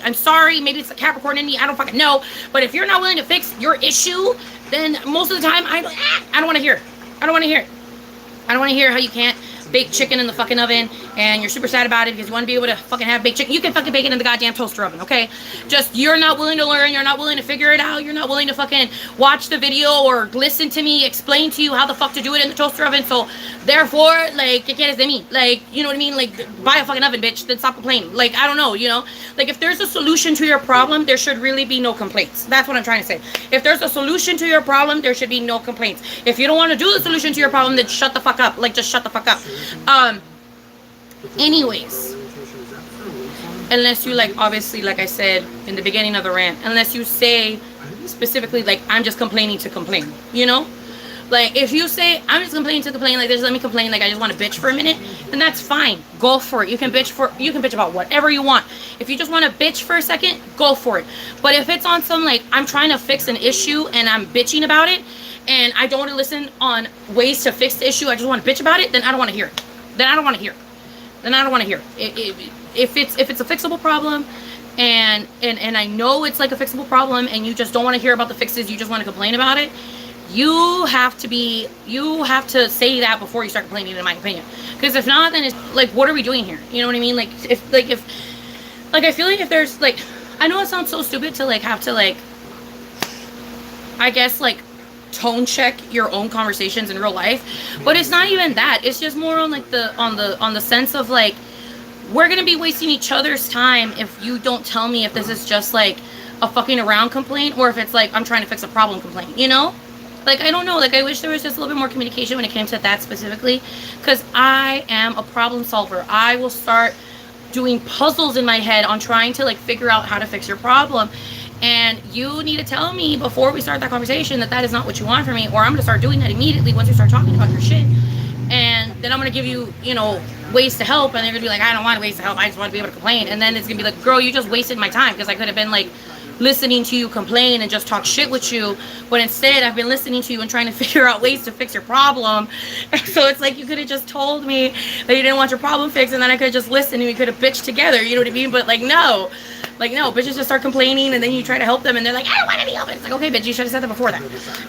Maybe it's the Capricorn in me. I don't fucking know. But if you're not willing to fix your issue, then most of the time I don't want to hear it. I don't want to hear it. I don't want to hear how you can't bake chicken in the fucking oven and you're super sad about it because you want to be able to fucking have baked chicken. You can fucking bake it in the goddamn toaster oven, okay? Just, you're not willing to learn, you're not willing to figure it out, you're not willing to fucking watch the video or listen to me explain to you how the fuck to do it in the toaster oven. So therefore, like, ¿qué quieres de mí? Like, you know what I mean? Like, buy a fucking oven, bitch, then stop complaining. Like, I don't know, you know? Like, if there's a solution to your problem, there should really be no complaints. That's what I'm trying to say. If there's a solution to your problem, there should be no complaints. If you don't want to do the solution to your problem, then shut the fuck up. Like, just shut the fuck up. Anyways, unless you, like, obviously, like I said in the beginning of the rant, unless you say specifically, like, I'm just complaining to complain, you know? Like, if you say, I'm just complaining to complain, like, just let me complain, like, I just want to bitch for a minute, then that's fine. Go for it. You can bitch about whatever you want. If you just want to bitch for a second, go for it. But if it's on some, like, I'm trying to fix an issue and I'm bitching about it, and I don't want to listen on ways to fix the issue, I just want to bitch about it, then I don't want to hear it. Then I don't want to hear it. If it's a fixable problem, and I know it's like a fixable problem, and you just don't want to hear about the fixes, you just want to complain about it, you have to say that before you start complaining, in my opinion. Because if not, then it's like, what are we doing here? You know what I mean? Like, if I feel like if there's, like, I know it sounds so stupid to, like, have to, like, I guess, like, tone check your own conversations in real life, but it's not even that. It's just more on, like, on the sense of, like, we're gonna be wasting each other's time if you don't tell me if this is just, like, a fucking around complaint, or if it's, like, I'm trying to fix a problem complaint, you know? Like, I don't know, like, I wish there was just a little bit more communication when it came to that specifically, because I am a problem solver. I will start doing puzzles in my head on trying to, like, figure out how to fix your problem. And you need to tell me before we start that conversation that is not what you want from me, or I'm going to start doing that immediately once you start talking about your shit. And then I'm going to give you, you know, ways to help, and they're going to be like, I don't want ways to help, I just want to be able to complain. And then it's going to be like, girl, you just wasted my time, because I could have been, like, listening to you complain and just talk shit with you, but instead I've been listening to you and trying to figure out ways to fix your problem. So it's like, you could have just told me that you didn't want your problem fixed, and then I could have just listened and we could have bitched together, you know what I mean? But, like, no. Like, no, bitches just start complaining, and then you try to help them, and they're like, I don't want to be helped. It's like, okay, bitch, you should have said that before that.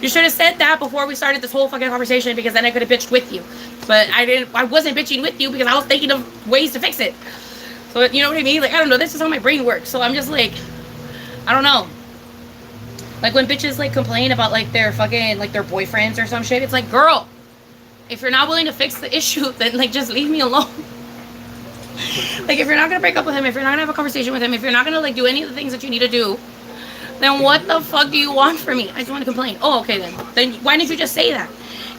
You should have said that before we started this whole fucking conversation, because then I could have bitched with you. But I wasn't bitching with you because I was thinking of ways to fix it. So, you know what I mean? Like, I don't know, this is how my brain works. So I'm just like, I don't know. Like, when bitches, like, complain about, like, their fucking, like, their boyfriends or some shit, it's like, girl, if you're not willing to fix the issue, then, like, just leave me alone. Like, if you're not gonna break up with him, if you're not gonna have a conversation with him, if you're not gonna, like, do any of the things that you need to do, then what the fuck do you want from me? I just want to complain. Oh, okay, then why didn't you just say that?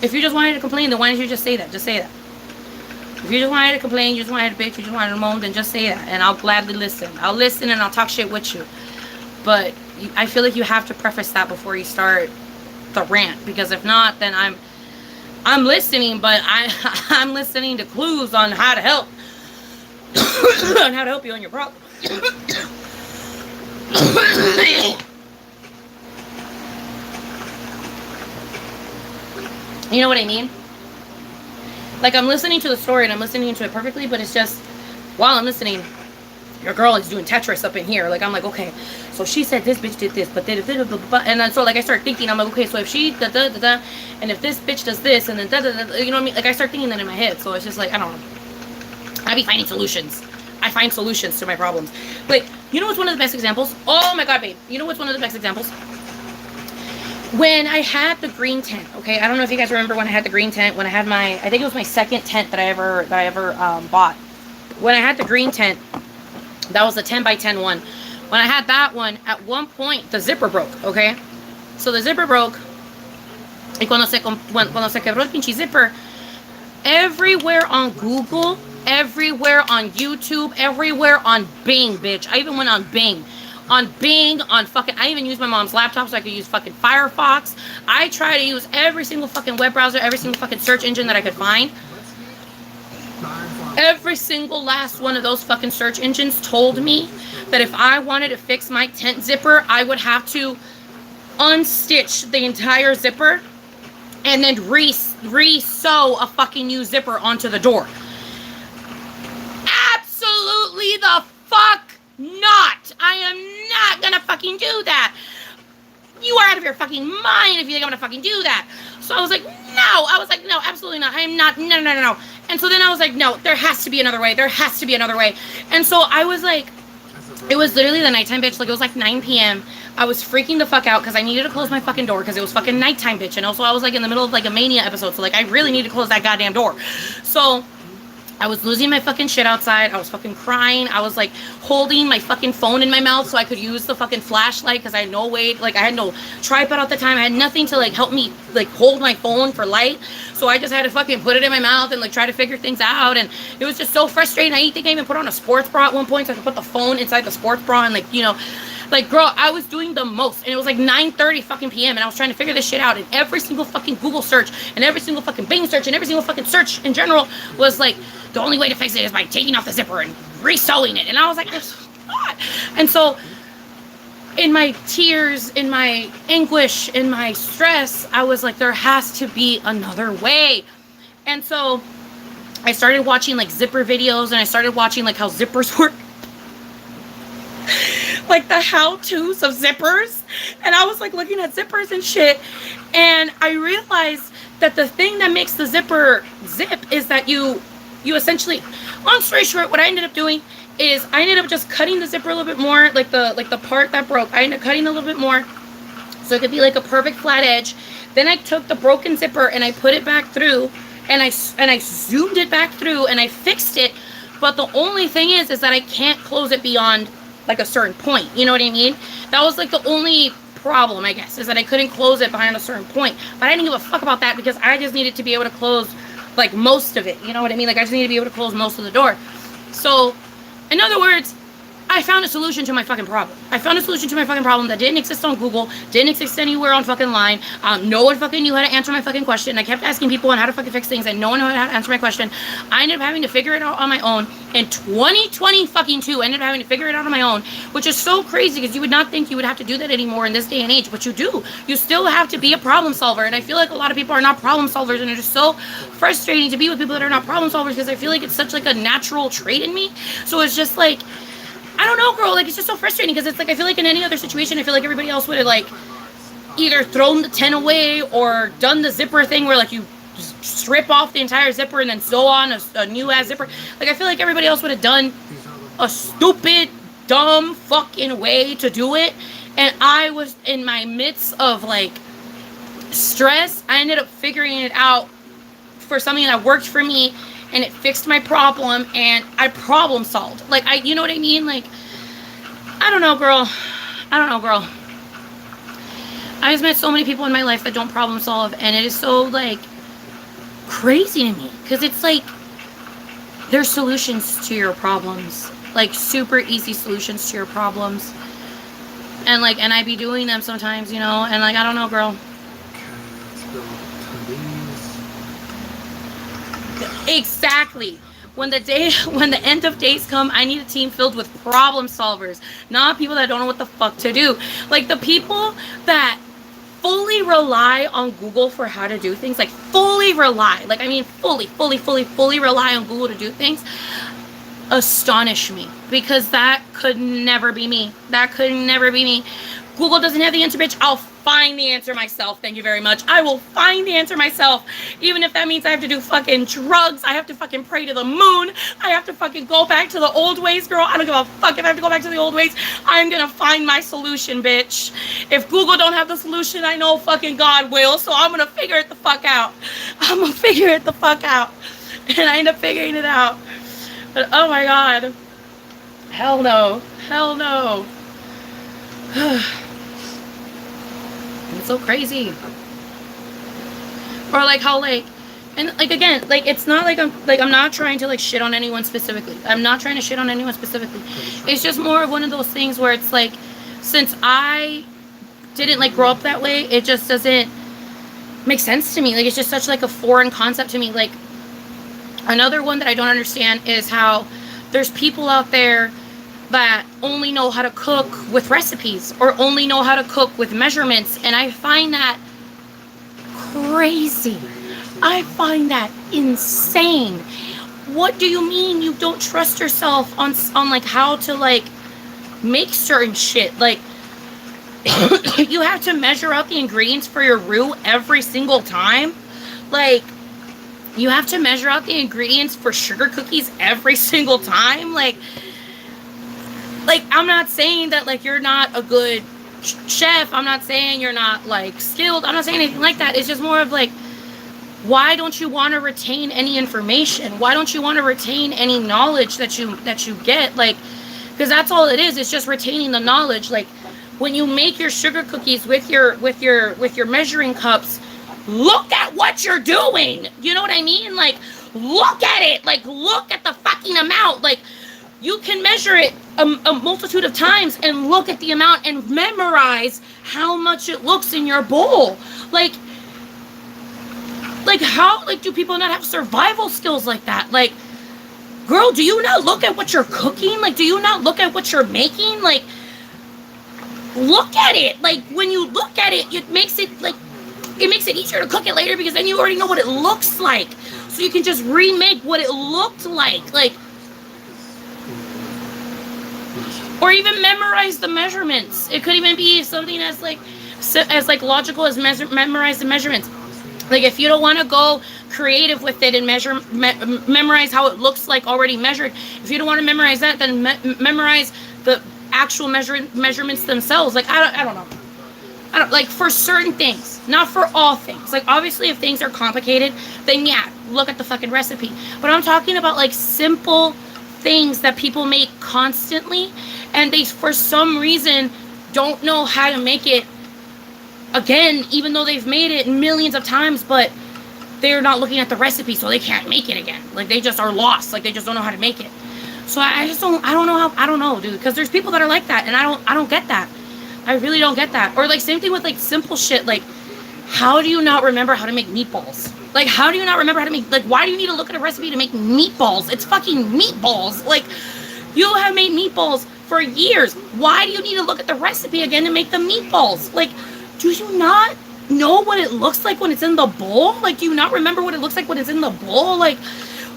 If you just wanted to complain, then why didn't you just say that? Just say that. If you just wanted to complain, you just wanted to bitch, you just wanted to moan, then just say that, and I'll gladly listen. I'll listen and I'll talk shit with you. But I feel like you have to preface that before you start the rant, because if not, then I'm listening, but I'm listening to clues on how to help. On how to help you on your problem. You know what I mean? Like, I'm listening to the story and I'm listening to it perfectly, but it's just, while I'm listening, your girl is doing Tetris up in here. Like, I'm like, okay, so she said this bitch did this, but then, and then so, like, I start thinking, I'm like, okay, so if she da-da-da-da, and if this bitch does this, and then da-da-da-da, you know what I mean? Like, I start thinking that in my head, so it's just like, I don't know. I be finding solutions. I find solutions to my problems. Like, you know what's one of the best examples? Oh my god, babe. You know what's one of the best examples? When I had the green tent, okay? I don't know if you guys remember when I had the green tent, when I had my, I think it was my second tent that I ever bought. When I had the green tent, that was the 10 by 10 one. When I had that one, at one point, the zipper broke, okay? So the zipper broke. Y cuando se quebró el pinche zipper, everywhere on Google, everywhere on YouTube, everywhere on Bing, bitch. I even went on Bing. On fucking, I even used my mom's laptop so I could use fucking Firefox. I try to use every single fucking web browser, every single fucking search engine that I could find. Every single last one of those fucking search engines told me that if I wanted to fix my tent zipper, I would have to unstitch the entire zipper and then re-sew a fucking new zipper onto the door. Absolutely the fuck not. I am not gonna fucking do that. You are out of your fucking mind if you think I'm gonna fucking do that. So I was like, no. I was like, no, absolutely not. I am not. No. And so then I was like, no, there has to be another way. There has to be another way. And so I was like, it was literally the nighttime, bitch. Like, it was like 9 p.m. I was freaking the fuck out because I needed to close my fucking door because it was fucking nighttime, bitch. And also I was like in the middle of like a Mania episode. So like I really need to close that goddamn door. So I was losing my fucking shit outside. I was fucking crying. I was like holding my fucking phone in my mouth so I could use the fucking flashlight because I had no way, like I had no tripod at the time. I had nothing to like help me like hold my phone for light. So I just had to fucking put it in my mouth and like try to figure things out. And it was just so frustrating. I think I even put on a sports bra at one point so I could put the phone inside the sports bra and like, you know, like, girl, I was doing the most. And it was like 9:30 fucking p.m. And I was trying to figure this shit out. And every single fucking Google search and every single fucking Bing search and every single fucking search in general was like, the only way to fix it is by taking off the zipper and re-sewing it. And I was like, what? And so in my tears, in my anguish, in my stress, I was like, there has to be another way. And so I started watching like zipper videos and I started watching like how zippers work. Like the how-tos of zippers. And I was like looking at zippers and shit. And I realized that the thing that makes the zipper zip is that you essentially, long story short, what I ended up doing is I ended up just cutting the zipper a little bit more, like the part that broke. I ended up cutting a little bit more so it could be like a perfect flat edge. Then I took the broken zipper and I put it back through and I zoomed it back through and I fixed it. But the only thing is that I can't close it beyond like a certain point. You know what I mean? That was like the only problem, I guess, is that I couldn't close it behind a certain point. But I didn't give a fuck about that because I just needed to be able to close like most of it. You know what I mean? Like I just need to be able to close most of the door. So in other words, I found a solution to my fucking problem. I found a solution to my fucking problem that didn't exist on Google, didn't exist anywhere on fucking line. No one fucking knew how to answer my fucking question. I kept asking people on how to fucking fix things and no one knew how to answer my question. I ended up having to figure it out on my own. In 2020 fucking 2, I ended up having to figure it out on my own, which is so crazy because you would not think you would have to do that anymore in this day and age, but you do. You still have to be a problem solver, and I feel like a lot of people are not problem solvers, and it's just so frustrating to be with people that are not problem solvers because I feel like it's such like a natural trait in me. So it's just like, I don't know, girl. Like, it's just so frustrating because it's like I feel like in any other situation, I feel like everybody else would have like either thrown the 10 away or done the zipper thing where like you strip off the entire zipper and then sew on a new ass zipper. Like, I feel like everybody else would have done a stupid, dumb fucking way to do it. And I was in my midst of like stress. I ended up figuring it out for something that worked for me, and it fixed my problem, and I problem solved. Like, you know what I mean? Like, I don't know, girl. I've met so many people in my life that don't problem solve, and it is so, like, crazy to me. Because it's like, there's solutions to your problems. Like, super easy solutions to your problems. And, like, and I be doing them sometimes, you know? And, like, I don't know, girl. Exactly. When the end of days come, I need a team filled with problem solvers, not people that don't know what the fuck to do. Like, the people that fully rely on Google for how to do things, like fully rely, like, I mean, fully rely on Google to do things, astonish me, because that could never be me. Google doesn't have the answer, bitch. I'll find the answer myself. Thank you very much. I will find the answer myself. Even if that means I have to do fucking drugs. I have to fucking pray to the moon. I have to fucking go back to the old ways, girl. I don't give a fuck if I have to go back to the old ways. I'm gonna find my solution, bitch. If Google don't have the solution, I know fucking God will. So I'm gonna figure it the fuck out. And I end up figuring it out. But oh my God. Hell no. It's so crazy. Or like how like, and like again, like it's not like I'm not trying to like shit on anyone specifically. It's just more of one of those things where it's like, since I didn't like grow up that way, it just doesn't make sense to me. Like, it's just such like a foreign concept to me. Like, another one that I don't understand is how there's people out there that only know how to cook with recipes or only know how to cook with measurements, and I find that crazy. I find that insane. What do you mean you don't trust yourself on like how to like make certain shit? Like, you have to measure out the ingredients for your roux every single time. Like, you have to measure out the ingredients for sugar cookies every single time. Like, I'm not saying that, like, you're not a good chef. I'm not saying you're not, like, skilled. I'm not saying anything like that. It's just more of, like, why don't you want to retain any information? Why don't you want to retain any knowledge that you get? Like, because that's all it is. It's just retaining the knowledge. Like, when you make your sugar cookies with your measuring cups, look at what you're doing. You know what I mean? Like, look at it. Like, look at the fucking amount. Like, you can measure it a multitude of times and look at the amount and memorize how much it looks in your bowl. Like how, like, do people not have survival skills like that? Like, girl, do you not look at what you're cooking? Like, do you not look at what you're making? Like, look at it. Like, when you look at it, it makes it easier to cook it later, because then you already know what it looks like. So you can just remake what it looked like. Like, or even memorize the measurements. It could even be something as logical as memorize the measurements. Like, if you don't want to go creative with it and memorize how it looks like already measured. If you don't want to memorize that, then memorize the actual measurements themselves. Like, I don't know. I don't, like, for certain things, not for all things. Like, obviously, if things are complicated, then yeah, look at the fucking recipe. But I'm talking about, like, simple things that people make constantly, and they, for some reason, don't know how to make it again, even though they've made it millions of times, but they're not looking at the recipe, so they can't make it again. Like, they just are lost. Like, they just don't know how to make it. So I don't know, dude, because there's people that are like that, and I don't get that. I really don't get that. Or, like, same thing with, like, simple shit. Like, how do you not remember how to make meatballs? Like, how do you not remember how to make, like, why do you need to look at a recipe to make meatballs? It's fucking meatballs. Like, you have made meatballs for years. Why do you need to look at the recipe again to make the meatballs? Like, do you not know what it looks like when it's in the bowl? Like, do you not remember what it looks like when it's in the bowl? Like,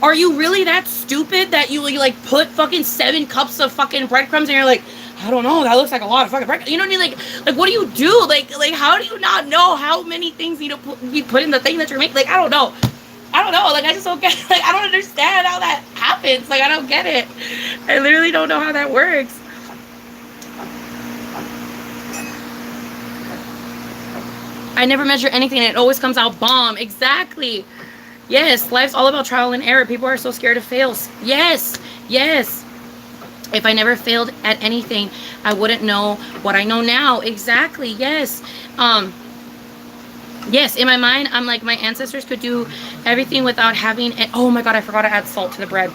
Are you really that stupid that you like put fucking 7 cups of fucking breadcrumbs and you're like, I don't know, that looks like a lot of fucking bread. You know what I mean? Like what do you do? Like how do you not know how many things need to be put in the thing that you're making? Like I don't know. Like I just don't get. Like I don't understand how that happens. Like I don't get it. I literally don't know how that works. I never measure anything and it always comes out bomb. Exactly. Yes, life's all about trial and error. People are so scared of fails. Yes. If I never failed at anything, I wouldn't know what I know now. Exactly. Yes. Yes, in my mind, I'm like, my ancestors could do everything without having it. Oh my God, I forgot to add salt to the bread.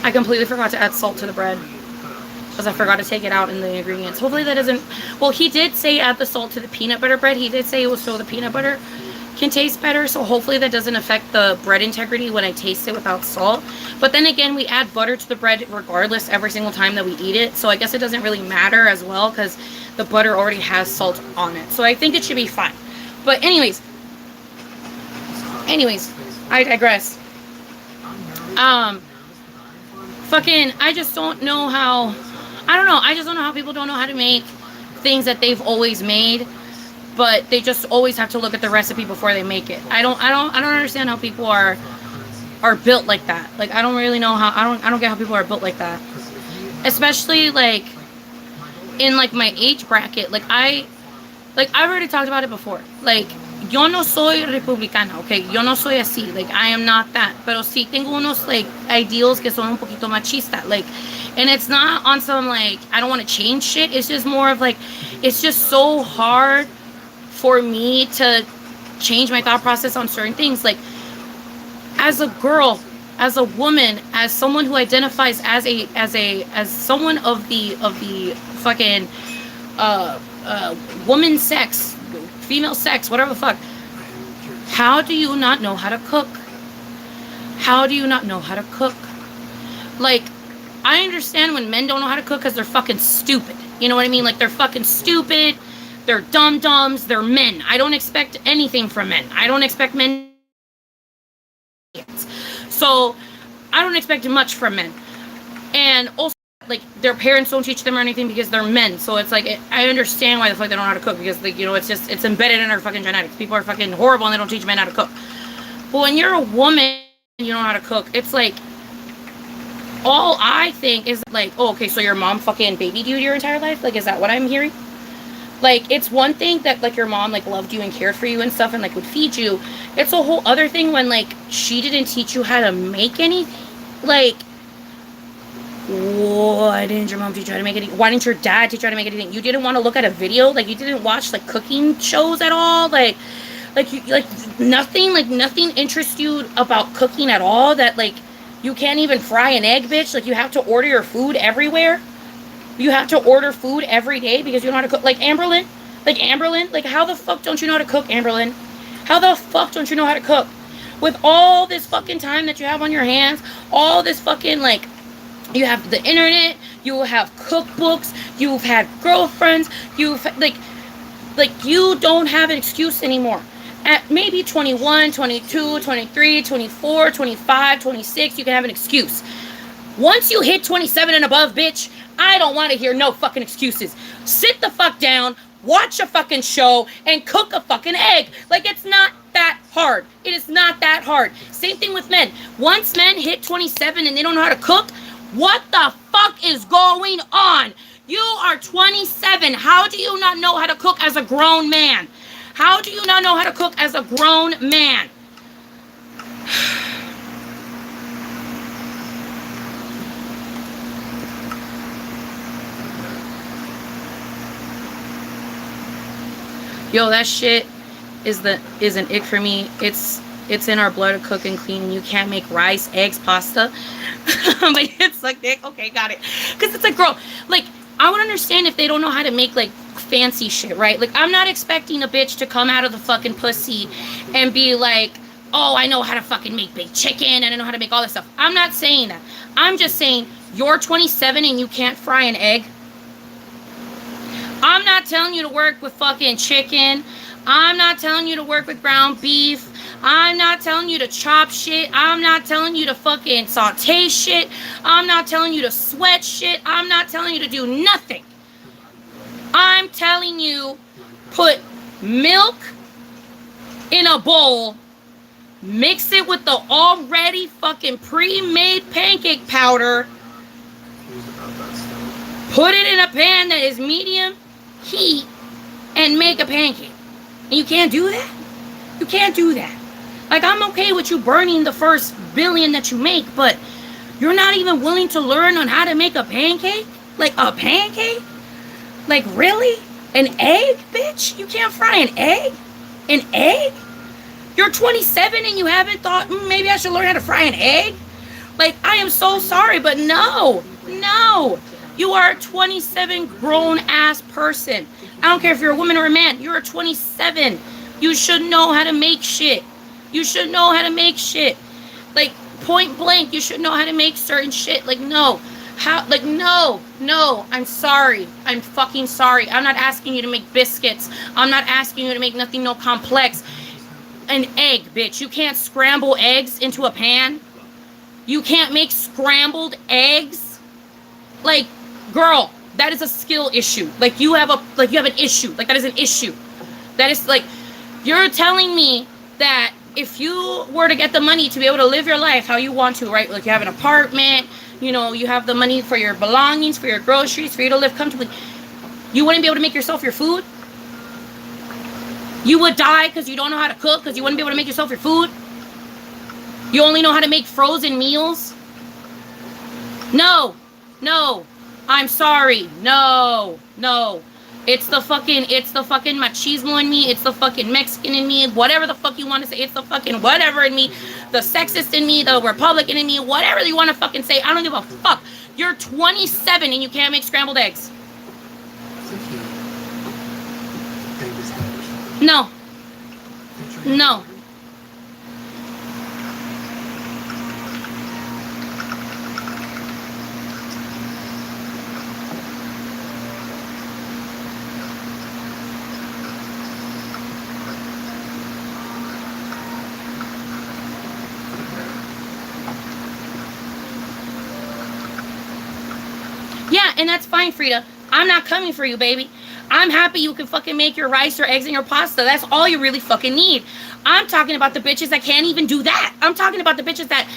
I completely forgot to add salt to the bread. Because I forgot to take it out in the ingredients. Hopefully that doesn't... Well, he did say add the salt to the peanut butter bread. He did say it was so the peanut butter can taste better. So hopefully that doesn't affect the bread integrity when I taste it without salt. But then again, we add butter to the bread regardless every single time that we eat it. So I guess it doesn't really matter as well because the butter already has salt on it. So I think it should be fine. But anyways, I digress. Fucking, I just don't know how... I don't know. I just don't know how people don't know how to make things that they've always made, but they just always have to look at the recipe before they make it. I don't understand how people are built like that. Like I don't really know how. I don't get how people are built like that. Especially like in like my age bracket. I've already talked about it before. Like yo no soy republicana, okay? Yo no soy así. Like I am not that. Pero sí tengo unos like ideals que son un poquito machista. Like, and it's not on some like I don't want to change shit. It's just more of like it's just so hard for me to change my thought process on certain things. Like as a girl, as a woman, as someone who identifies as someone of the fucking woman sex, female sex, whatever the fuck. How do you not know how to cook? How do you not know how to cook? Like, I understand when men don't know how to cook because they're fucking stupid. You know what I mean? Like, they're fucking stupid. They're dum-dums. They're men. I don't expect anything from men. I don't expect men. So, I don't expect much from men. And also, like, their parents don't teach them or anything because they're men. So it's like, I understand why the fuck they don't know how to cook because, like, you know, it's embedded in our fucking genetics. People are fucking horrible and they don't teach men how to cook. But when you're a woman and you know how to cook, it's like, all I think is like, oh, okay, so your mom fucking babied you your entire life? Like, is that what I'm hearing? Like, it's one thing that, like, your mom, like, loved you and cared for you and stuff and, like, would feed you. It's a whole other thing when, like, she didn't teach you how to make anything. Like, why didn't your mom teach you how to make anything? Why didn't your dad teach you how to make anything? You didn't want to look at a video? Like, you didn't watch, like, cooking shows at all? Like nothing interests you about cooking at all? That, like, you can't even fry an egg, bitch? Like, you have to order your food everywhere? You have to order food every day because you don't know how to cook? Like, Amberlyn? Like, how the fuck don't you know how to cook, Amberlyn? How the fuck don't you know how to cook? With all this fucking time that you have on your hands, all this fucking, like, you have the internet, you have cookbooks, you've had girlfriends, you've, like, you don't have an excuse anymore. At maybe 21, 22, 23, 24, 25, 26, you can have an excuse. Once you hit 27 and above, bitch, I don't want to hear no fucking excuses. Sit the fuck down, watch a fucking show, and cook a fucking egg. Like, it's not that hard. It is not that hard. Same thing with men. Once men hit 27 and they don't know how to cook, what the fuck is going on? You are 27. How do you not know how to cook as a grown man? How do you not know how to cook as a grown man? Yo, that shit is an ick for me. It's in our blood to cook and clean, and you can't make rice, eggs, pasta. But it's like, okay, got it. Because it's like, girl, like, I would understand if they don't know how to make, like, fancy shit, right? Like, I'm not expecting a bitch to come out of the fucking pussy and be like, oh, I know how to fucking make baked chicken, and I know how to make all this stuff. I'm not saying that. I'm just saying, you're 27 and you can't fry an egg. I'm not telling you to work with fucking chicken. I'm not telling you to work with ground beef. I'm not telling you to chop shit. I'm not telling you to fucking saute shit. I'm not telling you to sweat shit. I'm not telling you to do nothing. I'm telling you, put milk in a bowl, mix it with the already fucking pre-made pancake powder, put it in a pan that is medium heat, and make a pancake. And you can't do that? You can't do that. Like, I'm okay with you burning the first billion that you make, but you're not even willing to learn on how to make a pancake? Like, a pancake? Like, really? An egg, bitch? You can't fry an egg? An egg? You're 27 and you haven't thought, maybe I should learn how to fry an egg? Like, I am so sorry, but no. No. You are a 27 grown-ass person. I don't care if you're a woman or a man. You're a 27. You should know how to make shit. You should know how to make shit. Like, point blank, you should know how to make certain shit. Like, no. How? Like, no. I'm sorry. I'm fucking sorry. I'm not asking you to make biscuits. I'm not asking you to make nothing no complex. An egg, bitch. You can't scramble eggs into a pan. You can't make scrambled eggs. Like, girl, that is a skill issue. Like, you have an issue. Like, that is an issue. That is, like, you're telling me that if you were to get the money to be able to live your life how you want to, right? Like, you have an apartment, you know, you have the money for your belongings, for your groceries, for you to live comfortably. You wouldn't be able to make yourself your food? You would die because you don't know how to cook, because you wouldn't be able to make yourself your food? You only know how to make frozen meals? No. I'm sorry. No. It's the fucking machismo in me. It's the fucking Mexican in me. Whatever the fuck you want to say. It's the fucking whatever in me. The sexist in me. The Republican in me. Whatever you want to fucking say. I don't give a fuck. You're 27 and you can't make scrambled eggs. No. Yeah, and that's fine, Frida. I'm not coming for you, baby. I'm happy you can fucking make your rice, your eggs, and your pasta. That's all you really fucking need. I'm talking about the bitches that can't even do that. I'm talking about the bitches that,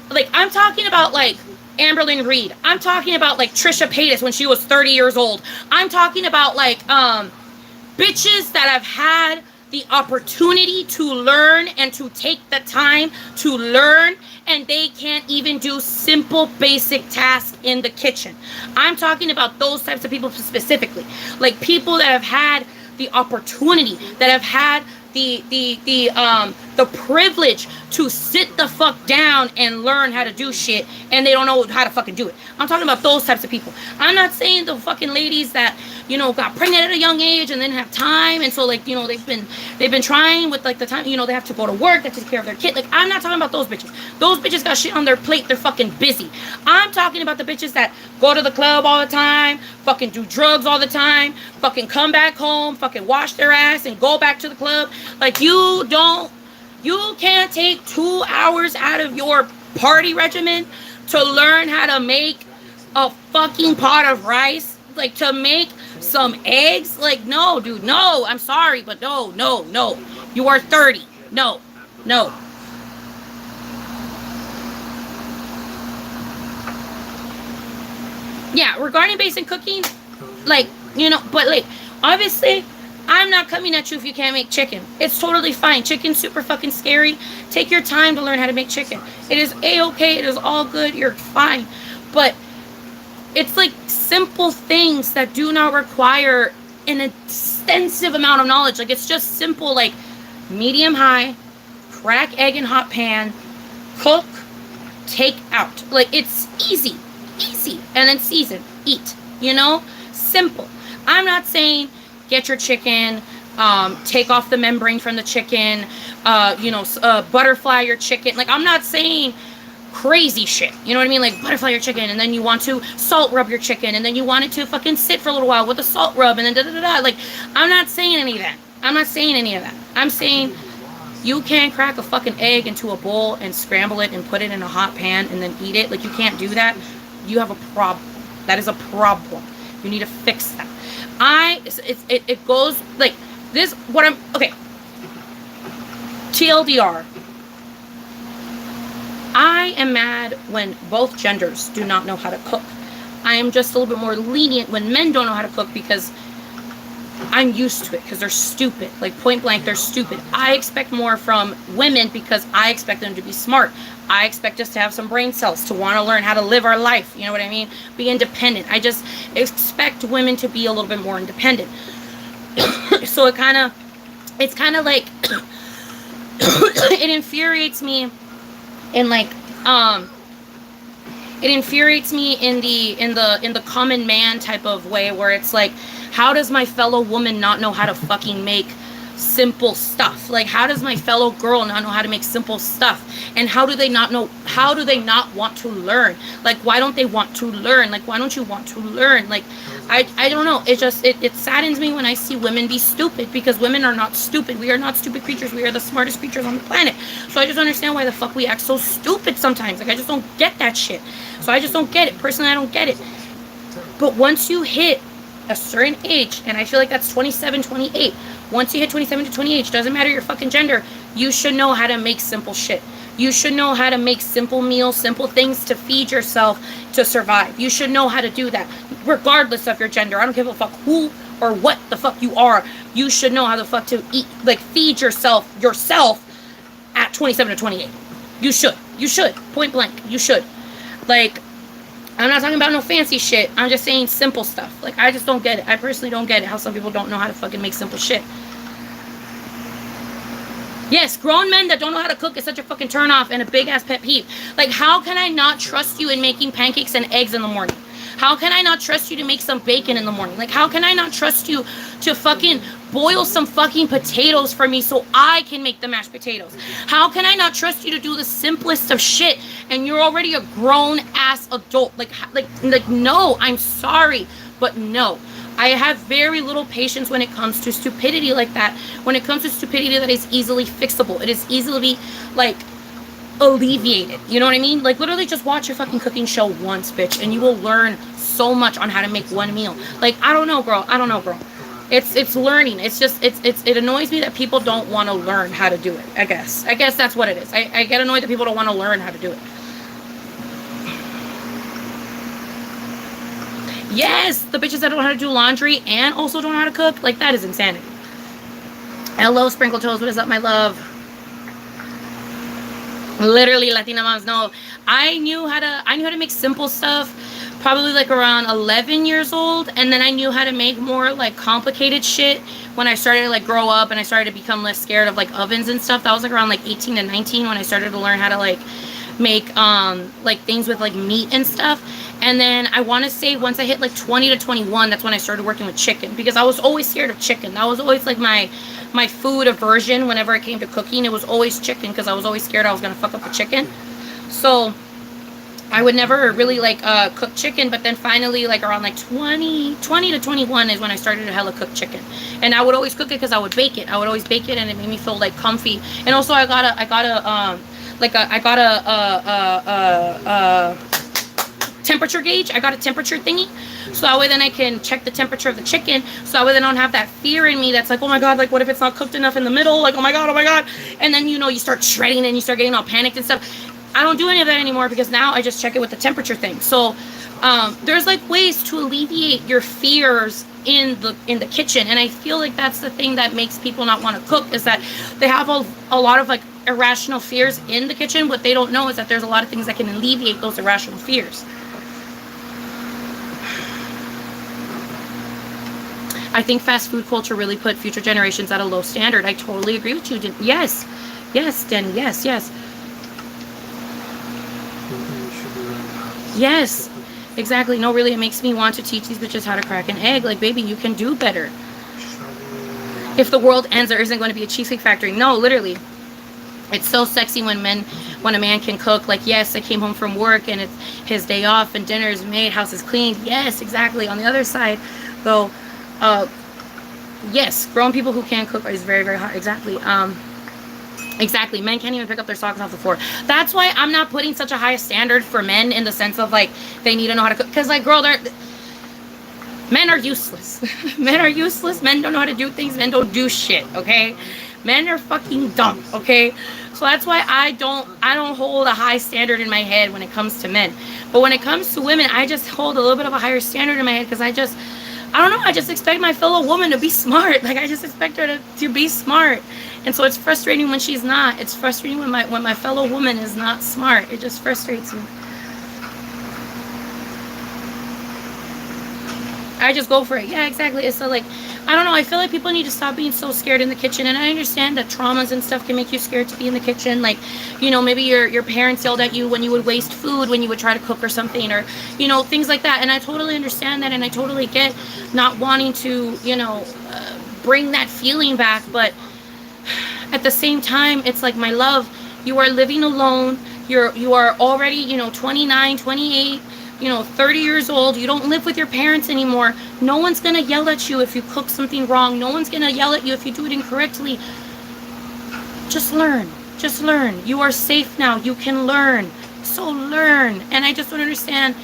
like, I'm talking about, like, Amberlynn Reed. I'm talking about, like, Trisha Paytas when she was 30 years old. I'm talking about, like, bitches that have had the opportunity to learn and to take the time to learn, and they can't even do simple basic tasks in the kitchen. I'm talking about those types of people specifically. Like, people that have had the opportunity, that have had the privilege to sit the fuck down and learn how to do shit, and they don't know how to fucking do it. I'm talking about those types of people. I'm not saying the fucking ladies that, you know, got pregnant at a young age and then have time, and so, like, you know, they've been trying with, like, the time, you know, they have to go to work, they have to take care of their kid. Like, I'm not talking about those bitches. Those bitches got shit on their plate. They're fucking busy. I'm talking about the bitches that go to the club all the time, fucking do drugs all the time, fucking come back home, fucking wash their ass and go back to the club. Like, you can't take 2 hours out of your party regimen to learn how to make a fucking pot of rice, like, to make some eggs. Like, no, dude, no, I'm sorry, but no. You are 30. No. Yeah, regarding basic cooking, like, you know, but, like, obviously, I'm not coming at you if you can't make chicken. It's totally fine. Chicken's super fucking scary. Take your time to learn how to make chicken. It is A-okay. It is all good. You're fine. But it's, like, simple things that do not require an extensive amount of knowledge. Like, it's just simple, like, medium high, crack egg in hot pan, cook, take out. Like, it's easy, and then season, eat, you know, simple. I'm not saying get your chicken, take off the membrane from the chicken, butterfly your chicken. Like, I'm not saying crazy shit, you know what I mean? Like, butterfly your chicken, and then you want to salt rub your chicken, and then you want it to fucking sit for a little while with a salt rub, and then da-da-da-da. Like, I'm not saying any of that. I'm not saying any of that. I'm saying you can't crack a fucking egg into a bowl and scramble it and put it in a hot pan and then eat it. Like, you can't do that. You have a problem. That is a problem. You need to fix that. It goes like this. What I'm, okay. TLDR. I am mad when both genders do not know how to cook. I am just a little bit more lenient when men don't know how to cook because I'm used to it, because they're stupid. Like, point blank, they're stupid. I expect more from women because I expect them to be smart. I expect us to have some brain cells, to want to learn how to live our life. You know what I mean? Be independent. I just expect women to be a little bit more independent. So it's kind of like, it infuriates me in like, it infuriates me in the common man type of way, where it's like, how does my fellow woman not know how to fucking make simple stuff? Like, how does my fellow girl not know how to make simple stuff? And how do they not want to learn? Like, why don't they want to learn? Like, why don't you want to learn? Like, I don't know. It just, it saddens me when I see women be stupid, because women are not stupid. We are not stupid creatures. We are the smartest creatures on the planet. So I just understand why the fuck we act so stupid sometimes. Like, I just don't get that shit. So I just don't get it. Personally, I don't get it. But once you hit a certain age, and I feel like that's 27, 28. Once you hit 27 to 28, doesn't matter your fucking gender, you should know how to make simple shit. You should know how to make simple meals, simple things to feed yourself to survive. You should know how to do that, regardless of your gender. I don't give a fuck who or what the fuck you are. You should know how the fuck to eat, like, feed yourself at 27 to 28. You should, point blank, you should. Like, I'm not talking about no fancy shit. I'm just saying simple stuff. Like, I just don't get it. I personally don't get it, how some people don't know how to fucking make simple shit. Yes, grown men that don't know how to cook is such a fucking turnoff and a big-ass pet peeve. Like, how can I not trust you in making pancakes and eggs in the morning? How can I not trust you to make some bacon in the morning? Like, how can I not trust you to fucking boil some fucking potatoes for me so I can make the mashed potatoes? How can I not trust you to do the simplest of shit and you're already a grown-ass adult? Like, no, I'm sorry, but no. I have very little patience when it comes to stupidity like that. When it comes to stupidity that is easily fixable. It is easily, like, alleviated. You know what I mean? Like, literally just watch your fucking cooking show once, bitch, and you will learn so much on how to make one meal. Like, I don't know, girl. It's learning. It's just, it annoys me that people don't want to learn how to do it, I guess. That's what it is. I get annoyed that people don't want to learn how to do it. Yes, the bitches that don't know how to do laundry and also don't know how to cook. Like, that is insanity. Hello, Sprinkle Toes. What is up, my love? Literally, Latina moms know. I knew how to make simple stuff probably like around 11 years old, and then I knew how to make more like complicated shit when I started to like grow up and I started to become less scared of like ovens and stuff. That was like around like 18 to 19 when I started to learn how to like make like things with like meat and stuff. And then I want to say once I hit like 20 to 21, that's when I started working with chicken, because I was always scared of chicken. That was always like my food aversion whenever it came to cooking. It was always chicken, because I was always scared I was gonna fuck up the chicken. So I would never really like cook chicken, but then finally like around like 20 to 21 is when I started to hella cook chicken. And I would always cook it because I would bake it. I would always bake it, and it made me feel like comfy. And also I got a temperature gauge. I got a temperature thingy, so that way then I can check the temperature of the chicken, so that way then I don't have that fear in me that's like, oh my god, like what if it's not cooked enough in the middle, like oh my god, and then you know you start shredding and you start getting all panicked and stuff. I don't do any of that anymore, because now I just check it with the temperature thing. So there's like ways to alleviate your fears in the kitchen, and I feel like that's the thing that makes people not want to cook, is that they have a lot of like irrational fears in the kitchen. What they don't know is that there's a lot of things that can alleviate those irrational fears. I think fast food culture really put future generations at a low standard. I totally agree with you. Yes, Danny. Yes. Yes, exactly. No, really, it makes me want to teach these bitches how to crack an egg. Like, baby, you can do better. If the world ends, there isn't going to be a Cheesecake Factory. No, literally. It's so sexy when a man can cook. Like, yes, I came home from work and it's his day off and dinner is made, house is cleaned. Yes, exactly. On the other side, though, Yes, grown people who can't cook is very, very hard. Exactly. Exactly. Men can't even pick up their socks off the floor. That's why I'm not putting such a high standard for men in the sense of like they need to know how to cook. Because like, girl, men are useless. Men are useless. Men don't know how to do things. Men don't do shit. Okay. Men are fucking dumb. Okay. So that's why I don't hold a high standard in my head when it comes to men. But when it comes to women, I just hold a little bit of a higher standard in my head because I don't know. I just expect my fellow woman to be smart. Like I just expect her to be smart. And so it's frustrating when she's not. It's frustrating when my fellow woman is not smart. It just frustrates me. I just go for it. Yeah, exactly. It's so like, I don't know. I feel like people need to stop being so scared in the kitchen. And I understand that traumas and stuff can make you scared to be in the kitchen. Like, you know, maybe your parents yelled at you when you would waste food, when you would try to cook or something, or, you know, things like that. And I totally understand that. And I totally get not wanting to, you know, bring that feeling back. But at the same time, it's like, my love, you are living alone. You are already, you know, 29, 28, you know, 30 years old. You don't live with your parents anymore. No one's gonna yell at you if you cook something wrong. No one's gonna yell at you if you do it incorrectly. Just learn. Just learn. You are safe now. You can learn. So learn. And I just don't understand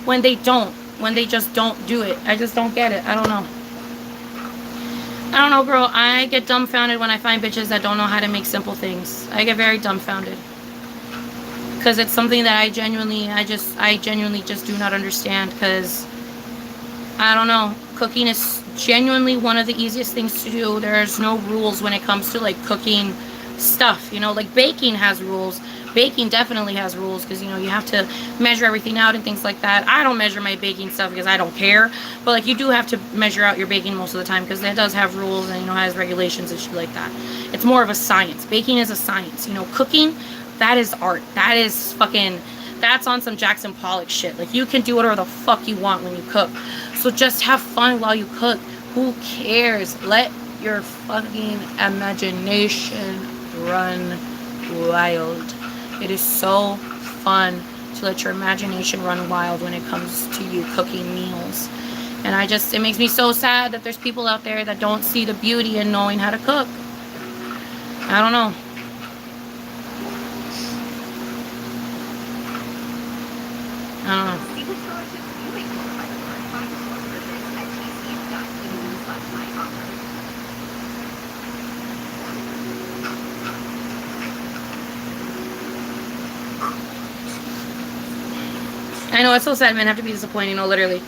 when they don't. When they just don't do it. I just don't get it. I don't know. I don't know, girl. I get dumbfounded when I find bitches that don't know how to make simple things. I get very dumbfounded. Because it's something that I genuinely just do not understand. Because, I don't know, cooking is genuinely one of the easiest things to do. There's no rules when it comes to, like, cooking stuff, you know, like baking has rules. Baking definitely has rules because, you know, you have to measure everything out and things like that. I don't measure my baking stuff because I don't care. But, like, you do have to measure out your baking most of the time because it does have rules and, you know, has regulations and shit like that. It's more of a science. Baking is a science. You know, cooking, that is art. That is fucking, that's on some Jackson Pollock shit. Like, you can do whatever the fuck you want when you cook. So just have fun while you cook. Who cares? Let your fucking imagination run wild. It is so fun to let your imagination run wild when it comes to you cooking meals. And it makes me so sad that there's people out there that don't see the beauty in knowing how to cook. I don't know. I don't know. See what scholarships doing for my work. Find the source for this at tcu.edu/myoffer. I know, it's so sad men have to be disappointing. No, literally.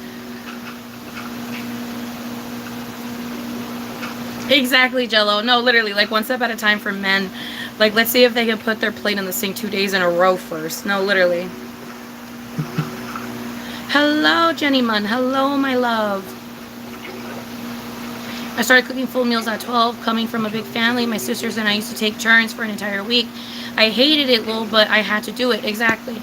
Exactly, Jello. No, literally, like, one step at a time for men. Like, let's see if they can put their plate in the sink 2 days in a row first. No, literally. Hello, Jenny Munn. Hello, my love. I started cooking full meals at 12, coming from a big family. My sisters and I used to take turns for an entire week. I hated it, Lil, but I had to do it. Exactly.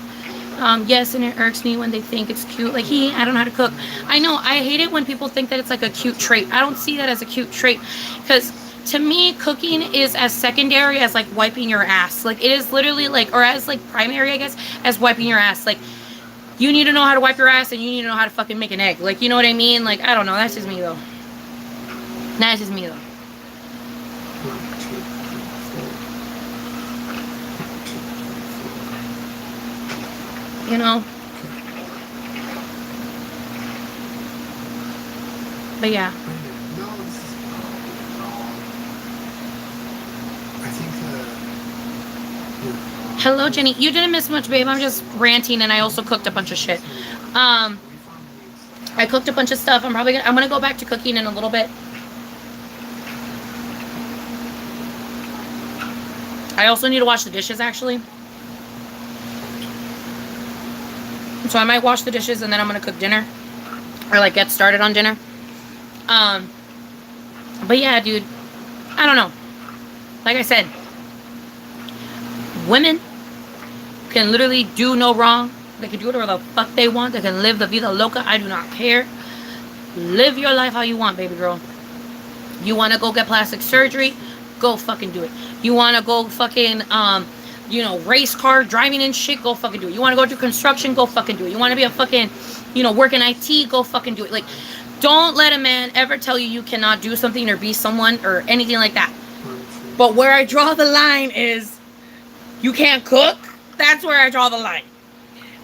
Yes, and it irks me when they think it's cute. Like, I don't know how to cook. I know, I hate it when people think that it's like a cute trait. I don't see that as a cute trait. Because to me, cooking is as secondary as, like, wiping your ass. Like, it is literally, like, or as, like, primary, I guess, as wiping your ass. Like, you need to know how to wipe your ass and you need to know how to fucking make an egg. Like, you know what I mean? Like, I don't know. That's just me, though. That's just me, though. You know? But yeah. Hello, Jenny. You didn't miss much, babe. I'm just ranting, and I also cooked a bunch of shit. I cooked a bunch of stuff. I'm gonna go back to cooking in a little bit. I also need to wash the dishes, actually. So I might wash the dishes, and then I'm gonna cook dinner, or like get started on dinner. But yeah, dude, I don't know. Like I said, women can literally do no wrong. They can do whatever the fuck they want. They can live the vida loca. I do not care. Live your life how you want, baby girl. You want to go get plastic surgery? Go fucking do it. You want to go fucking, you know, race car driving and shit? Go fucking do it. You want to go do construction? Go fucking do it. You want to be a fucking, you know, work in IT? Go fucking do it. Like, Don't let a man ever tell you you cannot do something or be someone or anything like that. But where I draw the line is you can't cook. That's where I draw the line.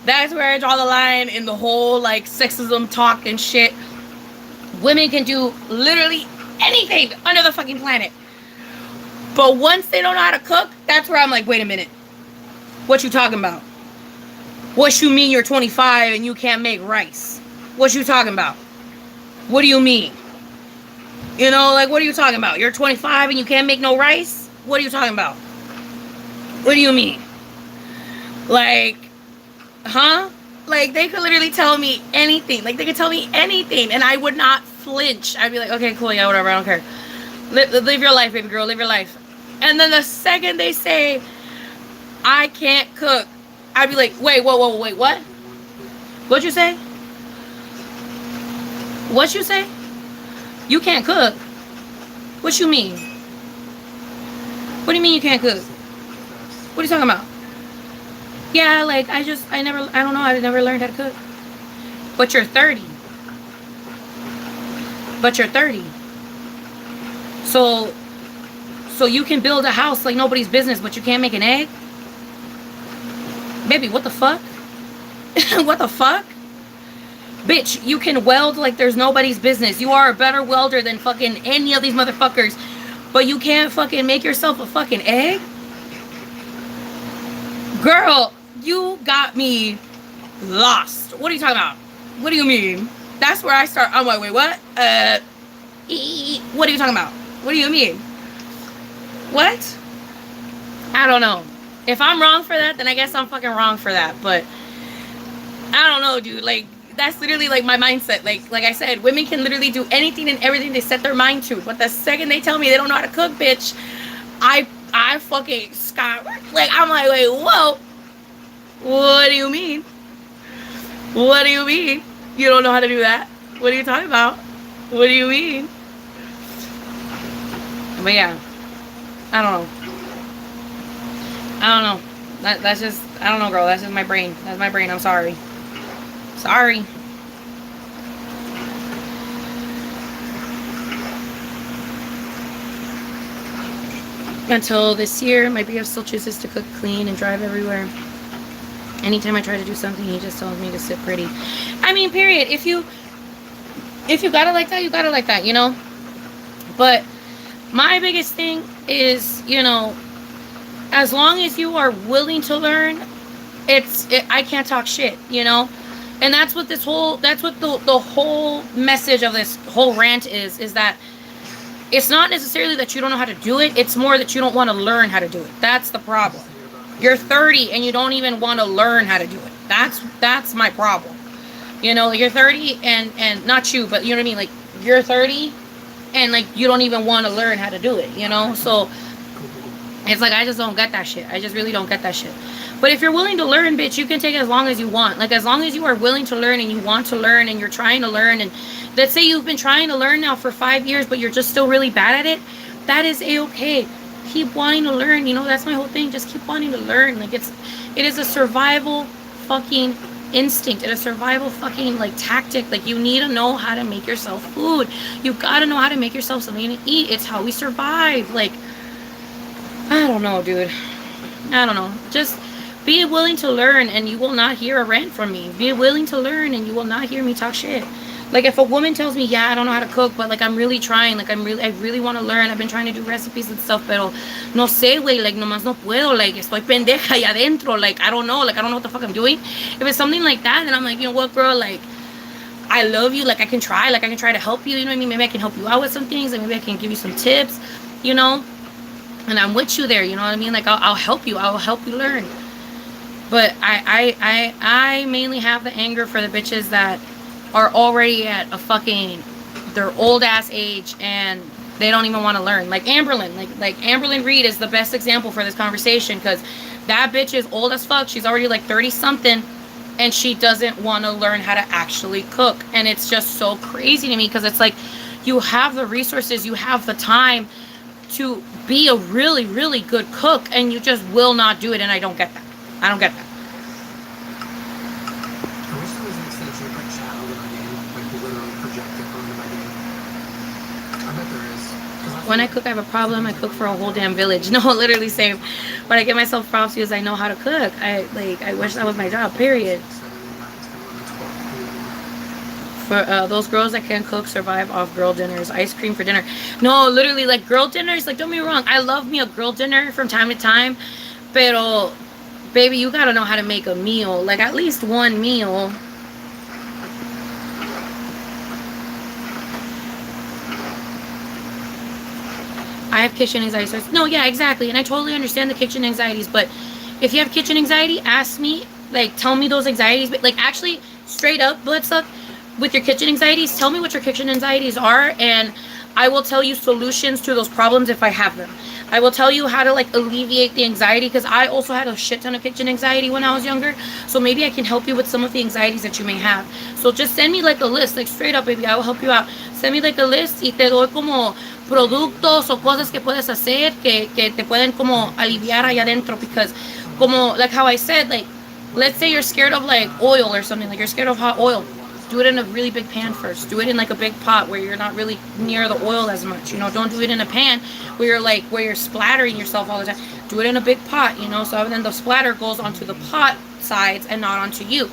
That's where I draw the line in the whole like sexism talk and shit. Women can do literally anything under the fucking planet. But once they don't know how to cook, that's where I'm like, wait a minute. What you talking about? What you mean you're 25 and you can't make rice? What you talking about? What do you mean? You know, like, what are you talking about? You're 25 and you can't make no rice? What are you talking about? What do you mean? Like, huh? Like, they could literally tell me anything. Like, they could tell me anything and I would not flinch. I'd be like, okay, cool, yeah, whatever, I don't care. Live your life, baby girl, live your life. And then the second they say, I can't cook, I'd be like, wait, whoa, wait, what? What'd you say? What you say? You can't cook? What you mean? What do you mean you can't cook? What are you talking about? Yeah, like, I don't know, I never learned how to cook. But you're 30. But you're 30. So you can build a house like nobody's business, but you can't make an egg? Baby, what the fuck? What the fuck? Bitch, you can weld like there's nobody's business. You are a better welder than fucking any of these motherfuckers. But you can't fucking make yourself a fucking egg? Girl, you got me lost. What are you talking about? What do you mean? That's where I start. I'm like, wait, what? What are you talking about? What do you mean? What? I don't know. If I'm wrong for that, then I guess I'm fucking wrong for that. But I don't know, dude. Like, that's literally like my mindset. Like I said, women can literally do anything and everything they set their mind to. But the second they tell me they don't know how to cook, bitch, I fucking skyrocket. Like, I'm like, wait, whoa. What do you mean? What do you mean? You don't know how to do that? What are you talking about? What do you mean? But yeah, I don't know. I don't know. That's just, I don't know, girl. That's just my brain. That's my brain. I'm sorry. Sorry. Until this year, my BF still chooses to cook clean and drive everywhere. Anytime I try to do something, he just tells me to sit pretty. I mean, period. If you got it like that, you got it like that, you know? But my biggest thing is, you know, as long as you are willing to learn, I can't talk shit, you know? And that's what the whole message of this whole rant is that it's not necessarily that you don't know how to do it. It's more that you don't want to learn how to do it. That's the problem. You're 30 and you don't even want to learn how to do it. That's my problem. You know, you're 30 and not you, but you know what I mean? Like, you're 30 and like you don't even want to learn how to do it, you know? So it's like, I just don't get that shit. I just really don't get that shit. But if you're willing to learn, bitch, you can take as long as you want. Like, as long as you are willing to learn and you want to learn and you're trying to learn, and let's say you've been trying to learn now for 5 years, but you're just still really bad at it, that is a-okay. Keep wanting to learn, you know? That's my whole thing. Just keep wanting to learn. Like, it is a survival fucking instinct. It is a survival fucking, like, tactic. Like, you need to know how to make yourself food. You gotta know how to make yourself something to eat. It's how we survive. Like, I don't know, dude. I don't know. Just be willing to learn and you will not hear a rant from me. Be willing to learn and you will not hear me talk shit. Like, if a woman tells me, yeah, I don't know how to cook, but like, I'm really trying, like, I really want to learn. I've been trying to do recipes and stuff, pero no sé, güey, like, nomás no puedo, like, estoy pendeja ahí adentro, like, I don't know what the fuck I'm doing. If it's something like that, then I'm like, you know what, girl, like, I love you, like, I can try to help you, you know what I mean? Maybe I can help you out with some things, and maybe I can give you some tips, you know? And I'm with you there, you know what I mean? Like, I'll help you learn. But I mainly have the anger for the bitches that are already at a fucking, their old ass age and they don't even want to learn. Like Amberlyn, like Amberlyn Reed is the best example for this conversation, because that bitch is old as fuck. She's already like 30 something and she doesn't want to learn how to actually cook. And it's just so crazy to me, because it's like, you have the resources, you have the time to be a really, really good cook, and you just will not do it. And I don't get that. I don't get that. I wish there was an extension for chat on our game, like literally projected on the bet there is. 'Cause I When I feel cook, I have a problem. I cook for a whole damn village. No, literally same. But I give myself props because I know how to cook. I wish that was my job. Period. For those girls that can't cook, survive off girl dinners. Ice cream for dinner. No, literally, like girl dinners. Like, don't get me wrong. I love me a girl dinner from time to time. Pero, baby, you gotta know how to make a meal. Like, at least one meal. I have kitchen anxiety. So no, yeah, exactly. And I totally understand the kitchen anxieties. But if you have kitchen anxiety, ask me. Like, tell me those anxieties. But, like, actually, straight up, Bloodsuck, with your kitchen anxieties, tell me what your kitchen anxieties are. And I will tell you solutions to those problems if I have them. I will tell you how to, like, alleviate the anxiety. Because I also had a shit ton of kitchen anxiety when I was younger. So maybe I can help you with some of the anxieties that you may have. So just send me, like, a list. Like, straight up, baby, I will help you out. Send me, like, a list y te doy como productos o cosas que puedes hacer que te pueden como aliviar allá adentro. Because como, like how I said, like, let's say you're scared of, like, oil or something. Like, you're scared of hot oil. Do it in a really big pan first. Do it in, like, a big pot where you're not really near the oil as much. You know, don't do it in a pan where you're, like, where you're splattering yourself all the time. Do it in a big pot, you know, so then the splatter goes onto the pot sides and not onto you.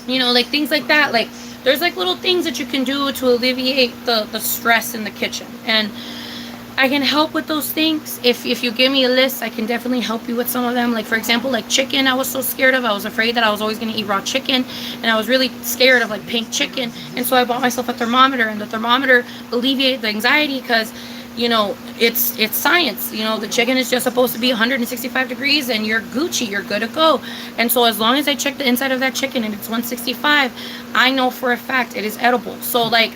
You know, like, things like that. Like, there's, like, little things that you can do to alleviate the stress in the kitchen. And I can help with those things. If you give me a list, I can definitely help you with some of them. Like, for example, like chicken, I was so scared of. I was afraid that I was always going to eat raw chicken. And I was really scared of, like, pink chicken. And so I bought myself a thermometer. And the thermometer alleviated the anxiety because, you know, it's science. You know, the chicken is just supposed to be 165 degrees and you're Gucci. You're good to go. And so as long as I check the inside of that chicken and it's 165, I know for a fact it is edible. So, like,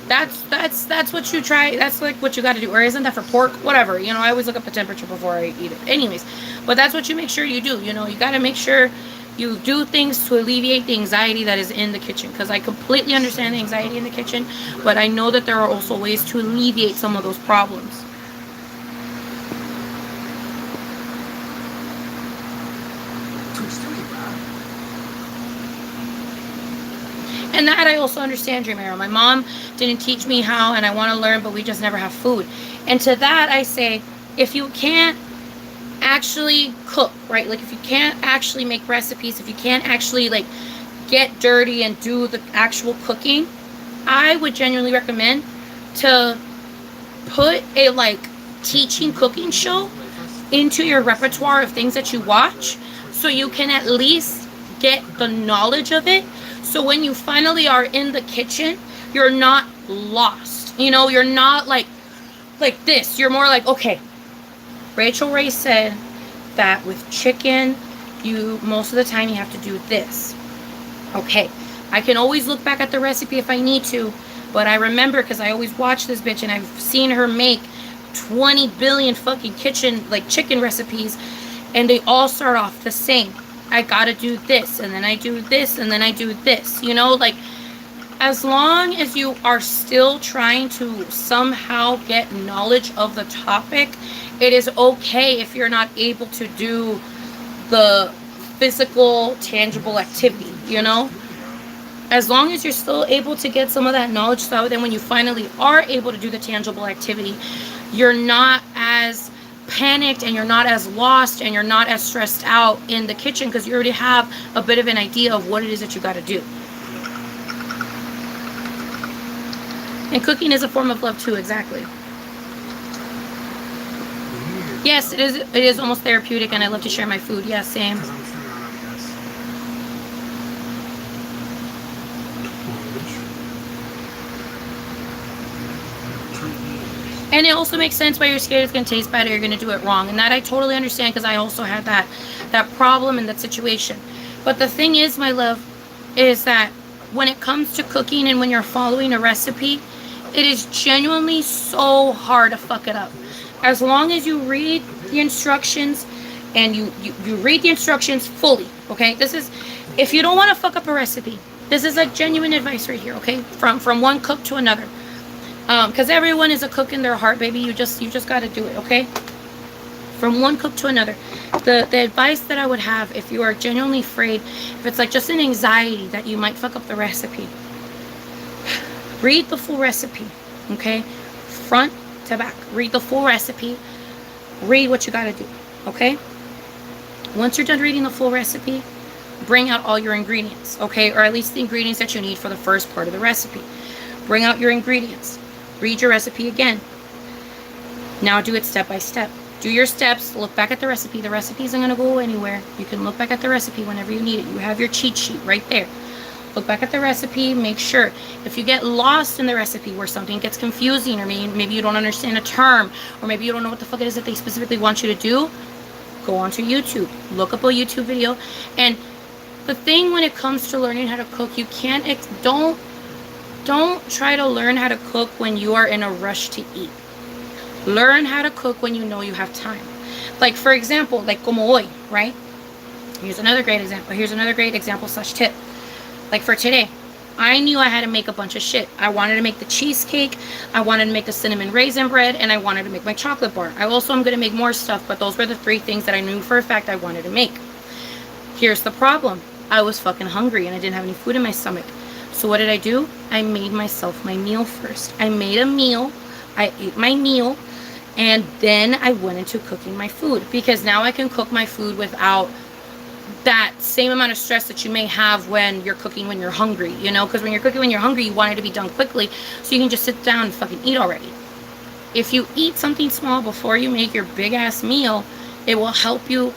that's what you try. That's, like, what you got to do. Or isn't that for pork? Whatever. You know, I always look up the temperature before I eat it. Anyways, but that's what you make sure you do. You know, you got to make sure you do things to alleviate the anxiety that is in the kitchen. Because I completely understand the anxiety in the kitchen. But I know that there are also ways to alleviate some of those problems. And that I also understand, Dream Arrow. My mom didn't teach me how, and I want to learn, but we just never have food. And to that I say, if you can't actually cook, right? Like, if you can't actually make recipes, if you can't actually, like, get dirty and do the actual cooking, I would genuinely recommend to put a, like, teaching cooking show into your repertoire of things that you watch, so you can at least get the knowledge of it. So when you finally are in the kitchen, you're not lost. You know, you're not like this. You're more like, okay, Rachel Ray said that with chicken, most of the time you have to do this. Okay, I can always look back at the recipe if I need to, but I remember because I always watch this bitch and I've seen her make 20 billion fucking chicken recipes, and they all start off the same. I gotta do this, and then I do this, and then I do this. You know, like, as long as you are still trying to somehow get knowledge of the topic, it is okay if you're not able to do the physical, tangible activity, you know? As long as you're still able to get some of that knowledge, so then when you finally are able to do the tangible activity, you're not as panicked and you're not as lost and you're not as stressed out in the kitchen because you already have a bit of an idea of what it is that you got to do. And cooking is a form of love too, exactly. Yes, it is almost therapeutic, and I love to share my food. Yes, same. And it also makes sense why you're scared it's going to taste bad or you're going to do it wrong. And that I totally understand because I also had that problem in that situation. But the thing is, my love, is that when it comes to cooking and when you're following a recipe, it is genuinely so hard to fuck it up. As long as you read the instructions and you read the instructions fully, okay? This is, if you don't want to fuck up a recipe, this is like genuine advice right here, okay? From one cook to another. Because everyone is a cook in their heart, baby. You just got to do it, okay? From one cook to another. The advice that I would have, if you are genuinely afraid, if it's like just an anxiety that you might fuck up the recipe, read the full recipe. Okay? Front to back. Read the full recipe. Read what you got to do. Okay? Once you're done reading the full recipe, bring out all your ingredients. Okay? Or at least the ingredients that you need for the first part of the recipe. Bring out your ingredients. Read your recipe again. Now do it step by step. Do your steps. Look back at the recipe. The recipe isn't going to go anywhere. You can look back at the recipe whenever you need it. You have your cheat sheet right there. Look back at the recipe. Make sure if you get lost in the recipe where something gets confusing, or maybe you don't understand a term, or maybe you don't know what the fuck it is that they specifically want you to do, go onto YouTube. Look up a YouTube video. And the thing when it comes to learning how to cook, you can't, don't try to learn how to cook when you are in a rush to eat. Learn how to cook when you know you have time. Like, for example, like como hoy, right? Here's another great example slash tip. Like for today, I knew I had to make a bunch of shit. I wanted to make the cheesecake, I wanted to make the cinnamon raisin bread, and I wanted to make my chocolate bar. I also am going to make more stuff, but those were the 3 things that I knew for a fact I wanted to make. Here's the problem. I was fucking hungry and I didn't have any food in my stomach. So what did I do? I made myself my meal first. I made a meal, I ate my meal, and then I went into cooking my food, because now I can cook my food without that same amount of stress that you may have when you're cooking when you're hungry, you know, because when you're cooking when you're hungry, you want it to be done quickly, so you can just sit down and fucking eat already. If you eat something small before you make your big ass meal, it will help you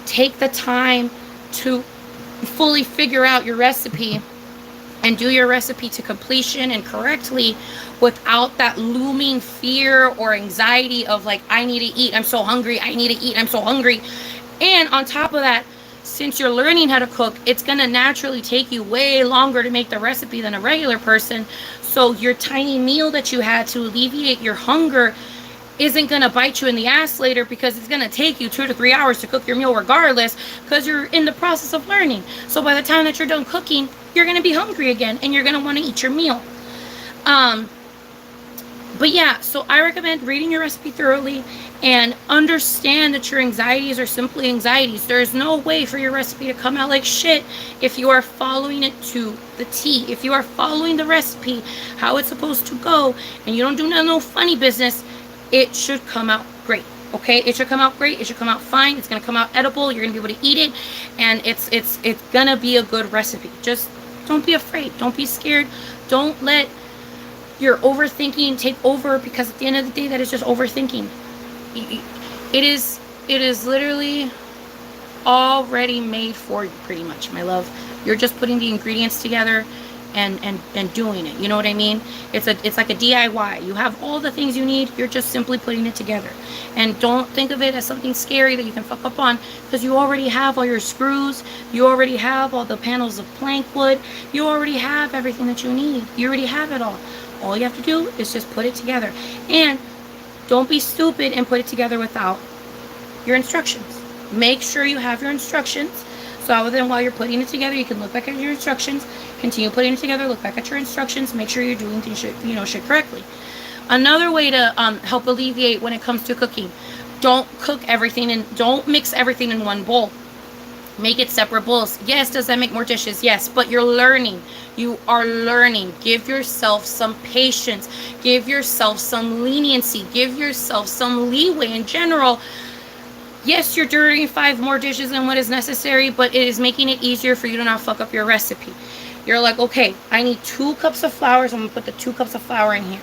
take the time to fully figure out your recipe and do your recipe to completion and correctly, without that looming fear or anxiety of like, I need to eat, I'm so hungry, I need to eat, I'm so hungry. And on top of that, since you're learning how to cook, it's going to naturally take you way longer to make the recipe than a regular person. So your tiny meal that you had to alleviate your hunger isn't going to bite you in the ass later, because it's going to take you 2 to 3 hours to cook your meal regardless, because you're in the process of learning. So by the time that you're done cooking, you're going to be hungry again and you're going to want to eat your meal. But yeah, so I recommend reading your recipe thoroughly and understand that your anxieties are simply anxieties. There is no way for your recipe to come out like shit if you are following it to the T. If you are following the recipe, how it's supposed to go, and you don't do no funny business, it should come out great. Okay, it should come out great. It should come out fine. It's gonna come out edible. You're gonna be able to eat it, and it's gonna be a good recipe. Just don't be afraid. Don't be scared. Don't let your overthinking take over, because at the end of the day, that is just overthinking. It is literally already made for you, pretty much, my love. You're just putting the ingredients together and doing it. You know what I mean? It's like a DIY. You have all the things you need. You're just simply putting it together. And don't think of it as something scary that you can fuck up on, because you already have all your screws. You already have all the panels of plank wood. You already have everything that you need. You already have it all. All you have to do is just put it together. And don't be stupid and put it together without your instructions. Make sure you have your instructions. So then while you're putting it together, you can look back at your instructions, continue putting it together, look back at your instructions, make sure you're doing things shit correctly. Another way to help alleviate when it comes to cooking, don't cook everything and don't mix everything in one bowl. Make it separate bowls. Yes, does that make more dishes? Yes, but you're learning. You are learning. Give yourself some patience. Give yourself some leniency. Give yourself some leeway in general. Yes, you're doing 5 more dishes than what is necessary, but it is making it easier for you to not fuck up your recipe. You're like, okay, I need 2 cups of flour, so I'm going to put the 2 cups of flour in here.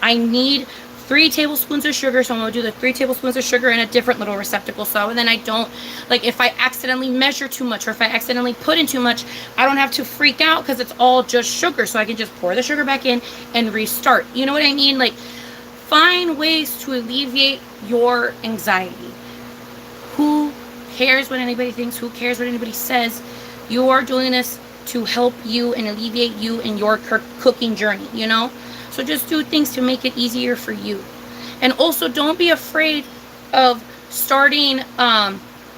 I need 3 tablespoons of sugar, so I'm going to do the 3 tablespoons of sugar in a different little receptacle, so then I don't, like, if I accidentally measure too much or if I accidentally put in too much, I don't have to freak out because it's all just sugar, so I can just pour the sugar back in and restart. You know what I mean? Like, find ways to alleviate your anxiety. Who cares what anybody thinks? Who cares what anybody says? You are doing this to help you and alleviate you in your cooking journey, you know? So just do things to make it easier for you. And also, don't be afraid of starting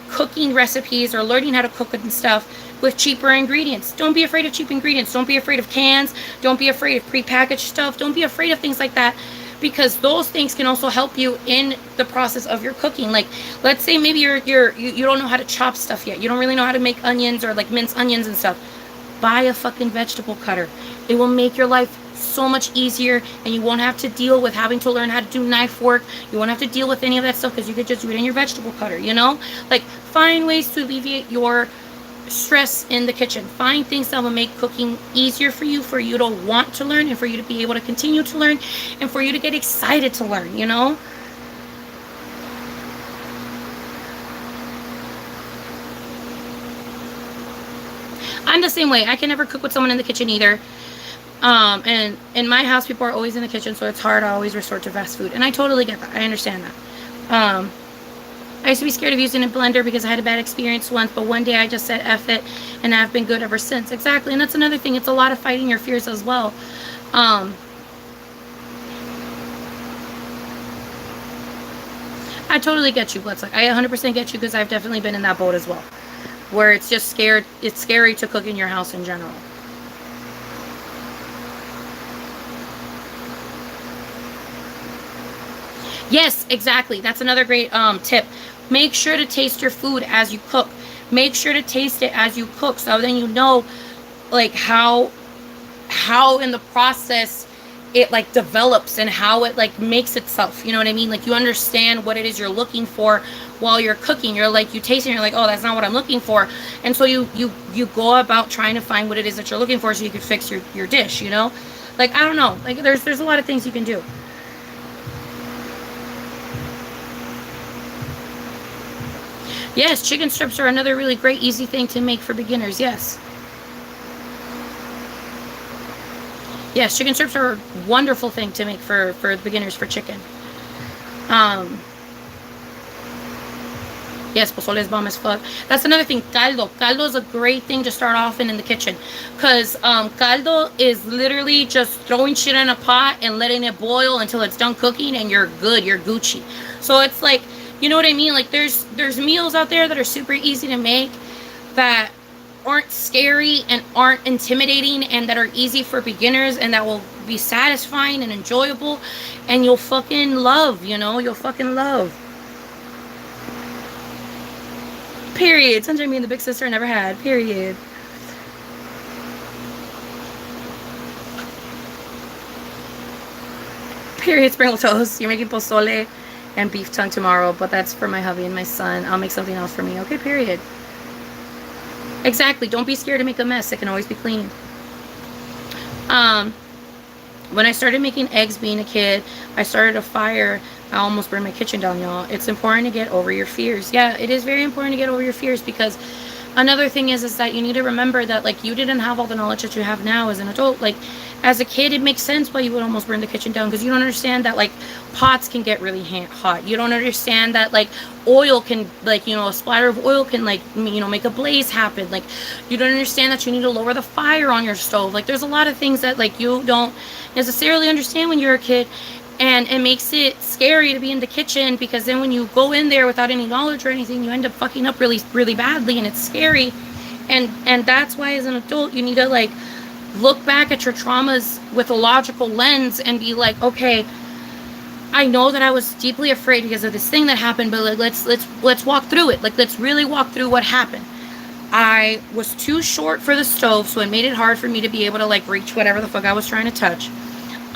cooking recipes or learning how to cook and stuff with cheaper ingredients. Don't be afraid of cheap ingredients. Don't be afraid of cans. Don't be afraid of prepackaged stuff. Don't be afraid of things like that, because those things can also help you in the process of your cooking. Like, let's say maybe you don't know how to chop stuff yet. You don't really know how to make onions or like mince onions and stuff. buy a fucking vegetable cutter. It will make your life so much easier, and you won't have to deal with having to learn how to do knife work. You won't have to deal with any of that stuff because you could just do it in your vegetable cutter, you know? Like, find ways to alleviate your stress in the kitchen. Find things that will make cooking easier for you to want to learn, and for you to be able to continue to learn, and for you to get excited to learn, you know? I'm the same way. I can never cook with someone in the kitchen either. And in my house, people are always in the kitchen, so it's hard to always resort to fast food. And I totally get that. I understand that. I used to be scared of using a blender because I had a bad experience once, but one day I just said F it, and I've been good ever since. Exactly. And that's another thing. It's a lot of fighting your fears as well. I totally get you, Bloodsuck. I 100% get you, because I've definitely been in that boat as well, where it's just scared. It's scary to cook in your house in general. Yes, exactly. That's another great tip. Make sure to taste your food as you cook. Make sure to taste it as you cook, so then you know, like, how in the process it like develops and how it like makes itself. You know what I mean? Like, you understand what it is you're looking for while you're cooking. You're like, you taste it and you're like, oh, that's not what I'm looking for. And so you go about trying to find what it is that you're looking for, so you can fix your dish, you know? Like, I don't know. Like, there's a lot of things you can do. Yes, chicken strips are another really great, easy thing to make for beginners. Yes. Yes, chicken strips are a wonderful thing to make for beginners for chicken. Yes, pozole is bomb as fuck. That's another thing. Caldo. Caldo is a great thing to start off in the kitchen. Because caldo is literally just throwing shit in a pot and letting it boil until it's done cooking, and you're good. You're Gucci. So it's like, you know what I mean? Like, there's meals out there that are super easy to make, that aren't scary and aren't intimidating, and that are easy for beginners, and that will be satisfying and enjoyable, and you'll fucking love, you know? You'll fucking love. Period. Something me and the big sister never had. Period. Period. Sprinkle toast. You're making pozole and beef tongue tomorrow, but that's for my hubby and my son. I'll make something else for me. Okay, period. Exactly. Don't be scared to make a mess. It can always be cleaned. When I started making eggs being a kid, I started a fire. I almost burned my kitchen down, y'all. It's important to get over your fears. Yeah, it is very important to get over your fears, because another thing is that you need to remember that, like, you didn't have all the knowledge that you have now as an adult. Like, as a kid, it makes sense why you would almost burn the kitchen down, because you don't understand that, like, pots can get really hot. You don't understand that, like, oil can, like, you know, a splatter of oil can, like, you know, make a blaze happen. Like, you don't understand that you need to lower the fire on your stove. Like, there's a lot of things that, like, you don't necessarily understand when you're a kid. And it makes it scary to be in the kitchen, because then when you go in there without any knowledge or anything, you end up fucking up really, really badly, and it's scary. And that's why, as an adult, you need to, like, look back at your traumas with a logical lens and be like, okay, I know that I was deeply afraid because of this thing that happened, but like, let's walk through it. Like, let's really walk through what happened. I was too short for the stove, so it made it hard for me to be able to, like, reach whatever the fuck I was trying to touch.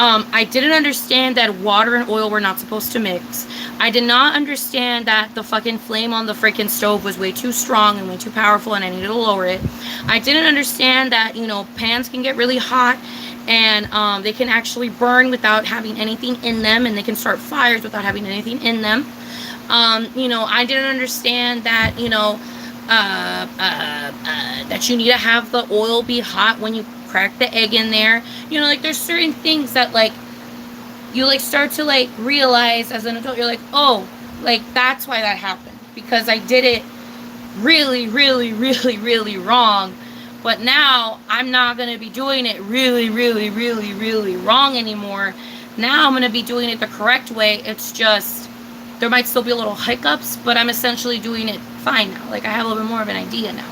I didn't understand that water and oil were not supposed to mix. I did not understand that the fucking flame on the freaking stove was way too strong and way too powerful, and I needed to lower it. I didn't understand that, you know, pans can get really hot, and they can actually burn without having anything in them, and they can start fires without having anything in them. You know, I didn't understand that, you know, that you need to have the oil be hot when you crack the egg in there. You know, like, there's certain things that, like, you, like, start to, like, realize as an adult. You're like, oh, like, that's why that happened, because I did it really, really, really, really wrong. But now I'm not going to be doing it really, really, really, really wrong anymore. Now I'm going to be doing it the correct way. It's just, there might still be a little hiccups, but I'm essentially doing it fine now. Like, I have a little bit more of an idea now.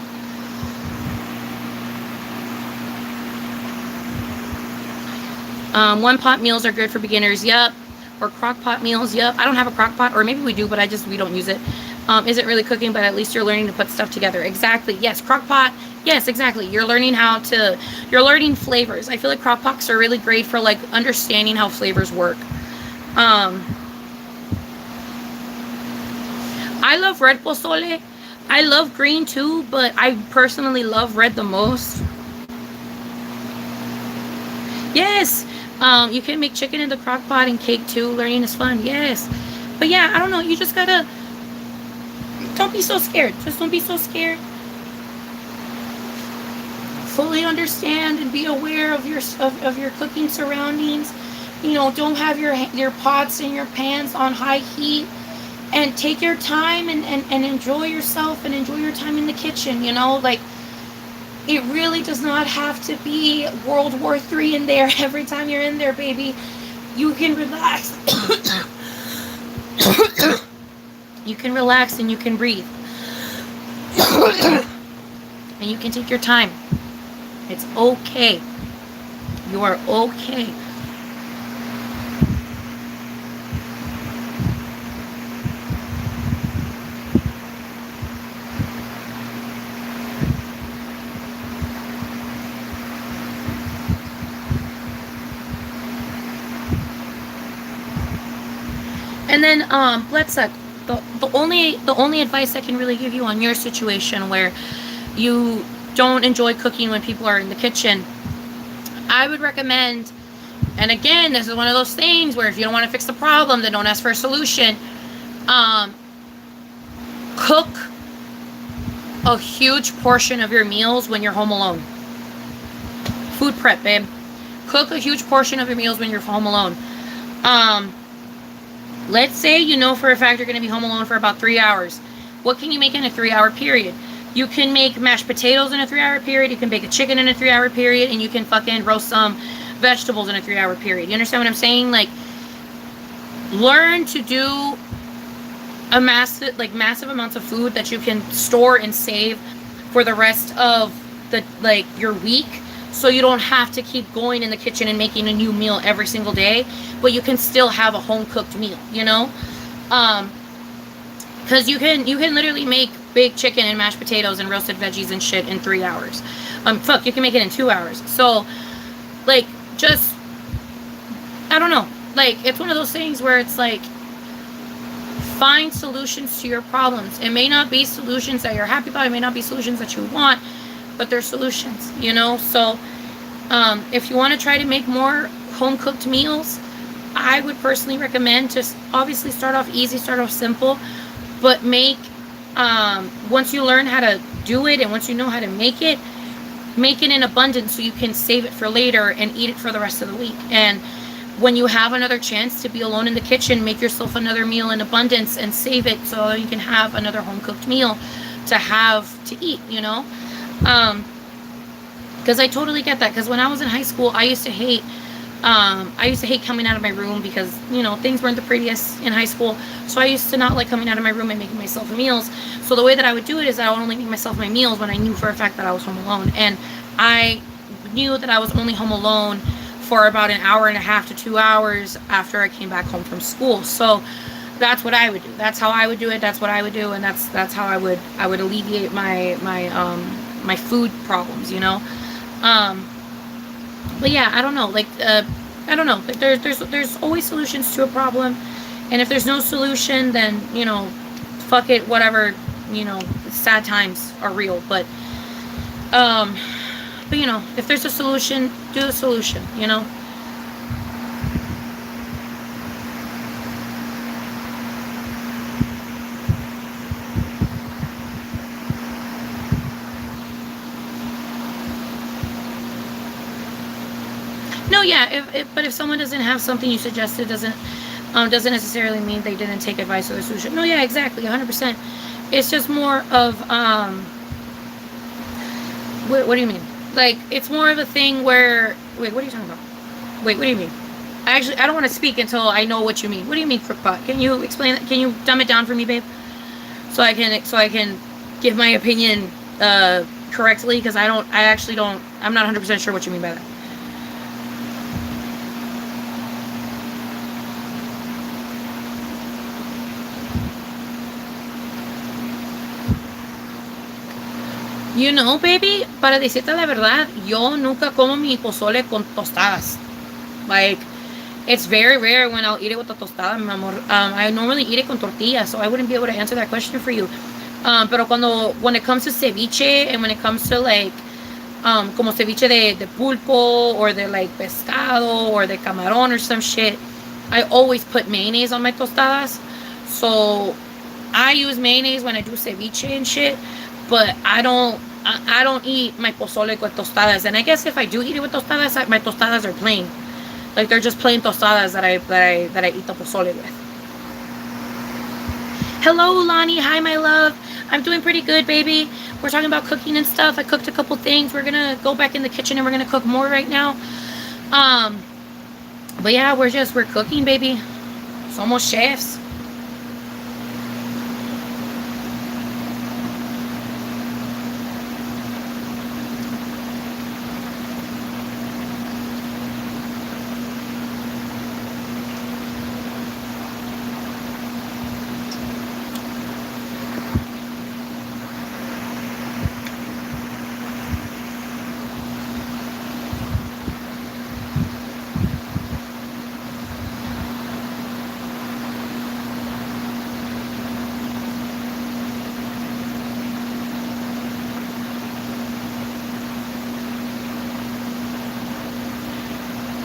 One pot meals are good for beginners. Yep. Or crock pot meals. Yep. I don't have a crock pot, or maybe we do, but we don't use it. Isn't really cooking, but at least you're learning to put stuff together. Exactly. Yes. Crock pot Yes, exactly. You're learning you're learning flavors. I feel like crock pots are really great for like understanding how flavors work. Um, I love red pozole. I love green too, but I personally love red the most. Yes. You can make chicken in the crock pot and cake too. Learning is fun. Yes. But yeah, I don't know. You just gotta, don't be so scared. Just don't be so scared. Fully understand and be aware of your cooking surroundings. You know, don't have your pots and your pans on high heat, and take your time and enjoy yourself and enjoy your time in the kitchen. You know, like, it really does not have to be World War III in there every time you're in there, baby. You can relax. You can relax and you can breathe. And you can take your time. It's okay. You are okay. And then, Bletsuck, the only advice I can really give you on your situation where you don't enjoy cooking when people are in the kitchen, I would recommend, and again, this is one of those things where if you don't want to fix the problem, then don't ask for a solution. Cook a huge portion of your meals when you're home alone. Food prep, babe. Cook a huge portion of your meals when you're home alone. Let's say you know for a fact you're going to be home alone for about 3 hours. What can you make in a 3-hour period? You can make mashed potatoes in a 3-hour period. You can bake a chicken in a 3-hour period. And you can fucking roast some vegetables in a 3-hour period. You understand what I'm saying? Like, learn to do massive amounts of food that you can store and save for the rest of your week. So you don't have to keep going in the kitchen and making a new meal every single day, but you can still have a home cooked meal, you know? Because you can literally make baked chicken and mashed potatoes and roasted veggies and shit in 3 hours. You can make it in 2 hours. So, like, just, I don't know. Like, it's one of those things where it's like, find solutions to your problems. It may not be solutions that you're happy about. It may not be solutions that you want, but they're solutions, you know? So, if you want to try to make more home-cooked meals, I would personally recommend just obviously start off easy, start off simple, but once you learn how to do it and once you know how to make it in abundance so you can save it for later and eat it for the rest of the week. And when you have another chance to be alone in the kitchen, make yourself another meal in abundance and save it so you can have another home-cooked meal to eat, you know? Because I totally get that. Because when I was in high school, I used to hate coming out of my room because, you know, things weren't the prettiest in high school. So I used to not like coming out of my room and making myself meals. So the way that I would do it is I would only make myself my meals when I knew for a fact that I was home alone. And I knew that I was only home alone for about an hour and a half to 2 hours after I came back home from school. So that's what I would do. That's how I would do it. That's what I would do. And that's how I would alleviate my food problems, you know? But yeah, I don't know. Like, I don't know. Like, there's always solutions to a problem. And if there's no solution, then, you know, fuck it, whatever, you know, sad times are real. But you know, if there's a solution, do the solution, you know? No, yeah, but if someone doesn't have something you suggested, doesn't necessarily mean they didn't take advice or the solution. No, yeah, exactly, 100%. It's just more of, what do you mean? Like, it's more of a thing where, wait, what are you talking about? Wait, what do you mean? I don't want to speak until I know what you mean. What do you mean, crookpot? Can you explain that? Can you dumb it down for me, babe? So I can give my opinion, correctly, because I'm not 100% sure what you mean by that. You know, baby, para decirte la verdad, yo nunca como mi pozole con tostadas. Like, it's very rare when I'll eat it with a tostada, mi amor. I normally eat it con tortillas, so I wouldn't be able to answer that question for you. Pero when it comes to ceviche and when it comes to like, como ceviche de pulpo or de like pescado or de camarón or some shit, I always put mayonnaise on my tostadas. So I use mayonnaise when I do ceviche and shit, but I don't eat my pozole with tostadas. And I guess if I do eat it with tostadas, my tostadas are plain. Like they're just plain tostadas that I eat the pozole with. Hello, Lonnie. Hi, my love. I'm doing pretty good, baby. We're talking about cooking and stuff. I cooked a couple things. We're gonna go back in the kitchen and we're gonna cook more right now. But yeah, we're cooking, baby. Somos chefs.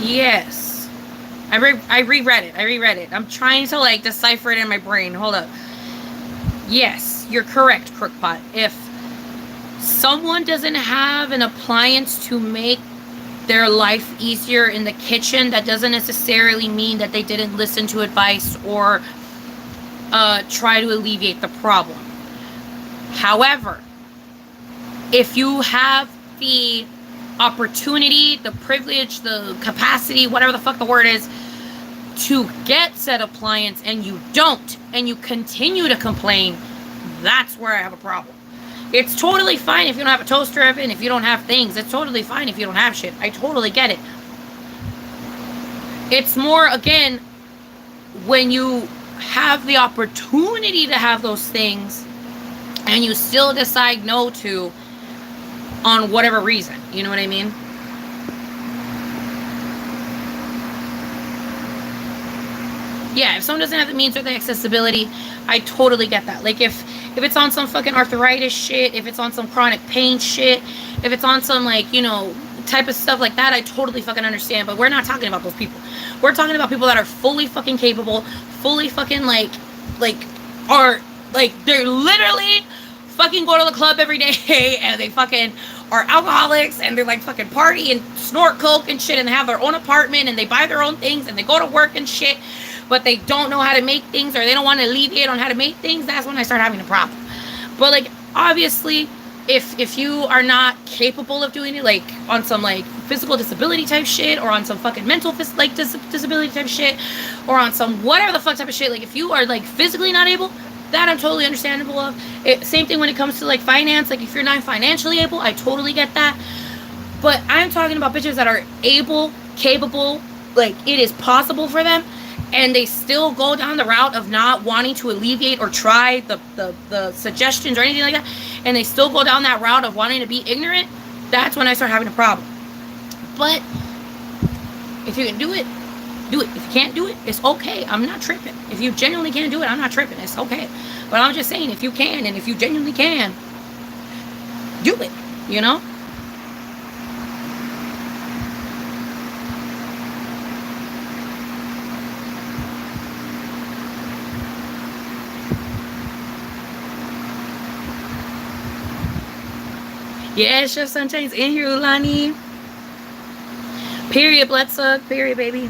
Yes. I reread it. I'm trying to like decipher it in my brain. Hold up. Yes, you're correct, Crookpot. If someone doesn't have an appliance to make their life easier in the kitchen, that doesn't necessarily mean that they didn't listen to advice or try to alleviate the problem. However, if you have the opportunity, the privilege, the capacity, whatever the fuck the word is, to get said appliance and you don't, and you continue to complain, that's where I have a problem. It's totally fine if you don't have a toaster oven, if you don't have things. It's totally fine if you don't have shit. I totally get it. It's more, again, when you have the opportunity to have those things and you still decide no to, on whatever reason. You know what I mean? Yeah, if someone doesn't have the means or the accessibility, I totally get that. Like if it's on some fucking arthritis shit, if it's on some chronic pain shit, if it's on some like, you know, type of stuff like that, I totally fucking understand. But we're not talking about those people. We're talking about people that are fully fucking capable, fully fucking like are like, they're literally fucking go to the club every day and they fucking are alcoholics and they're like fucking party and snort coke and shit and they have their own apartment and they buy their own things and they go to work and shit, but they don't know how to make things or they don't want to alleviate on how to make things. That's when I start having a problem. But like obviously if you are not capable of doing it, like on some like physical disability type shit or on some fucking mental disability type shit or on some whatever the fuck type of shit, like if you are like physically not able, that I'm totally understandable of. Same thing when it comes to like finance. Like if you're not financially able, I totally get that. But I'm talking about bitches that are able, capable, like it is possible for them, and they still go down the route of not wanting to alleviate or try the suggestions or anything like that, and they still go down that route of wanting to be ignorant. That's when I start having a problem. But if you can do it, do it. If you can't do it, it's okay. I'm not tripping. If you genuinely can't do it, I'm not tripping. It's okay. But I'm just saying, if you can, and if you genuinely can, do it, you know? Yeah, Chef Sunshine's in here, Ulani. Period, blood suck. Period, baby.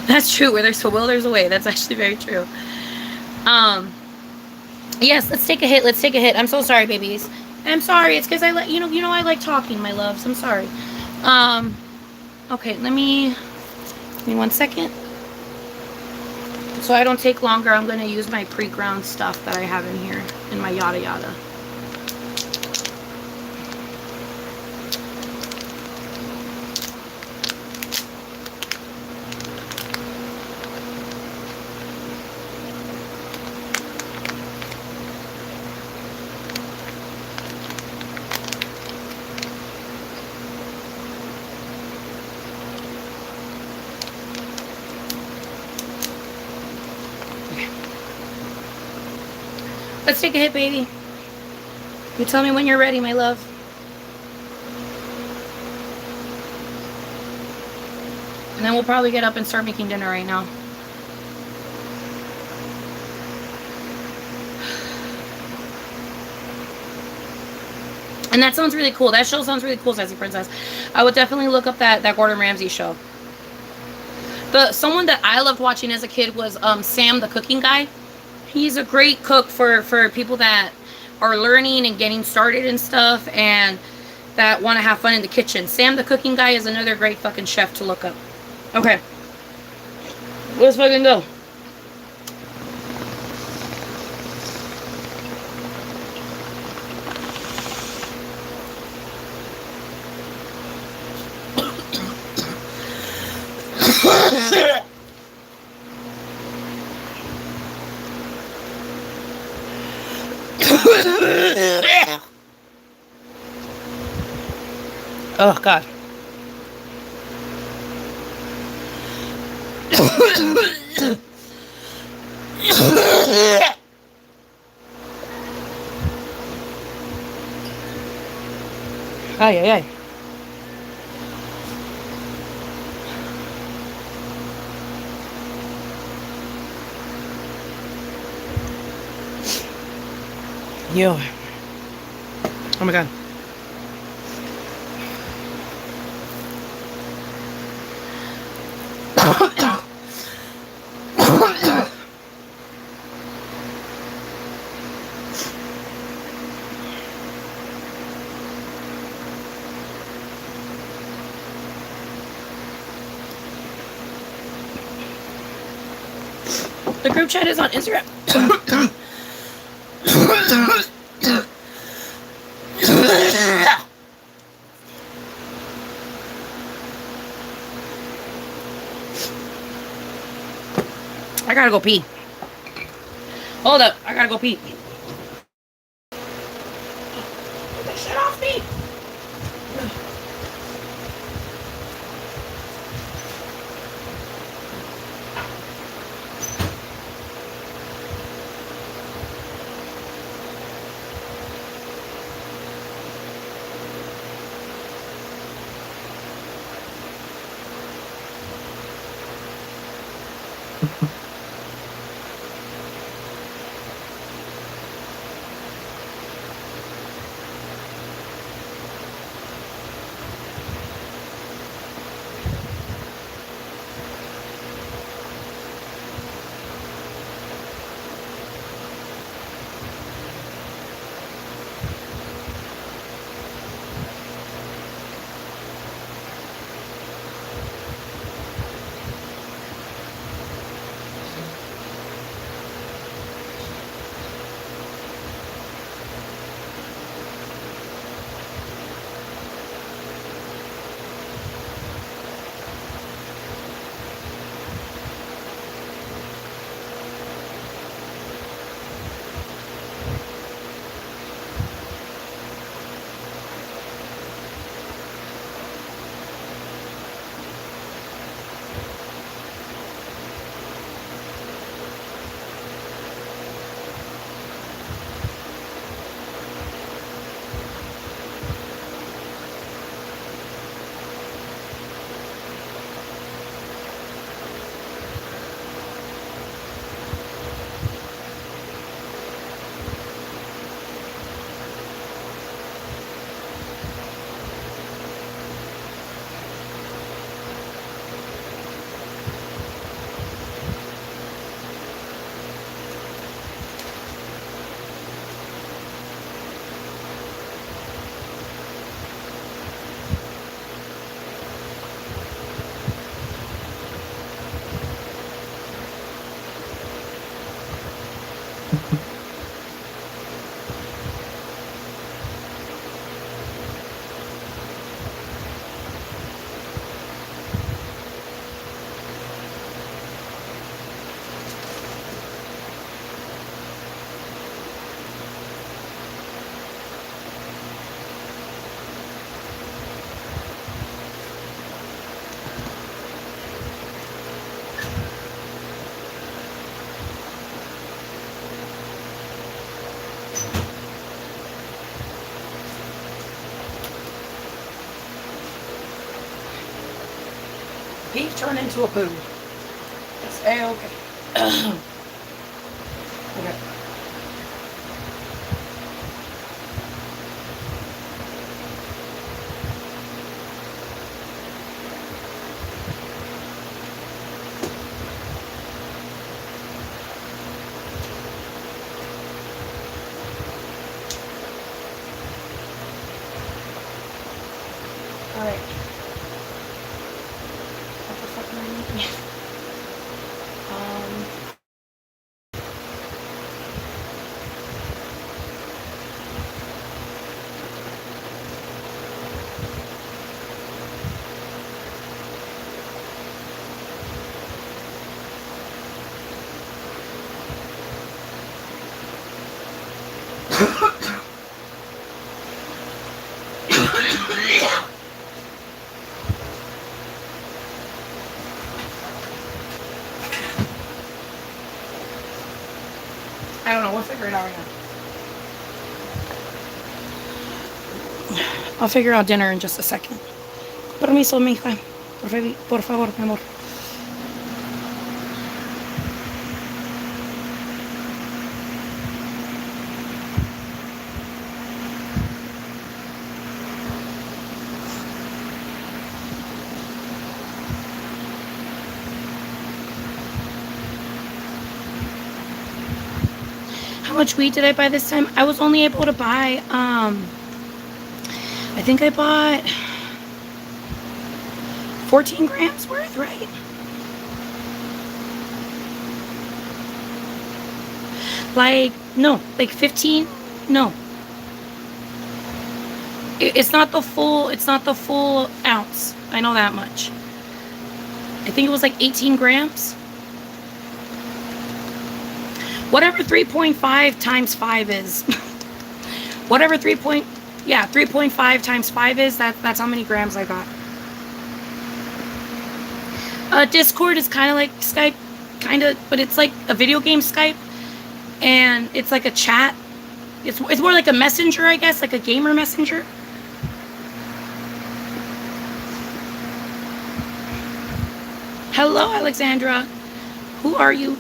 That's true. Where there's a will, there's a way. That's actually very true. Yes, let's take a hit. Let's take a hit. I'm so sorry, babies. I'm sorry. It's because I like, you know, I like talking, my loves. I'm sorry. Okay, let me 1 second. So I don't take longer, I'm going to use my pre-ground stuff that I have in here in my yada yada. Let's take a hit, baby. You tell me when you're ready, my love. And then we'll probably get up and start making dinner right now. And that sounds really cool. That show sounds really cool, Sassy Princess. I would definitely look up that Gordon Ramsay show. Someone that I loved watching as a kid was Sam, the cooking guy. He's a great cook for people that are learning and getting started and stuff, and that want to have fun in the kitchen. Sam, the cooking guy, is another great fucking chef to look up. Okay. Let's fucking go. Oh, God. Ay, ay, ay. Yo. Oh my God. The group chat is on Instagram. I gotta go pee. Hold up, I gotta go pee. Get that shit off me. Beef turned into a poo. It's A-okay. Okay. Alright. What the fuck am I making? I don't know. We'll figure it out right now. I'll figure out dinner in just a second. Permiso, mija. Por favor, mi amor. How much weed did I buy this time? I was only able to buy, I think I bought 14 grams worth, right? Like, no, like 15, no. It's not the full ounce. I know that much. I think it was like 18 grams. Whatever 3.5 times 5 is. Whatever 3.5 times 5 is, that's how many grams I got. Discord is kind of like Skype, but it's like a video game Skype, and it's like a chat. It's more like a messenger, I guess, like a gamer messenger. Hello, Alexandra. Who are you?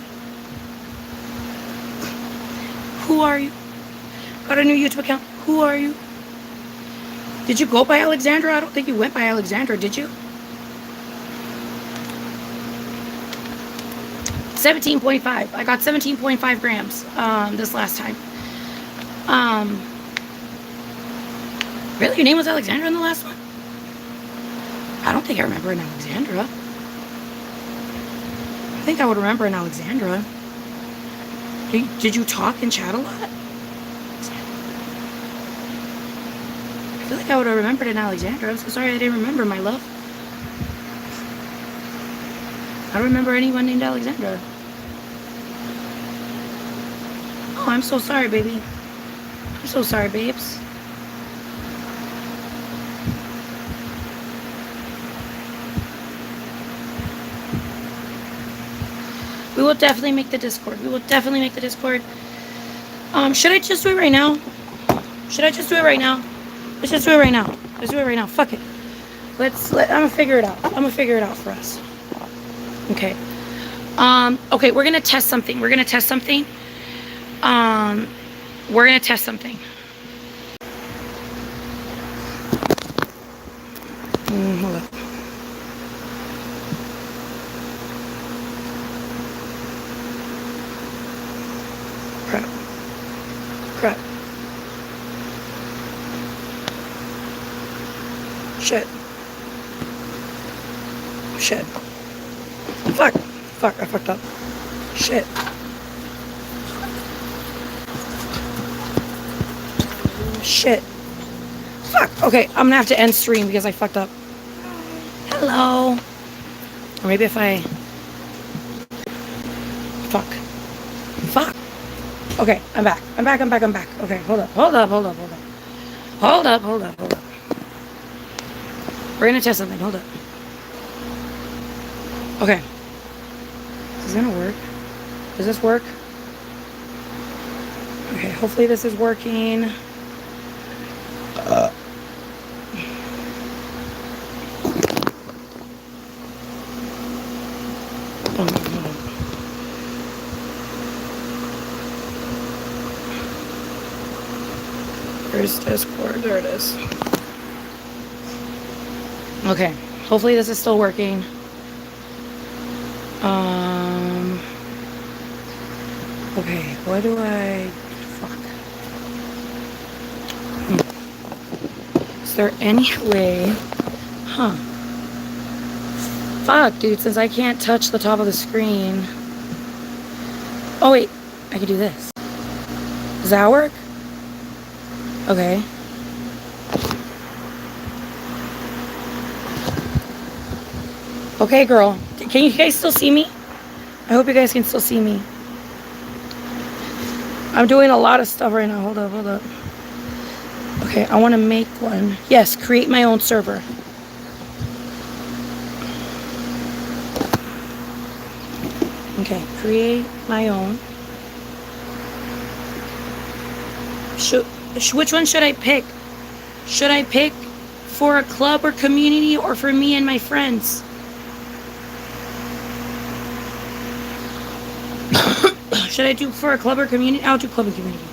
Who are you? Got a new YouTube account. Who are you? Did you go by Alexandra? I don't think you went by Alexandra, did you? 17.5. I got 17.5 grams this last time. Really? Your name was Alexandra in the last one? I don't think I remember an Alexandra. I think I would remember an Alexandra. Did you talk and chat a lot? I feel like I would have remembered an Alexandra. I'm so sorry I didn't remember, my love. I don't remember anyone named Alexandra. Oh, I'm so sorry, baby. I'm so sorry, babes. We will definitely make the Discord. We will definitely make the Discord. Should I just do it right now? Should I just do it right now? Let's just do it right now. Let's do it right now. Fuck it. I'm gonna figure it out. I'm gonna figure it out for us. Okay. Okay, we're gonna test something. We're gonna test something. We're gonna test something. Hold up. Crap. Shit. Fuck, I fucked up. Shit. Fuck. Okay, I'm gonna have to end stream because I fucked up. Hello. Or maybe if I... Fuck. Okay, I'm back. Okay, hold up. We're gonna test something. Hold up. Okay. Is this gonna work? Does this work? Okay, hopefully this is working. Hold on, hold on. Where's Discord? There it is. Okay. Hopefully this is still working. Okay, what do I... Fuck. Is there any way... Huh. Fuck, dude, since I can't touch the top of the screen... Oh, wait. I can do this. Does that work? Okay. Okay, girl. Can you guys still see me? I hope you guys can still see me. I'm doing a lot of stuff right now. Hold up, hold up. Okay, I want to make one. Yes, create my own server. Okay, create my own. Which one should I pick? Should I pick for a club or community or for me and my friends? Should I do for a club or community? I'll do club and community.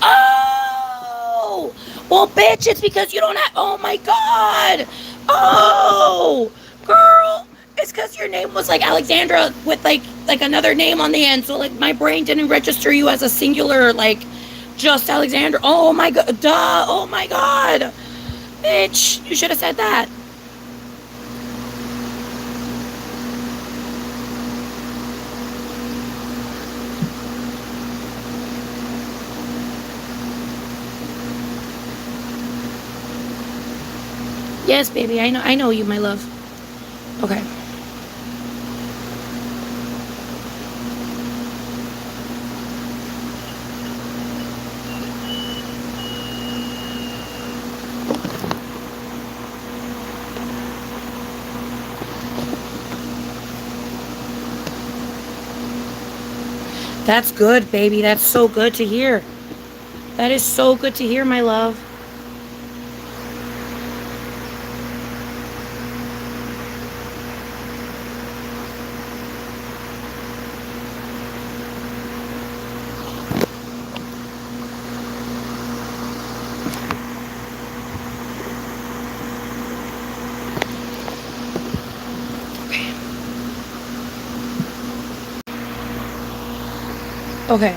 Oh! Well, bitch, it's because you don't have... Oh, my God! Oh! Girl! It's because your name was, like, Alexandra with, like another name on the end. So, like, my brain didn't register you as a singular, like, just Alexandra. Oh, my God. Duh. Oh, my God. Bitch, you should have said that. Yes, baby, I know you, my love. Okay. That's good, baby. That's so good to hear. That is so good to hear, my love. Okay.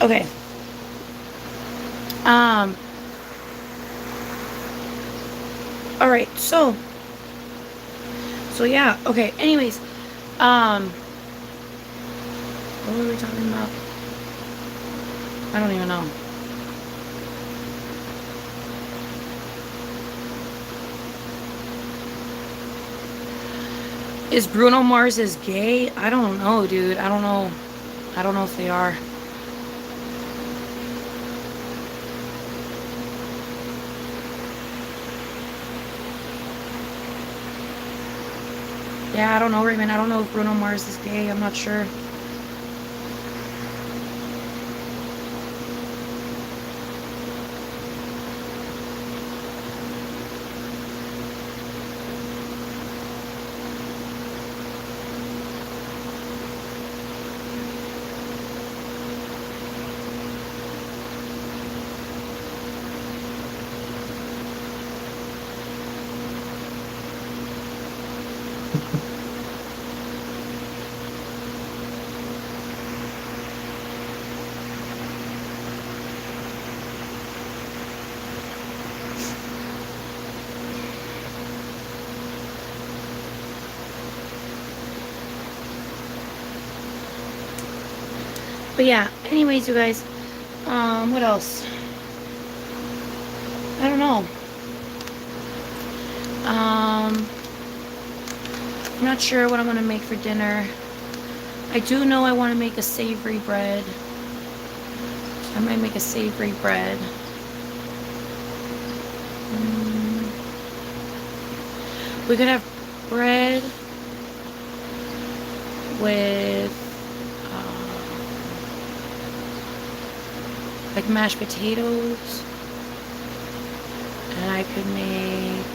Okay. All right. So yeah. Okay. Anyways, what were we talking about? I don't even know. Is Bruno Mars is gay? I don't know, dude. I don't know. I don't know if they are. Yeah, I don't know, Raymond. I don't know if Bruno Mars is gay. I'm not sure. But yeah, anyways, you guys, What else? I don't know. I'm not sure what I'm gonna make for dinner. I do know I want to make a savory bread. I might make a savory bread. We could have bread with like mashed potatoes, and I could make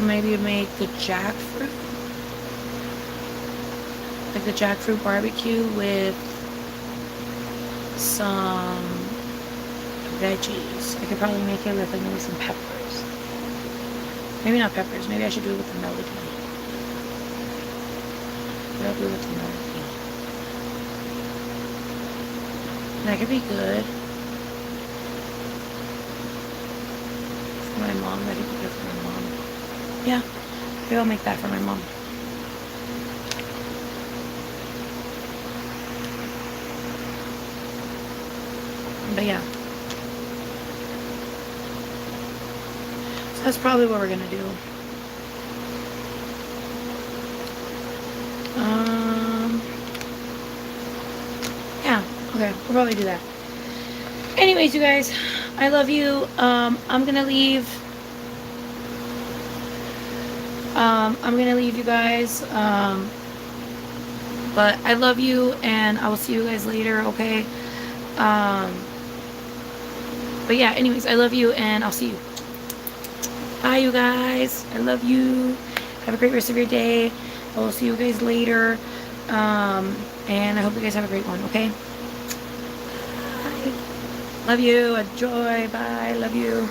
maybe make the jackfruit, like the jackfruit barbecue with some veggies. I could probably make it with like maybe some peppers. Maybe not peppers. Maybe I should do it with the melody. I'll do it with the melody. That could be good. For my mom, that could be good for my mom. Yeah, maybe I'll make that for my mom. But yeah. So that's probably what we're gonna do. Yeah, okay, we'll probably do that. Anyways, you guys, I love you. I'm gonna leave. I'm gonna leave you guys. But I love you, and I will see you guys later, okay? But yeah, anyways, I love you, and I'll see you. Bye, you guys. I love you. Have a great rest of your day. I will see you guys later. And I hope you guys have a great one, okay? Bye. Love you. Enjoy. Bye. Love you.